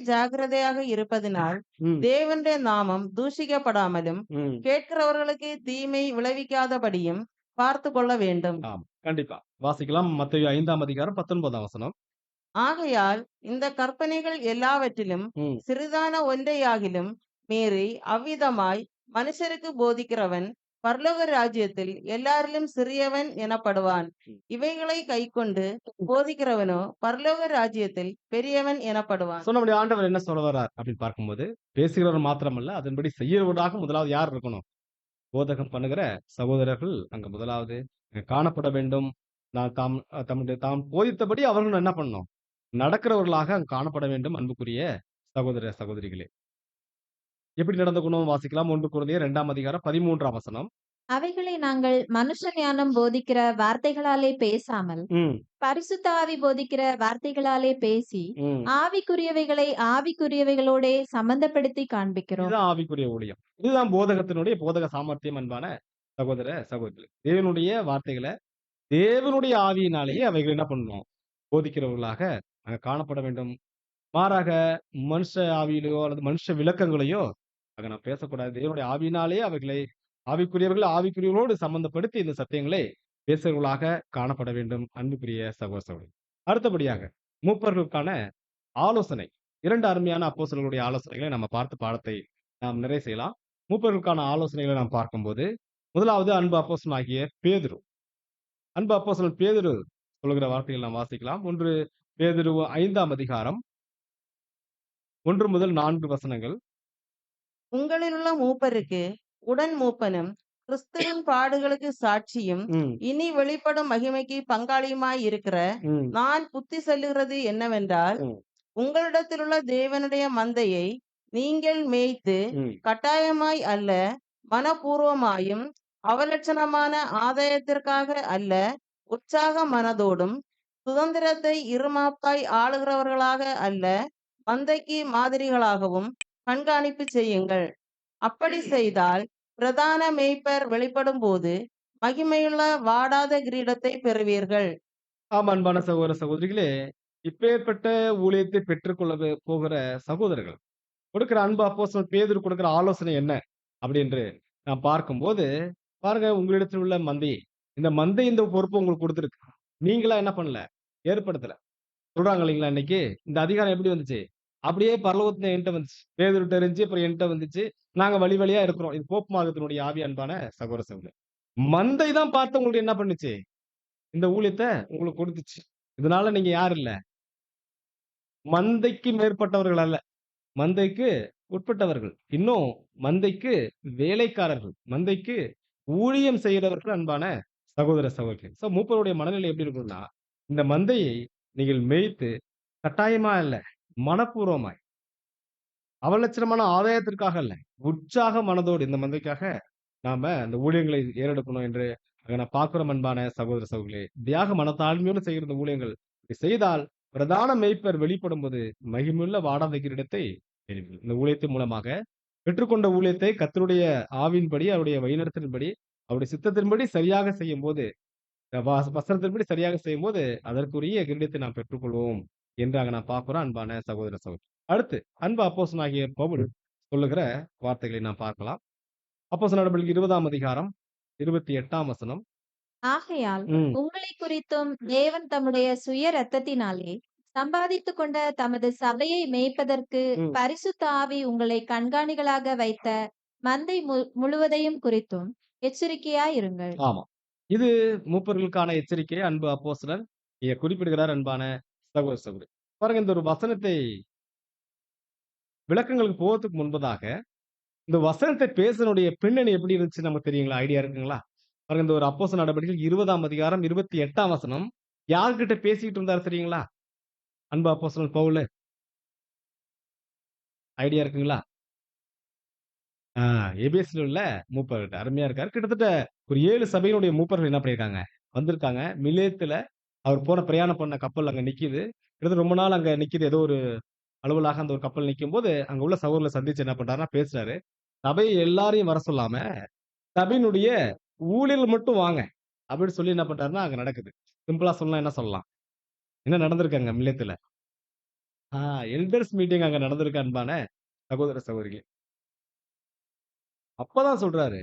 ஜாக்கிரதையாக இருப்பதினால் ம், தேவனுடைய நாமம் தூஷிக்கப்படாமலும் ம். கேட்கிறவர்களுக்கு தீமை விளைவிக்காதபடியும் பார்த்து கொள்ள வேண்டும். ஆம். கண்டிப்பா. வாசிக்கலாம். மத்தேயு 5ஆம் அதிகாரம் 19ஆம் வசனம். ஆகையால் இந்த கற்பனைகள் எல்லாவற்றிலும் ம். சிறிதான ஒன்றையாகிலும் மீறி அவ்விதமாய் மனுஷருக்கு போதிக்கிறவன் பரலோக ராஜ்யத்தில் எல்லாரிலும் சிறியவன் எனப்படுவான். ம். இவைகளை கைக்கொண்டு போதிக்கிறவனோ பரலோக ராஜ்யத்தில் பெரியவன் எனப்படுவான். சோ நம்முடைய ஆண்டவர் என்ன சொல்ல வர்றார் அப்படின்னு பார்க்கும்போது, பேசுகிறவர் மாத்திரமல்ல, அதன்படி செய்கிறவராக முதலாவது யார் இருக்கணும்? போதகம் பண்ணுகிற சகோதரர்கள் அங்க முதலாவது காணப்பட வேண்டும். நான் தாம் போதித்தபடி அவர்களும் என்ன பண்ணணும்? நடக்கிறவர்களாக அங்கு காணப்பட வேண்டும் அன்புக்குரிய சகோதர சகோதரிகளே. எப்படி நடந்துக்கணும் வாசிக்கலாம். 1 கொரிந்தியர் 2ஆம் அதிகாரம் 13ஆம் வசனம். அவைகளை நாங்கள் மனுஷ ஞானம் போதிக்கிற வார்த்தைகளாலே பேசாமல், ம், பரிசுத்த ஆவி போதிக்கிற வார்த்தைகளாலே பேசி, ம். ஆவிக்குரியவைகளை ஆவிக்குரியவைகளோடே சம்பந்தப்படுத்தி காண்பிக்கிறோம். இதுதான் ஆவிக்குரிய ஊழியம். இதுதான் போதகத்தினுடைய போதக சாமர்த்தியம் அன்பான சகோதர சகோதரிகளே. தேவனுடைய வார்த்தைகள தேவனுடைய ஆவியினாலேயே அவைகள் என்ன பண்ணணும்? போதிக்கிறவர்களாக அங்க காணப்பட வேண்டும். மாறாக மனுஷ ஆவியிலயோ அல்லது மனுஷ விளக்கங்களையோ அங்க நாம் பேசக்கூடாது. தேவனுடைய ஆவியினாலேயே அவைகளை ஆவிக்குரியவர்கள் ஆவிக்குரியவர்களோடு சம்பந்தப்படுத்தி இந்த சத்தியங்களை பேசுகிறவர்களாக காணப்பட வேண்டும் அன்புக்குரிய சகோதர சகோதரி. அடுத்தபடியாக மூப்பர்களுக்கான ஆலோசனை. 2 அருமையான அப்போஸ்தலர்களுடைய ஆலோசனைகளை நம்ம பார்த்து பாடத்தை நாம் நிறைவு செய்யலாம். மூப்பர்களுக்கான ஆலோசனைகளை நாம் பார்க்கும்போது, முதலாவது அன்பு அப்போஸ்தலனாகிய பேதுரு. அன்பு அப்போஸ்தலன் பேதுரு சொல்லுகிற வார்த்தைகளை நாம் வாசிக்கலாம். 1 பேதுரு 5ஆம் அதிகாரம் 1 முதல் 4 வசனங்கள். உங்களிலுள்ள மூப்பருக்கு உடன் மூப்பனும் கிறிஸ்துவின் பாடுகளுக்கு சாட்சியும் ம், இனி வெளிப்படும் மகிமைக்கு பங்காளியுமாய் இருக்கிற ம், நான் புத்தி சொல்லுகிறது என்னவென்றால், ம், உங்களிடத்திலுள்ள தேவனுடைய மந்தையை நீங்கள் மேய்த்து ம். கட்டாயமாய் அல்ல, மனப்பூர்வமாயும் அவலட்சணமான ஆதாயத்திற்காக அல்ல, உற்சாக மனதோடும் சுதந்திரத்தை இருமாப்பாய் ஆளுகிறவர்களாக அல்ல, மந்தைக்கு மாதிரிகளாகவும் கண்காணிப்பு செய்யுங்கள். அப்படி செய்தால் பிரதான மேய்ப்பர் வெளிப்படும் போது மகிமையுள்ள வாடாத கிரீடத்தை பெறுவீர்கள். ஆமா, அன்பான சகோதர சகோதரிகளே, இப்பேற்பட்ட ஊழியத்தை பெற்றுக்கொள்ள போகிற சகோதரர்கள் கொடுக்கிற அன்பு அப்போஸ்தலன் பேதுரு கொடுக்கிற ஆலோசனை என்ன அப்படி என்று நாம் பார்க்கும்போது, பாருங்க உங்களிடத்தில் உள்ள மந்தை, இந்த மந்தை இந்த பொறுப்பு உங்களுக்கு கொடுத்திருக்கு. நீங்களா என்ன பண்ணல? ஏற்படுத்தல. சொல்றாங்க இல்லைங்களா இன்னைக்கு, இந்த அதிகாரம் எப்படி வந்துச்சு? அப்படியே பரலோகத்துல என்கிட்ட வந்துச்சு. பேதுருட்ட இருந்துச்சு, அப்புறம் என்கிட்ட வந்துச்சு. நாங்க வழி வழியா இருக்கிறோம். இது போப்பு மார்க்கத்தினுடைய ஆவி அன்பான சகோதர சகோதரி. மந்தை தான் பார்த்து உங்களுக்கு என்ன பண்ணுச்சு? இந்த ஊழியத்த உங்களுக்கு கொடுத்துச்சு. இதனால நீங்க யார் இல்ல? மந்தைக்கு மேற்பட்டவர்கள் அல்ல. மந்தைக்கு உட்பட்டவர்கள். இன்னும் மந்தைக்கு வேலைக்காரர்கள். மந்தைக்கு ஊழியம் செய்கிறவர்கள் அன்பான சகோதர சகோதரிகளே. மூப்பருடைய மனநிலை எப்படி இருக்கும்னா, இந்த மந்தையை நீங்கள் மேய்த்து கட்டாயமா இல்ல, மனப்பூர்வமாய், அவலட்சணமான ஆதாயத்திற்காக அல்ல, உற்சாக மனதோடு இந்த மந்தைக்காக நாம அந்த ஊழியங்களை ஏறெடுக்கணும் என்று அங்க நான் பார்க்கிறோம் அன்பான சகோதர சகோதரிகளே. தியாக மனத்தாழ்மையோடு செய்கிற இந்த ஊழியங்கள் இப்படி செய்தால் பிரதான மேய்ப்பர் வெளிப்படும்போது மகிமையுள்ள வாடாத கிரீடத்தை பெறுவீர்கள். இந்த ஊழியத்தின் மூலமாக பெற்றுக்கொண்ட ஊழியத்தை கர்த்தருடைய ஆவியின்படி, அவருடைய வழிநடத்தலின்படி, அவருடைய சித்தத்தின்படி சரியாக செய்யும்போது, வசனத்தின்படி சரியாக செய்யும்போது அதற்குரிய கிரீடத்தை நாம் பெற்றுக்கொள்வோம் என்றாக நான் பார்க்கிறோம் அன்பான சகோதர சகோதரி. அடுத்து அன்பு அப்போஸ்தலனாகிய பவுல் சொல்லுகிற வார்த்தைகளை நாம் பார்க்கலாம். அப்போஸ்தலர் நடபடிகள் 20ஆம் அதிகாரம் 28ஆம் வசனம். ஆகையால் ம், உங்களைக் குறித்தும் தேவன் தம்முடைய சுய இரத்தத்தினாலே சம்பாதித்துக் கொண்ட தமது சபையை மேய்ப்பதற்கு ம். பரிசுத்த ஆவி உங்களை கண்காணிகளாக வைத்த மந்தை முழுவதையும் குறித்தும் எச்சரிக்கையாயிருங்கள். ஆமா. இது மூப்பர்களுக்கான எச்சரிக்கை அன்பு அப்போஸ்தலர் இங்க குறிப்பிடுகிறார் அன்பான சகோதர சகோதரி. பாருங்க இந்த ஒரு வசனத்தை விளக்கங்களுக்கு போவதற்கு முன்பதாக, இந்த வசனத்தை பேசினுடைய பின்னணி எப்படி இருந்துச்சு நமக்கு தெரியுங்களா? ஐடியா இருக்குங்களா? பாருங்க இந்த ஒரு அப்போஸ்தலர் நடபடிகள் 20ஆம் அதிகாரம் 28ஆம் வசனம் யார்கிட்ட பேசிக்கிட்டு இருந்தார் தெரியுங்களா? அன்பு அப்போஸ்தலன் பவுலு. ஐடியா இருக்குங்களா? ஆ, எபேசுல உள்ள மூப்பர்கிட்ட. அருமையா இருக்காரு. கிட்டத்தட்ட ஒரு 7 சபையினுடைய மூப்பர்கள் என்ன பண்ணியிருக்காங்க? வந்திருக்காங்க. மிலேத்துல அவர் போன பிரயாணம் பண்ண கப்பல் அங்க நிக்குது. கிட்டத்தட்ட ரொம்ப நாள் அங்க நிக்குது. ஏதோ ஒரு அலுவலாக அந்த ஒரு கப்பல் நிக்கும்போது, அங்க உள்ள சகோதரர்களை சந்திச்சு என்ன பண்றாருன்னா பேசுறாரு. சபை எல்லாரையும் வர சொல்லாம, சபையினுடைய ஊழியர்கள் மட்டும் வாங்க. அப்படின்னு சொல்லி என்ன பண்றாருன்னா, அங்க நடக்குது. சிம்பிளா சொல்லலாம் என்ன சொல்லலாம்? என்ன நடந்திருக்கு அங்க மிலேத்துல? ஆ, எல்டர்ஸ் மீட்டிங் அங்க நடந்திருக்கு அன்பான சகோதர சகோதரிகளே. அப்பதான் சொல்றாரு,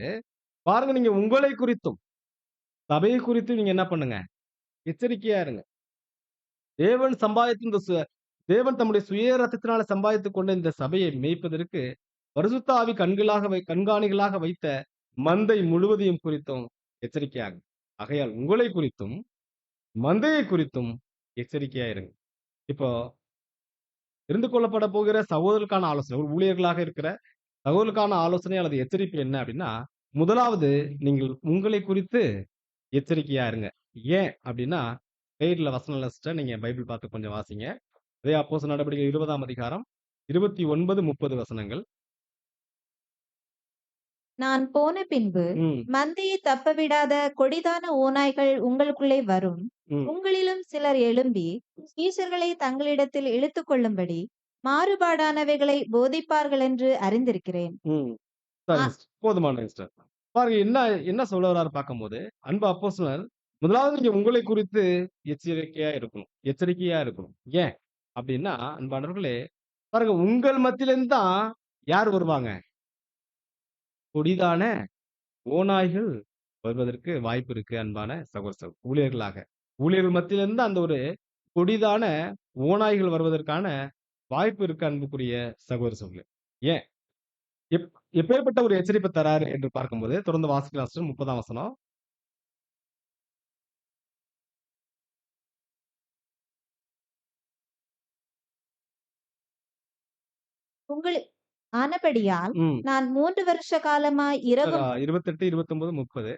பாருங்க நீங்க உங்களை குறித்தும், சபையை குறித்தும் நீங்க என்ன பண்ணுங்க? எச்சரிக்கையா இருங்க. தேவன் சம்பாதித்த இந்த தேவன் தம்முடைய சுய ரத்தத்தினால சம்பாதித்துக் கொண்ட இந்த சபையை மேய்ப்பதற்கு பரிசுத்த ஆவி கண்காணிகளாக வைத்த மந்தை முழுவதையும் குறித்தும் எச்சரிக்கையாக. ஆகையால் உங்களை குறித்தும், மந்தையை குறித்தும் எச்சரிக்கையா இருங்க. இப்போ தெரிந்து கொள்ளப்பட போகிற சகோதரர்களுக்கான ஆலோசனை, ஒரு ஊழியர்களாக இருக்கிற சகோதரர்களுக்கான ஆலோசனை அல்லது எச்சரிப்பு என்ன அப்படின்னா, முதலாவது நீங்கள் உங்களை குறித்து எச்சரிக்கையா இருங்க. ஏன் அப்படின்னா, ஸ்லைட்ல வசனம் லிஸ்ட்ட நீங்க பைபிள் பார்த்து கொஞ்சம் வாசிங்க. அதே அப்போஸ்தலர் நடபடிகள் 20ஆம் அதிகாரம் 29, 30 வசனங்கள். நான் போன பின்பு ம், மந்தையை தப்பவிடாத கொடிதான ஓநாய்கள் உங்களுக்குள்ளே வரும். ம், உங்களிலும் சிலர் எழும்பி சீஷர்களை தங்களிடத்தில் இழுத்துக் கொள்ளும்படி மாறுபாடானவைகளை போதிப்பார்கள் என்று அறிந்திருக்கிறேன். ம். சரி ஆ- சிஸ்டர். போதுமான சிஸ்டர். பாருங்க என்ன என்ன சொல்ல வர்றாரு பார்க்கும்போது, அன்பு அப்போஸ்தலர் முதலாவது நீங்க உங்களை குறித்து எச்சரிக்கையா இருக்கணும். எச்சரிக்கையா இருக்கணும். ஏன்? அப்படின்னா, அன்பானவர்களே, பாருங்க உங்கள் மத்தியிலிருந்து தான் யார் வருவாங்க? கொடிதான ஓநாய்கள் வருவதற்கு வாய்ப்பு இருக்கு அன்பான சகோதர சகோதரி. ஊழியர்களாக. ஊழியர்கள் மத்தியிலிருந்து அந்த ஒரு கொடிதான ஓநாய்கள் வருவதற்கான வாய்ப்பு இருக்கு அன்புக்குரிய சகோதர சகோதரிகளே. ஏன்? எப் எப்பேர்ப்பட்ட ஒரு எச்சரிப்பு தராரு என்று பார்க்கும்போது, தொடர்ந்து வாசிக்கலாம் சிஸ்டர் 30ஆம் வசனம். உங்களு ஆனபடியால் ம். நான் 3 வருஷ காலமாய் சிஸ்டர் இரவும் 28, 29, 30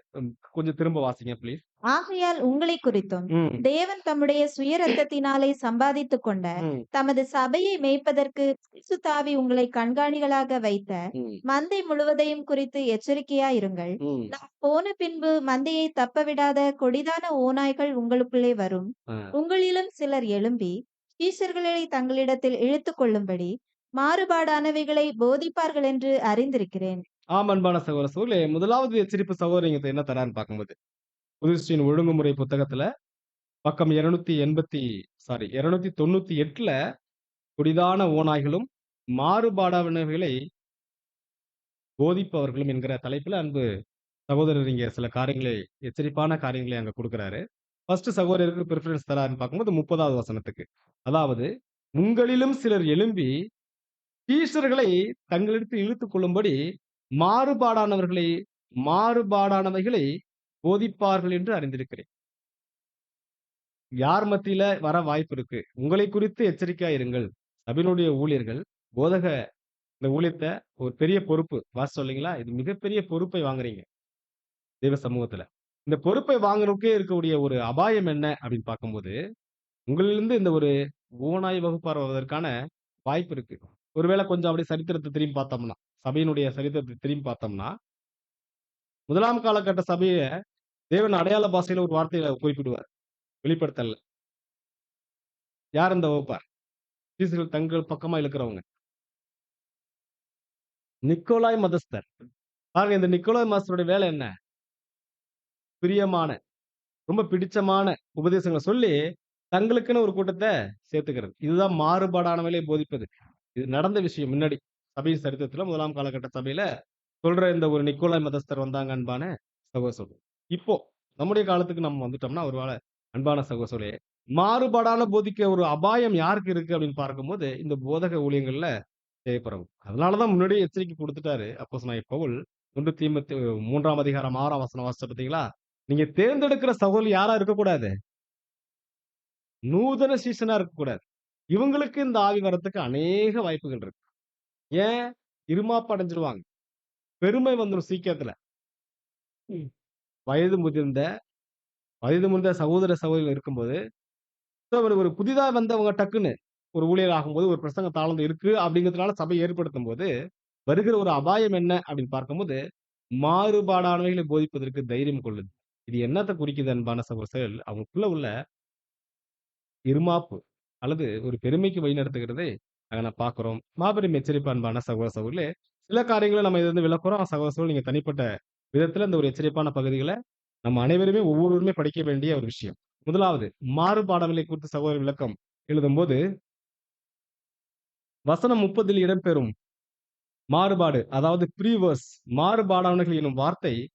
கொஞ்சம் திரும்ப வாசிங்க ப்ளீஸ். ஆகையால் உங்களைக் குறித்தும் ம். தேவன் தம்முடைய சுய இரத்தத்தினாலே சம்பாதித்துக் கொண்ட ம். தமது சபையை மேய்ப்பதற்கு பரிசுத்தாவி உங்களை கண்காணிகளாக வைத்த ம். மந்தை முழுவதையும் குறித்து எச்சரிக்கையாயிருங்கள். ம். நான் போன பின்பு மந்தையை தப்பவிடாத கொடிதான ஓநாய்கள் உங்களுக்குள்ளே வரும். ஆ. உங்களிலும் சிலர் எழும்பி சீஷர்களை தங்களிடத்தில் இழுத்துக் கொள்ளும்படி மாறுபாடானவைகளை போதிப்பார்கள் என்று அறிந்திருக்கிறேன். ஆம் அன்பான சகோதர சகோதரிகளே, முதலாவது எச்சரிப்பு சகோதரர் இங்க என்ன தராருன்னு பார்க்கும்போது, புதுஸ்ரீயின் ஒழுங்குமுறை புத்தகத்துல பக்கம் 298ல கொடிதான ஓநாய்களும் மாறுபாடானவைகளை போதிப்பவர்களும் என்கிற தலைப்புல அன்பு சகோதரர் இங்க சில காரியங்களை எச்சரிப்பான காரியங்களை அங்க கொடுக்கிறாரு. ஃபர்ஸ்ட் சகோதரருக்கு பிரிஃபரன்ஸ் தராருன்னு பார்க்கும்போது 30வது வசனத்துக்கு. அதாவது உங்களிலும் சிலர் எழும்பி சீஷர்களை தங்களிடத்தில் இழுத்துக் கொள்ளும்படி மாறுபாடானவர்களை மாறுபாடானவைகளை போதிப்பார்கள் என்று அறிந்திருக்கிறேன். யார் மத்தியில வர வாய்ப்பு இருக்கு? உங்களை குறித்து எச்சரிக்கையா இருங்கள். சபையினுடைய ஊழியர்கள், போதக இந்த ஊழியத்த ஒரு பெரிய பொறுப்பு. சொல்றீங்களா? இது மிகப்பெரிய பொறுப்பை வாங்குறீங்க. தேவ சமூகத்துல. இந்த பொறுப்பை வாங்குறதுக்கே இருக்கக்கூடிய ஒரு அபாயம் என்ன அப்படின்னு பார்க்கும்போது, உங்களிலிருந்து இந்த ஒரு ஓநாய் வகுப்பார் வருவதற்கான வாய்ப்பு இருக்கு. ஒருவேளை கொஞ்சம் அப்படியே சரித்திரத்த திரும்பி பார்த்தோம்னா, சபையினுடைய சரித்திரத்தை திரும்பி பார்த்தோம்னா, முதலாம் காலகட்ட சபைய தேவன் அடையாள பாஷையில ஒரு வார்த்தையில குறிப்பிடுவார். வெளிப்படுத்தல்ல. யார் இந்த வகுப்பார்? சீசர்கள் தங்கள் பக்கமா இழுக்கிறவங்க. நிக்கோலாய் மதஸ்தர். பாருங்க இந்த நிக்கோலாய் மாஸ்டருடைய வேலை என்ன? பிரியமான, ரொம்ப பிடிச்சமான உபதேசங்கள சொல்லி, தங்களுக்குன்னு ஒரு கூட்டத்த சேர்த்துக்கிறது. இதுதான் மாறுபாடானவைகளை போதிப்பது. இது நடந்த விஷயம் முன்னாடி. சபையின் சரித்திரத்துல முதலாம் காலகட்ட சபையில சொல்ற இந்த ஒரு நிக்கோலாய் மதஸ்தர் வந்தாங்க அன்பான சகோதர சகோதரி. இப்போ நம்முடைய காலத்துக்கு நம்ம வந்துட்டோம்னா, ஒருவேளை அன்பான சகோதர சகோதரிகளே, மாறுபாடான போதிக்க ஒரு அபாயம் யாருக்கு இருக்கு அப்படின்னு பார்க்கும்போது, இந்த போதக ஊழியங்கள்ல தேவைப்படும். அதனாலதான் முன்னாடியே எச்சரிக்கை குடுத்துட்டாரு அப்போஸ்தலனாகிய பவுல். 1 தீமோத்தேயு 3ஆம் அதிகாரம் 6ஆம் வசனம் வாசிச்சோம் பார்த்தீங்களா? நீங்க தேர்ந்தெடுக்கிற சகோதரி யாரா இருக்கக்கூடாது? நூதன சீசனா இருக்கக்கூடாது. இவங்களுக்கு இந்த ஆவி வரத்துக்கு அநேக வாய்ப்புகள் இருக்கு. ஏன்? இருமாப்பு அடைஞ்சிருவாங்க. பெருமை வந்துரும் சீக்கிரத்துல. ம். வயது முதிர்ந்த வயது முதிர்ந்த சகோதர, சகோதரிகள் இருக்கும்போது, ஒரு புதிதா வந்தவங்க டக்குன்னு ஒரு ஊழியர் ஆகும்போது, ஒரு பிரசங்க தாளந்து இருக்கு அப்படிங்கிறதுனால சபை ஏற்படுத்தும்போது, வருகிற ஒரு அபாயம் என்ன அப்படின்னு பார்க்கும்போது, மாறுபாடானவைகளை போதிப்பதற்கு தைரியம் கொள்ளுது. இது என்னத்த குறிக்குது அன்பான சகோதரர்கள்? அவங்களுக்குள்ள உள்ள இருமாப்பு அல்லது ஒரு பெருமைக்கு வழிநடத்துகிறதை அங்க நான் பார்க்கிறோம். மாபெரும் எச்சரிப்பு அன்பான சகோதர சகோதரிகளே. சில காரியங்கள நம்ம இதிலிருந்து விளக்குறோம். சகோதர சகோதரி நீங்க தனிப்பட்ட விதத்துல இந்த ஒரு எச்சரிப்பான பகுதிகள நம்ம அனைவருமே ஒவ்வொருவருமே படிக்க வேண்டிய ஒரு விஷயம். முதலாவது மாறுபாடானவைகளை குறித்து சகோதரர் விளக்கம் எழுதும்போது, வசனம் 30ல் இடம்பெறும் மாறுபாடு, அதாவது ப்ரீவர்ஸ் மாறுபாடானவர்கள் எனும் வார்த்தை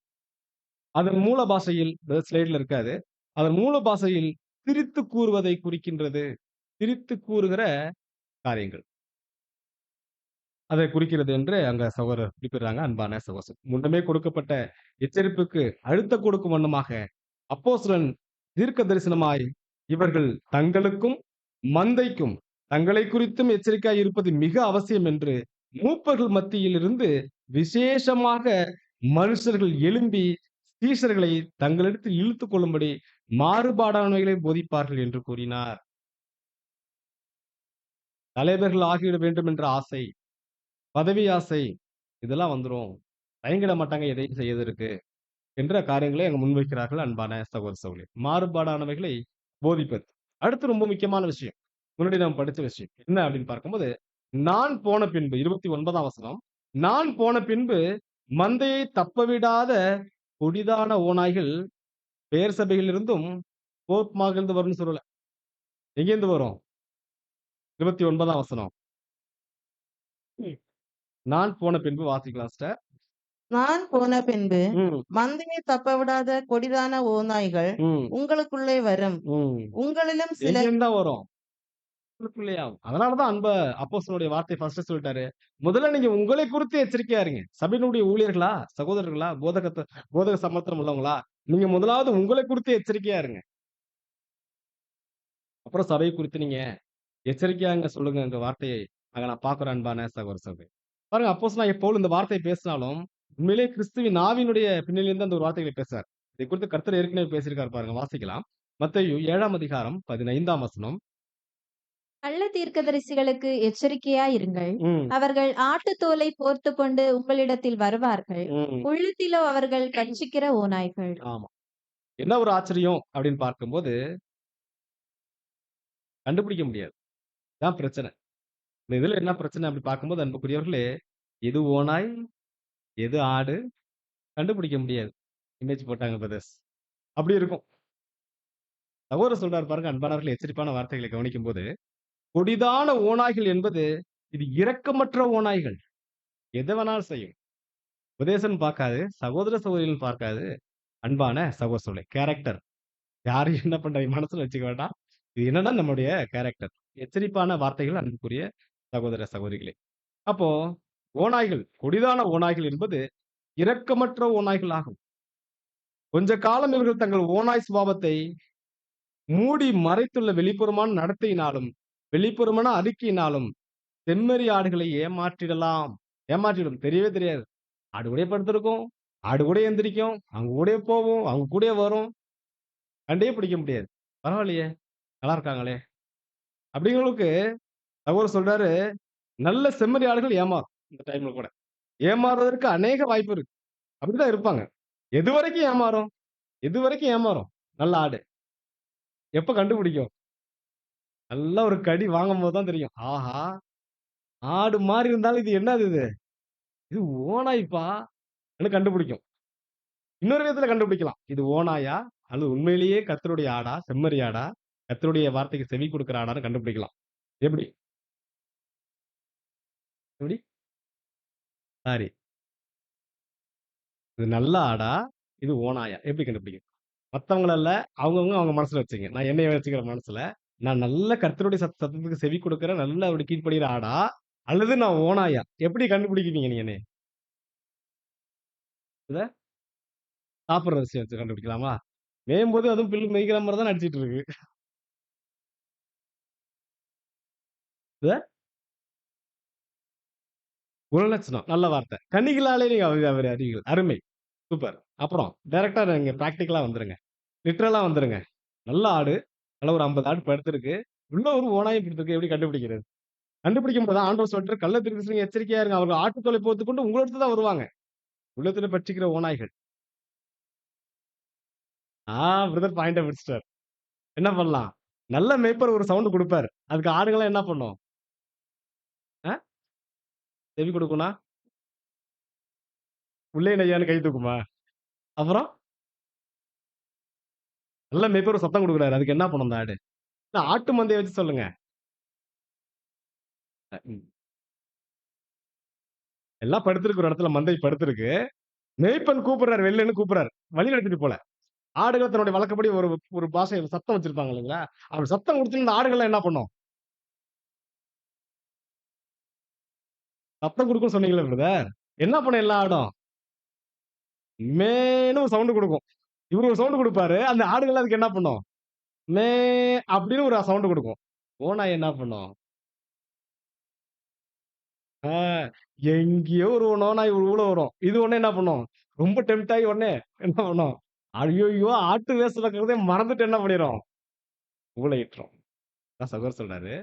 அதன் மூல பாஷையில் ஸ்லைட்ல இருக்காது. அதன் மூல பாஷையில் திரித்து கூறுவதை குறிக்கின்றது. திரித்து கூறுகிற காரியங்கள். அதை குறிக்கிறது என்று அங்க சகோதரர் குறிப்பிடுறாங்க அன்பான சகோதரர். முன்னமே கொடுக்கப்பட்ட எச்சரிப்புக்கு அழுத்தம் கொடுக்கும் வண்ணமாக அப்போஸ்தலன் தீர்க்க தரிசனமாய் இவர்கள் தங்களுக்கும் மந்தைக்கும் தங்களை குறித்தும் எச்சரிக்கையாய் இருப்பது மிக அவசியம் என்று மூப்பர்கள் மத்தியில் இருந்து விசேஷமாக மனுஷர்கள் எழும்பி சீஷர்களை தங்களிடத்தில் இழுத்துக் கொள்ளும்படி மாறுபாடானவைகளை போதிப்பார்கள் என்று கூறினார். தலைவர்கள் ஆகிவிட வேண்டும் என்ற ஆசை, பதவி ஆசை இதெல்லாம் வந்துரும். தயங்கிட மாட்டாங்க எதையும் செய்வதற்கு என்ற காரியங்களை அங்க முன்வைக்கிறார்கள் அன்பான சகோதர சகோதரிகளே. மாறுபாடானவைகளை போதிப்பது. அடுத்து ரொம்ப முக்கியமான விஷயம். முன்னாடி நாம் படிச்ச விஷயம். என்ன அப்படின்னு பார்க்கும்போது, நான் போன பின்பு 29ஆம் வசனம். நான் போன பின்பு மந்தையை தப்பவிடாத கொடிதான ஓநாய்கள் பெயர் சபையிலிருந்தும் போப்மாகிலிருந்து வரும்னு சொல்லல. எங்கேருந்து வரும்? 29ஆம் வசனம். ம். நான் போன பின்பு வாசிக்கலாம் சிஸ்டர். நான் போன பின்பு ம். மந்தையை தப்பவிடாத கொடிதான ஓநாய்கள் ம். உங்களுக்குள்ளே வரும். ம். உங்களிலும் சிலர் எங்கேருந்து தான் வரும்? இல்லையா? அதனாலதான் அப்போஸ்தலனுடைய வார்த்தை ஃபர்ஸ்ட் சொல்லிட்டாரு. முதல்ல நீங்க உங்களை குறித்து எச்சரிக்கையா இருங்க. சபையினுடைய ஊழியர்களா, சகோதரர்களா, போதக சமர்த்தனம் உள்ளவங்களா, நீங்க முதலாவது உங்களை குறித்து எச்சரிக்கையா இருங்க. அப்புறம் சபையை குறித்து நீங்க எச்சரிக்கையாங்க சொல்லுங்கன்ற வார்த்தையை அங்க நான் பார்க்கிறேன் அன்பான சகோதர சகோதரி. பாருங்க அப்போஸ்தலனாகிய பவுல் இந்த வார்த்தையை பேசினாலும், உண்மையிலேயே கிறிஸ்துவின் ஆவியினுடைய பின்னணியிலிருந்து அந்த ஒரு வார்த்தைகளை பேசுறார். இதை குறித்து கர்த்தர் ஏற்கனவே பேசியிருக்காரு பாருங்க. வாசிக்கலாம். மத்தேயு 7ஆம் அதிகாரம் 15ஆம் வசனம். கள்ள தீர்க்கதரிசிகளுக்கு எச்சரிக்கையாயிருங்கள். ம், அவர்கள் ஆட்டுத்தோலை போர்த்துக்கொண்டு உங்களிடத்தில் வருவார்கள். ம். உள்ளத்திலோ அவர்கள் கர்ச்சிக்கிற ஓநாய்கள். ஆமா. என்ன ஒரு ஆச்சரியம் அப்படின்னு பார்க்கும்போது, கண்டுபிடிக்க முடியாது. இதான் பிரச்சனை. இந்த இதுல என்ன பிரச்சனை அப்படி பார்க்கும்போது அன்புக்குரியவர்களே, எது ஓநாய், எது ஆடு கண்டுபிடிக்க முடியாது. இமேஜ் போட்டாங்க பிரதர்ஸ். அப்படி இருக்கும். சகோதரர் சொல்றாரு பாருங்க அன்பானவர்களே எச்சரிப்பான வார்த்தைகளை கவனிக்கும்போது, கொடிதான ஓநாய்கள் என்பது இது இரக்கமற்ற ஓநாய்கள். எதை வேணாலும் செய்யும். உபதேசம் பார்க்காது, சகோதர சகோதரிகள் பார்க்காது. அன்பான சகோதர சகோதரி கேரக்டர். யாரும் என்ன பண்றீங்க மனசுல வச்சுக்க வேண்டாம். இது என்னன்னா நம்முடைய கேரக்டர். எச்சரிப்பான வார்த்தைகள் அன்புக்குரிய சகோதர சகோதரிகளே. அப்போ ஓநாய்கள், கொடிதான ஓநாய்கள் என்பது இரக்கமற்ற ஓநாய்கள் ஆகும். கொஞ்ச காலம் இவர்கள் தங்கள் ஓநாய் சுபாவத்தை மூடி மறைத்துள்ள வெளிப்புறமான நடத்தையினாலும், வெளிப்புறமான அறிக்கையினாலும் செம்மறி ஆடுகளை ஏமாற்றிடும். தெரியவே தெரியாது. ஆடு கூடயே படுத்திருக்கும். ஆடு கூடயே எந்திரிக்கும். அவங்க கூடயே போகும். அவங்க கூடயே வரும். கண்டே பிடிக்க முடியாது. பரவாயில்லையே! நல்லா இருக்காங்களே! அப்படிங்கிறவங்களுக்கு சகோதரர் சொல்றாரு, நல்ல செம்மறி ஆடுகள் ஏமாறும். இந்த டைம்ல கூட. ஏமாறுவதற்கு அநேக வாய்ப்பு இருக்கு. அப்படிதான் இருப்பாங்க. எதுவரைக்கும் ஏமாறும்? எதுவரைக்கும் ஏமாறும்? நல்ல ஆடு. எப்ப கண்டுபிடிக்கும்? நல்லா ஒரு கடி வாங்கும்போது தான் தெரியும். ஆஹா! ஆடு மாரி இருந்தாலும் இது என்னது இது? இது ஓநாய்ப்பா! ன்னு கண்டுபிடிக்கும். இன்னொரு விதத்துல கண்டுபிடிக்கலாம். இது ஓநாயா? அல்லது உண்மையிலேயே கர்த்தருடைய ஆடா? செம்மறி ஆடா? கர்த்தருடைய வார்த்தைக்கு செவி கொடுக்கிற ஆடான்னு கண்டுபிடிக்கலாம். எப்படி? எப்படி? சாரி. இது நல்ல ஆடா? இது ஓநாயா? எப்படி கண்டுபிடிக்கும்? மத்தவங்கள அல்ல, அவங்கவங்க அவங்க மனசுல வச்சுக்கங்க. நான் என்னைய வச்சுக்கிறேன் மனசுல. நான் நல்ல கர்த்தருடைய சத்தத்துக்கு செவி கொடுக்கிற, நல்ல அவருடைய கீழ்ப்படிகிற ஆடா? அல்லது நான் ஓநாயா? எப்படி கண்டுபிடிக்கிறீங்க நீங்க என்னைய? இத சாப்பிடுற விஷயம் வச்சு கண்டுபிடிக்கலாமா? மேயும்போது அதுவும் புல் மேய்க்கிற மாரி தான் நடிச்சிட்டு இருக்கு. இத குணலட்சணம். நல்ல வார்த்தை. கனிகளாலே நீங்க அவரை அறிவீர்கள். அருமை. சூப்பர். அப்புறம் டைரக்ட்டா நீங்க பிராக்டிகலா வந்துருங்க. லிட்டரலா வந்துருங்க. நல்ல ஆடு. நல்ல ஒரு 50 ஆடு படுத்திருக்கு. உள்ள ஒரு ஓநாயும் படுத்திருக்கு. எப்படி கண்டுபிடிக்கிறது? கண்டுபிடிக்கும் போது தான் ஆண்டவர் சொல்றாரு, கள்ள தீர்க்கதரிசிகள் எச்சரிக்கையா இருங்க. அவர்கள் ஆட்டுத்தோலை போர்த்துக்கொண்டு உங்களிடத்துல தான் வருவாங்க. உள்ளத்தில பட்சிக்கிற ஓநாய்கள். ஆ பிரதர் பாயிண்ட்ட பிடிச்சுட்டாரு. என்ன பண்ணலாம்? நல்ல மேய்ப்பர் ஒரு சவுண்ட் குடுப்பாரு. அதுக்கு ஆடுங்கலாம் என்ன பண்ணும்? அ செவி கொடுக்கும்னா, உள்ளே நையான்னு கை தூக்குமா? அப்புறம் நல்ல மேய்ப்பர் ஒரு சத்தம் குடுக்குறாரு. அதுக்கு என்ன பண்ணும் அந்த ஆடு? இல்ல ஆட்டு மந்தைய வச்சு சொல்லுங்க. ம். எல்லாம் படுத்திருக்கு ஒரு இடத்துல மந்தை படுத்திருக்கு. மேய்ப்பன் கூப்பிடுறாரு வெளிலன்னு கூப்பிடுறாரு. வழி நடத்திட்டு போல. ஆடுகள் தன்னுடைய வழக்கப்படி ஒரு ஒரு பாஷை சத்தம் வச்சிருப்பாங்க இல்லைங்களா? அப்படி சத்தம் குடுத்து இந்த ஆடுகள்லாம் என்ன பண்ணும்? சத்தம் குடுக்கும்னு சொன்னீங்கல்ல பிரதர். என்ன பண்ணும் எல்லா ஆடும்? மேன்னு ஒரு சவுண்ட் குடுக்கும். இவரு ஒரு சவுண்ட் குடுப்பாரு. அந்த ஆடுகள் அதுக்கு என்ன பண்ணும்? மே அப்படின்னு ஒரு சவுண்ட் குடுக்கும். ஓநாய் என்ன பண்ணும்? ஆ எங்கேயோ ஒரு ஓநாய் உள்ள வரும். இது உடனே என்ன பண்ணும்? ரொம்ப டெம்ப்ட் ஆகி உடனே என்ன பண்ணும்? ஐய்யய்யோ! ஆட்டு வேஷத்துல இருக்கிறதே மறந்துட்டு என்ன பண்ணிரும்? ஊளையிட்டுரும். அதான் சகோதரர் சொல்றாரு.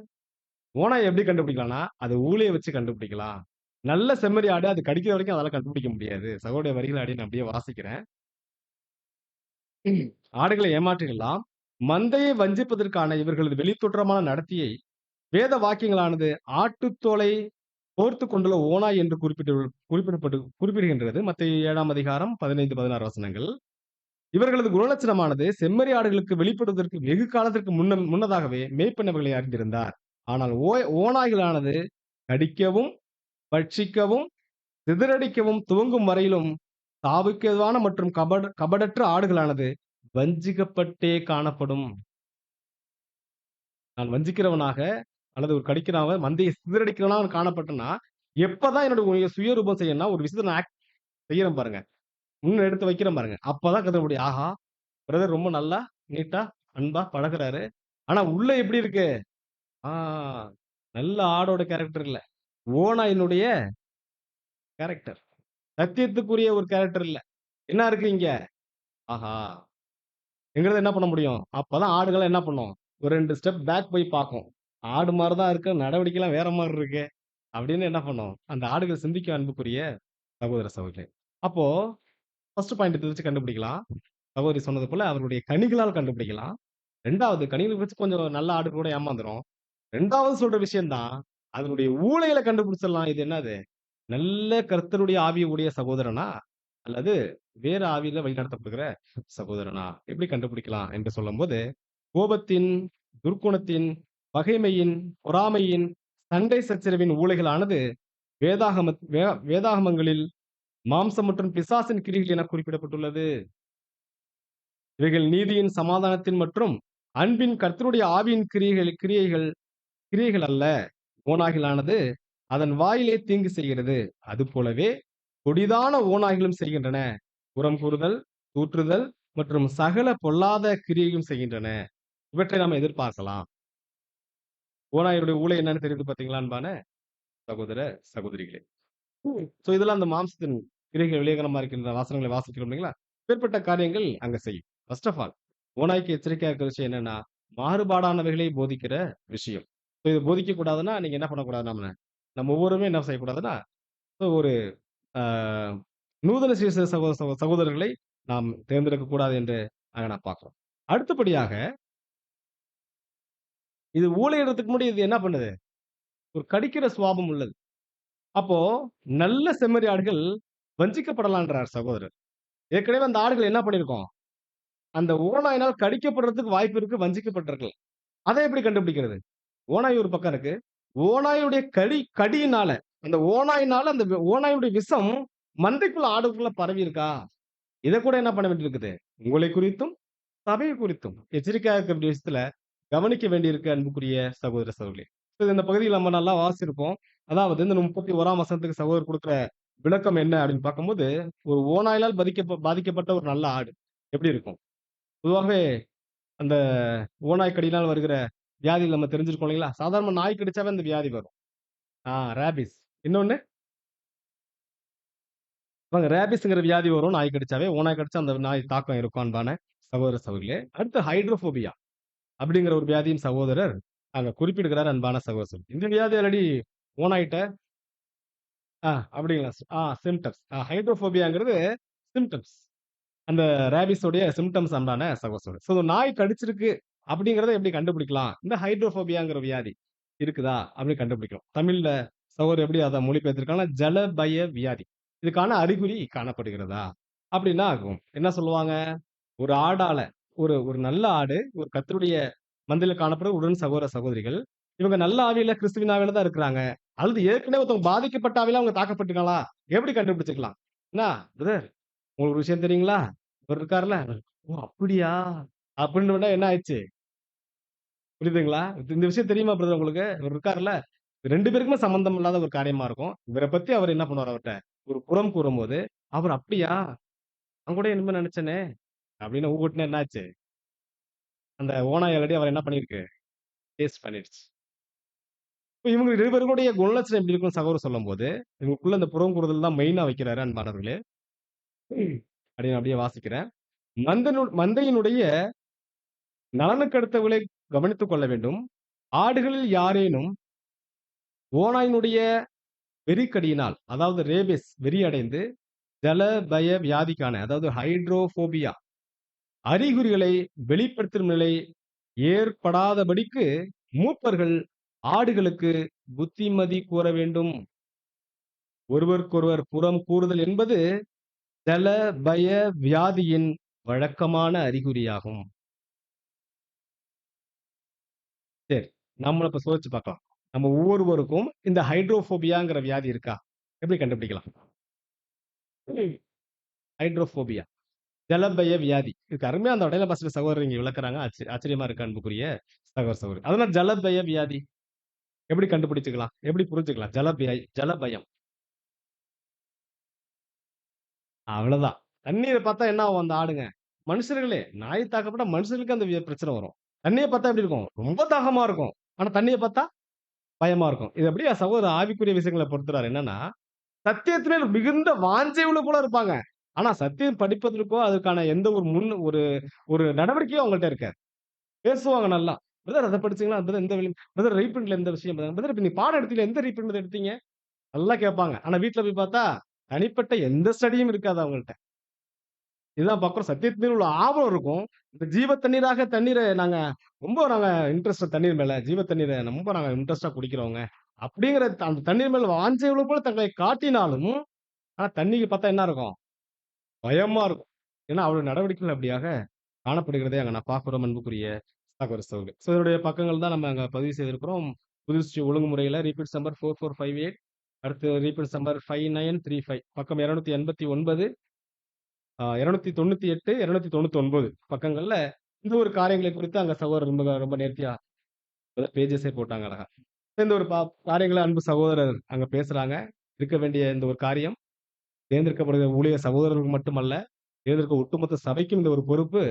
ஓநாய எப்படி கண்டுபிடிக்கலாம்னா, அது ஊளைய வச்சு கண்டுபிடிக்கலாம். நல்ல செம்மறி ஆடு அது கடிக்கிற வரைக்கும் அதால கண்டுபிடிக்க முடியாது. சகோதரருடைய வரிகள அப்படியே நான் அப்படியே வாசிக்கிறேன். ஆடுகளை ஏமாற்றிடலாம். மந்தையை வஞ்சிப்பதற்கான இவர்களது வெளித்தோற்றமான நடத்தையை வேத வாக்கியங்களானது ஆட்டுத்தோலை போர்த்துக் கொண்டுள்ள ஓநாய் என்று குறிப்பிடுகின்றது. மத்தேயு 7ஆம் அதிகாரம் 15, 16 வசனங்கள். இவர்களது குணலட்சணமானது செம்மறி ஆடுகளுக்கு வெளிப்படுவதற்கு வெகு காலத்திற்கு முன்னதாகவே மேய்ப்பன் இவர்களை அறிந்திருந்தார். ஆனால் ஓநாய்களானது கடிக்கவும், பட்சிக்கவும், சிதறடிக்கவும் துவங்கும் வரையிலும் சாவுக்கேதுவான மற்றும் கபடற்ற ஆடுகளானது வஞ்சிக்கப்பட்டே காணப்படும். நான் வஞ்சிக்கிறவனாக அல்லது ஒரு கடிக்கிறவன் மந்தையை சிதறடிக்கிறவனா அவன் காணப்பட்டனா, எப்பதான் என்னுடைய சுயரூபம் செய்யணும்னா, ஒரு விஷயத்த நான் செய்யறேன் பாருங்க. முன்ன எடுத்து வைக்கிறேன் பாருங்க. அப்பதான் கத்துக்க முடியும். ஆஹா! பிரதர் ரொம்ப நல்லா, நீட்டா, அன்பா பழகுறாரு. ஆனா உள்ள எப்படி இருக்கு? ஆ நல்ல ஆடோட கேரக்டர் இல்ல. ஓநாயினுடைய கேரக்டர். சத்தியத்துக்குரிய ஒரு கேரக்டர் இல்ல. என்ன இருக்கு இங்க? ஆஹா! என்கிறத என்ன பண்ண முடியும்? அப்பதான் ஆடுகள்லாம் என்ன பண்ணும்? ஒரு 2 ஸ்டெப் பேக் போய் பார்க்கும். ஆடு மாரி தான் இருக்கு. நடவடிக்கைலாம் வேற மாரி இருக்கே! அப்படின்னு என்ன பண்ணும்? அந்த ஆடுகள் சிந்திக்கும் அன்புக்குரிய சகோதர சகோதரிகளே. அப்போ ஃபர்ஸ்ட் பாயிண்ட் இத வச்சு கண்டுபிடிக்கலாம். சகோதரி சொன்னது போல அவர்களுடைய கனிகளால் கண்டுபிடிக்கலாம். 2வது கனிகள வச்சு கொஞ்சம் நல்ல ஆடு கூட ஏமாந்துரும். 2வது சொல்ற விஷயம் தான், அதனுடைய ஊளையில கண்டுபிடிச்சிடலாம். இது என்னது? நல்ல கர்த்தருடைய ஆவி உடைய சகோதரனா? அல்லது வேற ஆவியில வழிநடத்தப்படுகிற சகோதரனா? எப்படி கண்டுபிடிக்கலாம் என்று சொல்லும்போது, கோபத்தின், துர்க்குணத்தின், பகைமையின், பொறாமையின், சண்டை சச்சரவின் ஊளைகளானது வேதாகமங்களில் மாம்சம் மற்றும் பிசாசின் கிரிகள் என குறிப்பிடப்பட்டுள்ளது. இவைகள் நீதியின், சமாதானத்தின் மற்றும் அன்பின் கர்த்தருடைய ஆவியின் கிரியைகள் அல்ல. ஓநாய்களானது அதன் வாயிலே தீங்கு செய்கிறது. அதுபோலவே கொடிதான ஓநாய்களும் செய்கின்றன. புறம் கூறுதல், தூற்றுதல் மற்றும் சகல பொல்லாத கிரியையும் செய்கின்றன. இவற்றை நாம் எதிர்பார்க்கலாம். ஓநாயுடைய ஊளை என்னன்னு தெரியுது பார்த்தீங்களா அன்பான சகோதர, சகோதரிகளே. இதெல்லாம் அந்த மாம்சத்தின் கிரியைகள் விளையகரமா இருக்கின்ற வாசனங்களை வாசிக்கிறோம் இல்லைங்களா? இப்பேற்பட்ட காரியங்கள் அங்க செய்யும். ஃபர்ஸ்ட் ஆஃப் ஆல் ஓநாய்க்கு எச்சரிக்கையா இருக்கிற விஷயம் என்னன்னா, மாறுபாடானவைகளை போதிக்கிற விஷயம். இது போதிக்கக் கூடாதுன்னா, நீங்க என்ன பண்ணக்கூடாது நம்ம ஒவ்வொருவருமே என்ன செய்யக்கூடாதுன்னா, ஒரு ஆ நூதன சீச சகோதரர்களை நாம் தேர்ந்தெடுக்கக் கூடாது என்று அங்க நான் பார்க்கிறோம். அடுத்தபடியாக, இது ஊழியர்றதுக்கு முன்னாடி இது என்ன பண்ணுது? ஒரு கடிக்கிற சுவாபம் உள்ளது. அப்போ நல்ல செம்மறி ஆடுகள் வஞ்சிக்கப்படலான்றார் சகோதரர். ஏற்கனவே அந்த ஆடுகள் என்ன பண்ணியிருக்கும்? அந்த ஓநாயினால் கடிக்கப்படுறதுக்கு வாய்ப்பு இருக்கு, வஞ்சிக்கப்பட்டிருக்கலாம். அதை எப்படி கண்டுபிடிக்கிறது? ஓநாய் ஒரு பக்கம் இருக்கு. ஓநாயுடைய கடியினால, அந்த ஓநாயினால அந்த ஓநாயுடைய விஷம் மந்தைக்குள்ள ஆடுக்குள்ள பரவி இருக்கா? இத கூட என்ன பண்ண வேண்டியிருக்குது? உங்களை குறித்தும், சபையை குறித்தும் எச்சரிக்கையா இருக்க வேண்டிய விஷயத்துல கவனிக்க வேண்டியிருக்கு அன்புக்குரிய சகோதர சகோதரிகளே. இந்த பகுதியில நம்ம நல்லா வாசிச்சிருப்போம். அதாவது இந்த 31ஆம் வசனத்துக்கு சகோதரர் குடுக்குற விளக்கம் என்ன அப்படின்னு பார்க்கும்போது, ஒரு ஓநாயினால் பாதிக்கப்பட்ட ஒரு நல்ல ஆடு எப்படி இருக்கும்? பொதுவாகவே அந்த ஓநாய் கடியினால் வருகிற வியாதிகள் நம்ம தெரிஞ்சிருக்கோம் இல்லைங்களா? சாதாரண நாய் கடிச்சாவே அந்த வியாதி வரும். ராபீஸ். இன்னொன்னு ரேபீஸ்ங்கிற வியாதி வரும் நாய் கடிச்சாவே. ஓநாய் கடிச்சா அந்த நாய் தாக்கம் இருக்கும் அன்பான சகோதர சகோதரிகளே. அடுத்து ஹைட்ரோபோபியா அப்படிங்கிற ஒரு வியாதியின் சகோதரர் அங்க குறிப்பிடுகிறார் அன்பான சகோதர சகோதரி. இந்த வியாதி ஆல்ரெடி ஓநாய்ட்ட அப்படிங்களா? சிம்ப்டம்ஸ். ஹைட்ரோபோபியாங்கிறது சிம்ப்டம்ஸ். அந்த ரேபீஸ் உடைய சிம்ப்டம்ஸ் அன்பான சகோதர சகோதரி. நாய் கடிச்சிருக்கு அப்படிங்கிறத எப்படி கண்டுபிடிக்கலாம்? இந்த ஹைட்ரோபோபியாங்கிற வியாதி இருக்குதா? அப்படின்னு கண்டுபிடிக்கலாம். தமிழ்ல சகோதரர் எப்படி அத மொழிபெயர்த்திருக்காங்கன்னா, ஜலபய வியாதி. இதுக்கான அறிகுறி காணப்படுகிறதா? அப்படின்னா ஆகும். என்ன சொல்லுவாங்க? ஒரு ஆடால ஒரு ஒரு நல்ல ஆடு, ஒரு கர்த்தருடைய மந்தையில காணப்படுற உடன் சகோதர சகோதரிகள், இவங்க நல்ல ஆவியில கிறிஸ்துவின் ஆவியில தான் இருக்கிறாங்க. அல்லது ஏற்கனவே ஒருத்தவங்க பாதிக்கப்பட்ட ஆவியில அவங்க தாக்கப்பட்டுருக்காங்களா? எப்படி கண்டுபிடிச்சுக்கலாம்? என்ன பிரதர் உங்களுக்கு ஒரு விஷயம் தெரியுங்களா? இவரு இருக்கார்ல, ஓ! அப்படியா? அப்படின்னு உடனே என்ன ஆயிடுச்சு? புரியுதுங்களா? இந்த விஷயம் தெரியுமா பிரதர் உங்களுக்கு? இவரு இருக்கார்ல, 2 பேருக்குமே சம்பந்தம் இல்லாத ஒரு காரியமா இருக்கும். இவர பத்தி அவர் என்ன பண்ணுவாரு அவர்ட்ட? ஒரு புறம் கூறும்போது, அவர் அப்படியா? நான் கூட என்னமோ நெனச்சேனே! அப்படின்னு ஊகுட்டுனா என்ன ஆச்சு? அந்த ஓநாய் ஆல்ரெடி அவர என்ன பண்ணிருக்கு? டேஸ்ட் பண்ணிடுச்சு. இப்ப இவங்க 2 பேருடைய குணலட்சணம் எப்படி இருக்கும்னு சகோதரர் சொல்லும்போது, இவங்களுக்குள்ள இந்த புறம் கூறுதல் தான் மெயினா வைக்கிறாரு அன்பானவர்களே. அப்படின்னு அப்படியே வாசிக்கிறேன். மந்தையினுடைய நலனுக்கு அடுத்தவர்களை கவனித்துக் கொள்ள வேண்டும். ஆடுகளில் யாரேனும் ஓநாயினுடைய வெறிக்கடியினால், அதாவது ரேபிஸ் வெறியடைந்து ஜல பய வியாதிக்கான, அதாவது ஹைட்ரோபோபியா அறிகுறிகளை வெளிப்படுத்தும் நிலை ஏற்படாதபடிக்கு மூப்பர்கள் ஆடுகளுக்கு புத்திமதி கூற வேண்டும். ஒருவருக்கொருவர் புறம் கூறுதல் என்பது ஜல பய வியாதியின் வழக்கமான அறிகுறியாகும். சரி, நம்மள இப்ப சோதிச்சு பார்க்கலாம். நம்ம ஒவ்வொருவருக்கும் இந்த ஹைட்ரோபோபியாங்கிற வியாதி இருக்கா? எப்படி கண்டுபிடிக்கலாம்? ஹைட்ரோபோபியா, ஜலபய வியாதி. இதுக்கு அருமையா அந்த இடையில பாஸ்டர் சகோதரர் இங்க விளக்குறாங்க. ஆச்சரியமா இருக்கு அன்புக்குரிய சகோதர சகோதரி. அதனால ஜலபய வியாதி. எப்படி கண்டுபிடிச்சுக்கலாம்? எப்படி புரிஞ்சுக்கலாம்? ஜலபயம். அவ்வளவுதான். தண்ணீர பார்த்தா என்ன ஆகும் அந்த ஆடுங்க? மனுஷர்களே, நாய் தாக்கப்பட்டா மனுஷர்களுக்கு அந்த பிரச்சனை வரும். தண்ணிய பார்த்தா எப்படி இருக்கும்? ரொம்ப தாகமா இருக்கும். ஆனா தண்ணிய பார்த்தா பயமா இருக்கும். இது அப்படியே சகோதரர் ஆவிக்குரிய விஷயங்கள பொறுத்துறாரு. என்னன்னா, சத்தியத்திலே மிகுந்த வாஞ்சை உள்ள போல இருப்பாங்க. ஆனா சத்தியம் படிப்பதற்கோ, அதற்கான எந்த ஒரு ஒரு ஒரு நடவடிக்கையும் அவங்கள்ட்ட இருக்காது. பேசுவாங்க நல்லா. "பிரதர் அத படிச்சீங்களா? பிரதர் இந்த பிரதர் ரீபிரிண்ட்ல எந்த விஷயம் பிரதர் இப்ப நீ பாடம் எடுத்தீங்களே எந்த ரீபிரிண்ட் எடுத்தீங்க?" நல்லா கேட்பாங்க. ஆனா வீட்ல போய் பார்த்தா, தனிப்பட்ட எந்த ஸ்டடியும் இருக்காது அவங்கள்ட்ட. இதுதான் பார்க்கிறோம். சத்தியத்தின் மேல் உள்ள ஆர்வம் இருக்கும். இந்த ஜீவ தண்ணீராக தண்ணீர நாங்க இன்ட்ரெஸ்ட் தண்ணீர் மேல. ஜீவ தண்ணீர ரொம்ப நாங்க இன்ட்ரெஸ்ட்டா குடிக்கிறோங்க. அப்படிங்கிற அந்த தண்ணீர் மேல வாஞ்சை உள்ள போல தங்களை காட்டினாலும், ஆனா தண்ணீக்கு பார்த்தா என்ன இருக்கும்? பயமா இருக்கும். ஏன்னா அவருடைய நடவடிக்கைகள் அப்படியாக காணப்படுகிறதை அங்க நான் பார்க்கிறோம் அன்புக்குரிய சகோதர சகோதரிகளே. ஸோ இதனுடைய பக்கங்கள் தான் நம்ம அங்க பதிவு செய்திருக்கிறோம். புதுப்பிச்ச ஒழுங்குமுறையில ரீபிட்ஸ் நம்பர் 4458 அடுத்து ரீபிட்ஸ் நம்பர் 5935 பக்கம் 289 298, 299 பக்கங்கள்ல இந்த ஒரு காரியங்களை குறித்து அங்க சகோதரர் ரொம்ப ரொம்ப நேர்த்தியா பேஜஸே போட்டாங்க அழகா. இந்த ஒரு காரியங்கள அன்பு சகோதரர் அங்க பேசுறாங்க. இருக்க வேண்டிய இந்த ஒரு காரியம் தேர்ந்தெடுக்கப்படுகிற ஊழிய சகோதரர்களுக்கு மட்டுமல்ல, தேர்ந்தெடுக்க ஒட்டுமொத்த சபைக்கும் இந்த ஒரு பொறுப்பு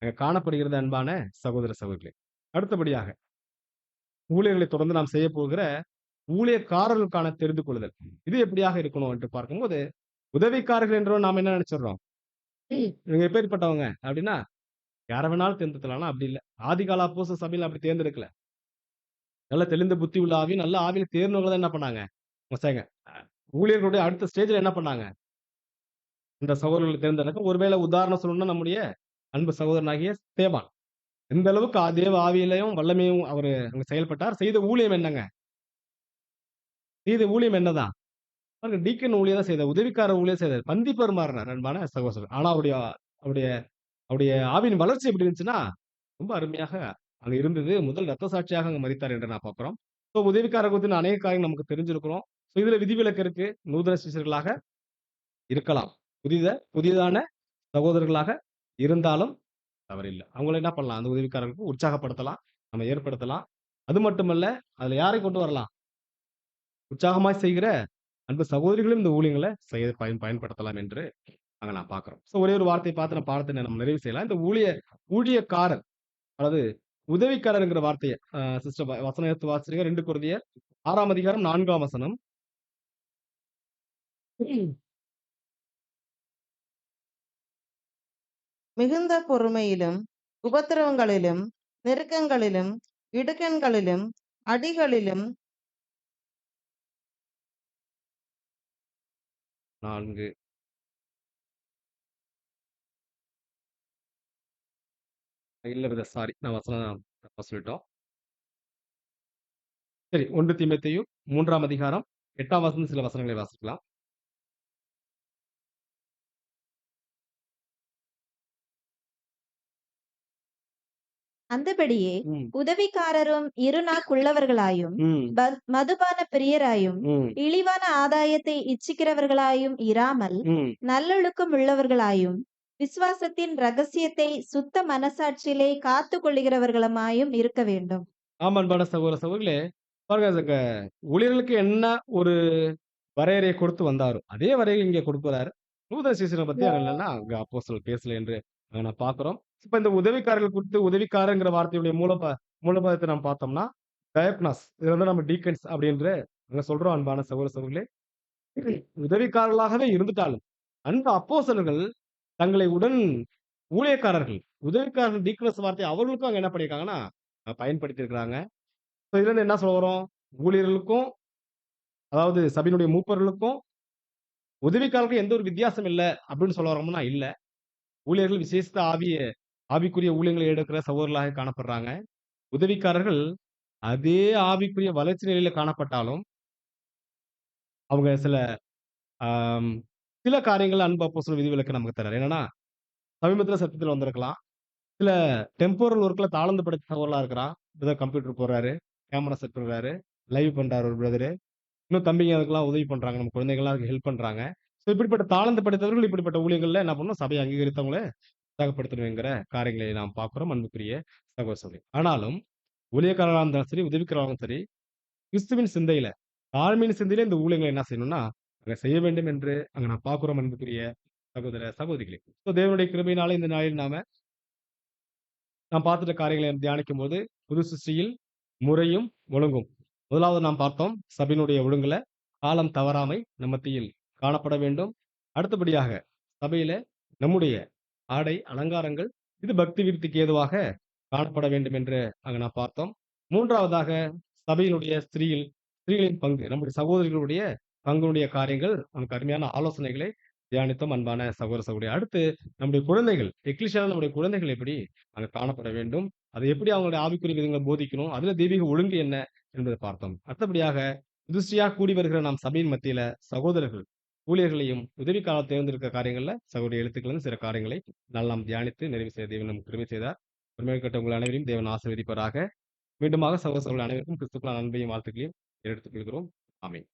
அங்க காணப்படுகிறது அன்பான சகோதர சகோதரிகளே. அடுத்தபடியாக ஊழியர்களை தொடர்ந்து நாம் செய்யப்போகிற ஊழியக்காரர்களுக்கான தெரிந்து கொள்ளுதல். இது எப்படியாக இருக்கணும் என்று பார்க்கும்போது, உதவிக்காரர்கள் என்றோ நாம என்ன நினைச்சிடுறோம்? இவங்க எப்பேர்ப்பட்டவங்க அப்படின்னா, யார வேணாலும் தேர்ந்தெடுக்கலாம். ஆனா அப்படி இல்ல. ஆதிகால அப்போஸ்தல சபையில அப்படி தேர்ந்தெடுக்கல. நல்ல தெளிந்த புத்தி உள்ள ஆவி, நல்ல ஆவியில தேர்ந்தவங்க தான் என்ன பண்ணாங்க? மொசாங்க. ஊழியர்களுடைய அடுத்த ஸ்டேஜ்ல என்ன பண்ணாங்க? இந்த சகோதரர்களை தேர்ந்தெடுக்க ஒருவேளை உதாரணம் சொல்லணும்னா நம்முடைய அன்பு சகோதரனாகிய ஸ்தேவான். எந்த அளவுக்கு தேவ ஆவியிலயும் வல்லமையும் அவரு அங்க செயல்பட்டார். செய்த ஊழியம் என்னங்க? செய்த ஊழியம் என்னதான்? பாருங்க டீக்கன் ஊழியம் தான் செய்தார். உதவிக்காரர் ஊழியம் செய்தார். பந்தி பரிமாறினார் அன்பான சகோதரர். ஆனா அவருடைய அவருடைய அவருடைய ஆவியின் வளர்ச்சி எப்படி இருந்துச்சுன்னா, ரொம்ப அருமையாக அங்க இருந்தது. முதல் இரத்த சாட்சியாக அங்க மரித்தார் என்று நான் பார்க்கிறோம். ஸோ உதவிக்காரர் குறித்து அநேக காரியங்கள் நமக்கு தெரிஞ்சிருக்கிறோம். ஸோ இதுல விதிவிலக்கு இருக்கு. நூதன சிஷ்யர்களாக இருக்கலாம். புதிதான சகோதரர்களாக இருந்தாலும் தவறில்ல. அவங்கள என்ன பண்ணலாம்? அந்த உதவிக்காரர்களுக்கு உற்சாகப்படுத்தலாம். நம்ம ஏற்படுத்தலாம். அது மட்டுமல்ல, அதுல யாரை கொண்டு வரலாம்? உற்சாகமாய் செய்கிற அன்பு சகோதரிகளும் இந்த ஊழியங்கள செய்ய பயன்படுத்தலாம் என்று அங்க நான் பார்க்கிறோம். ஸோ ஒரே ஒரு வார்த்தையை பார்த்து நம்ம பாடத்தை நம்ம நிறைவு செய்யலாம். இந்த ஊழியக்காரர் அதாவது உதவிக்காரர்ங்கிற வார்த்தைய சிஸ்டர் வசனம் எடுத்து வாசிச்சீங்க 2 கொரிந்தியர் 6ஆம் அதிகாரம் 4ஆம் வசனம். மிகுந்த பொறுமையிலும், உபத்திரவங்களிலும், நெருக்கங்களிலும், இடுக்கண்களிலும், அடிகளிலும் 4 இல்ல பிரதர் சாரி. நான் வசனம் தப்பா சொல்லிட்டோம். சரி 1 தீமோத்தேயு 3ஆம் அதிகாரம் 8ஆம் வசனம் சில வசனங்களை வாசிக்கலாம். அந்தபடியே ம். உதவிக்காரரும் இருநாக்குள்ளவர்களாயும் ம். மதுபான பிரியராயும் ம். இழிவான ஆதாயத்தை இச்சிக்கிறவர்களாயும் இராமல் ம். நல்லொழுக்கம் உள்ளவர்களாயும் விசுவாசத்தின் ரகசியத்தை சுத்த மனசாட்சியிலே காத்து கொள்ளுகிறவர்களுமாயும் இருக்க வேண்டும். ஆமா அன்பான சகோதர சகோதரிகளே, பாருங்க ஊழியர்களுக்கு என்ன ஒரு வரையறையை கொடுத்து வந்தாரோ, அதே வரையறை இங்கே கொடுக்கிறாரு. நூதன சீசனை பத்தி அங்க என்னன்னா, அங்க அப்போஸ்தலர் பேசல என்று நான் பார்க்கிறோம். இப்ப இந்த உதவிக்காரர்கள் குறித்து உதவிக்காரங்கிற வார்த்தையுடைய மூலபதத்தை நாம் பார்த்தோம்னா, டயக்னாஸ் இது வந்து நம்ம டீக்கன்ஸ் அப்படின்ற அங்க சொல்றோம் அன்பான சகோதர சகோதரிகளே. உதவிக்காரர்களாகவே இருந்துட்டாலும், அன்பு அப்போஸ்தலர்கள் தங்களை ஊழியக்காரர்கள், உதவிக்காரர்கள் டீக்கனஸ் வார்த்தை அவர்களுக்கும் அங்க என்ன பண்ணியிருக்காங்கன்னா, பயன்படுத்தி இருக்கிறாங்க. இதுல இருந்து என்ன சொல்ல வரோம்? ஊழியர்களுக்கும், அதாவது சபையினுடைய மூப்பர்களுக்கும், உதவிக்காரர்களுக்கும் எந்த ஒரு வித்தியாசம் இல்ல அப்படின்னு சொல்ல வரோம்னா இல்ல. ஊழியர்கள் விசேஷித்த ஆவிக்குரிய ஊழியங்களை எடுக்கிற சகோதரர்களாக காணப்படுறாங்க. உதவிக்காரர்கள் அதே ஆவிக்குரிய வளர்ச்சி நிலையில காணப்பட்டாலும், அவங்க ஆம், சில காரியங்கள் அன்பு அப்போஸ்தலர் விதிவிலக்கு நமக்கு தர்றாரு. என்னன்னா, சமீபத்தில சத்தியத்துல வந்திருக்கலாம். சில டெம்போரல் ஒர்க்ல தாளந்து படைத்த சகோதரனா இருக்கிறான். பிரதர் கம்ப்யூட்டர் போடுறாரு, கேமரா செட் பண்றாரு, லைவ் பண்றாரு ஒரு பிரதரு. இன்னும் தம்பிங்க அதுக்கெல்லாம் உதவி பண்றாங்க. நம்ம குழந்தைகள்லாம் அதுக்கு ஹெல்ப் பண்றாங்க. ஸோ இப்படிப்பட்ட தாளந்து படைத்தவர்கள் இப்படிப்பட்ட ஊழியங்கள்ல என்ன பண்ணணும்? சபையை அங்கீகரித்தவங்கள உற்சாகப்படுத்தணுங்கிற காரியங்களை நாம் பார்க்கிறோம் அன்புக்குரிய சகோதர சகோதரி. ஆனாலும் ஊழியக்காரர்களா இருந்தாலும் சரி, உதவிக்காரர்களும் சரி, கிறிஸ்துவின் சிந்தையில, தாழ்மையின் சிந்தையில இந்த ஊழியங்களை என்ன செய்யணும்னா, அங்க செய்ய வேண்டும் என்று அங்க நான் பார்க்கிறோம் அன்புக்குரிய சகோதர, சகோதரிகளே. தேவனுடைய கிருபையினால இந்த நாளில் நாம் பார்த்துட்ட காரியங்களை தியானிக்கும்போது, புது சிருஷ்டியில் முறையும், ஒழுங்கும். முதலாவது நாம் பார்த்தோம், சபையினுடைய ஒழுங்குல காலம் தவறாமை நம் மத்தியில் காணப்பட வேண்டும். அடுத்தபடியாக, சபையில நம்முடைய ஆடை, அலங்காரங்கள் இது பக்தி விருத்திக்கு ஏதுவாக காணப்பட வேண்டும் என்று அங்க நாம் பார்த்தோம். 3வதாக சபையினுடைய ஸ்திரீகளின் பங்கு, நம்முடைய சகோதரிகளுடைய பங்குடைய காரியங்கள், நமக்கு அருமையான ஆலோசனைகளை தியானித்தோம் அன்பான சகோதர, சகோதரி. அடுத்து நம்முடைய குழந்தைகள், எக்லீசியால நம்முடைய குழந்தைகள் எப்படி அங்க காணப்பட வேண்டும்? அதை எப்படி அவங்களுடைய ஆவிக்குரிய விதங்களை போதிக்கணும்? அதுல தெய்வீக ஒழுங்கு என்ன என்பதை பார்த்தோம். அடுத்தபடியாக புதுசியாக கூடி வருகிற நாம் சபையின் மத்தியில சகோதரர்கள், ஊழியர்களையும் உதவிக்கால தேர்ந்தெடுக்க காரியங்கள்ல சகோதரிய எழுத்துக்கள் சில காரியங்களை நாம் தியானித்து நிறைவு செய்ய தேவன் நமக்கு கிருபை செய்தார். உண்மையான உங்கள் அனைவரையும் தேவன் ஆசீர்வதிப்பாராக. மீண்டுமாக சகோதர, சகோதரர்கள் அனைவருக்கும் கிறிஸ்துவுக்குள் அன்பையும் வாழ்த்துக்களையும் எடுத்துக் கொள்கிறோம். ஆமென்.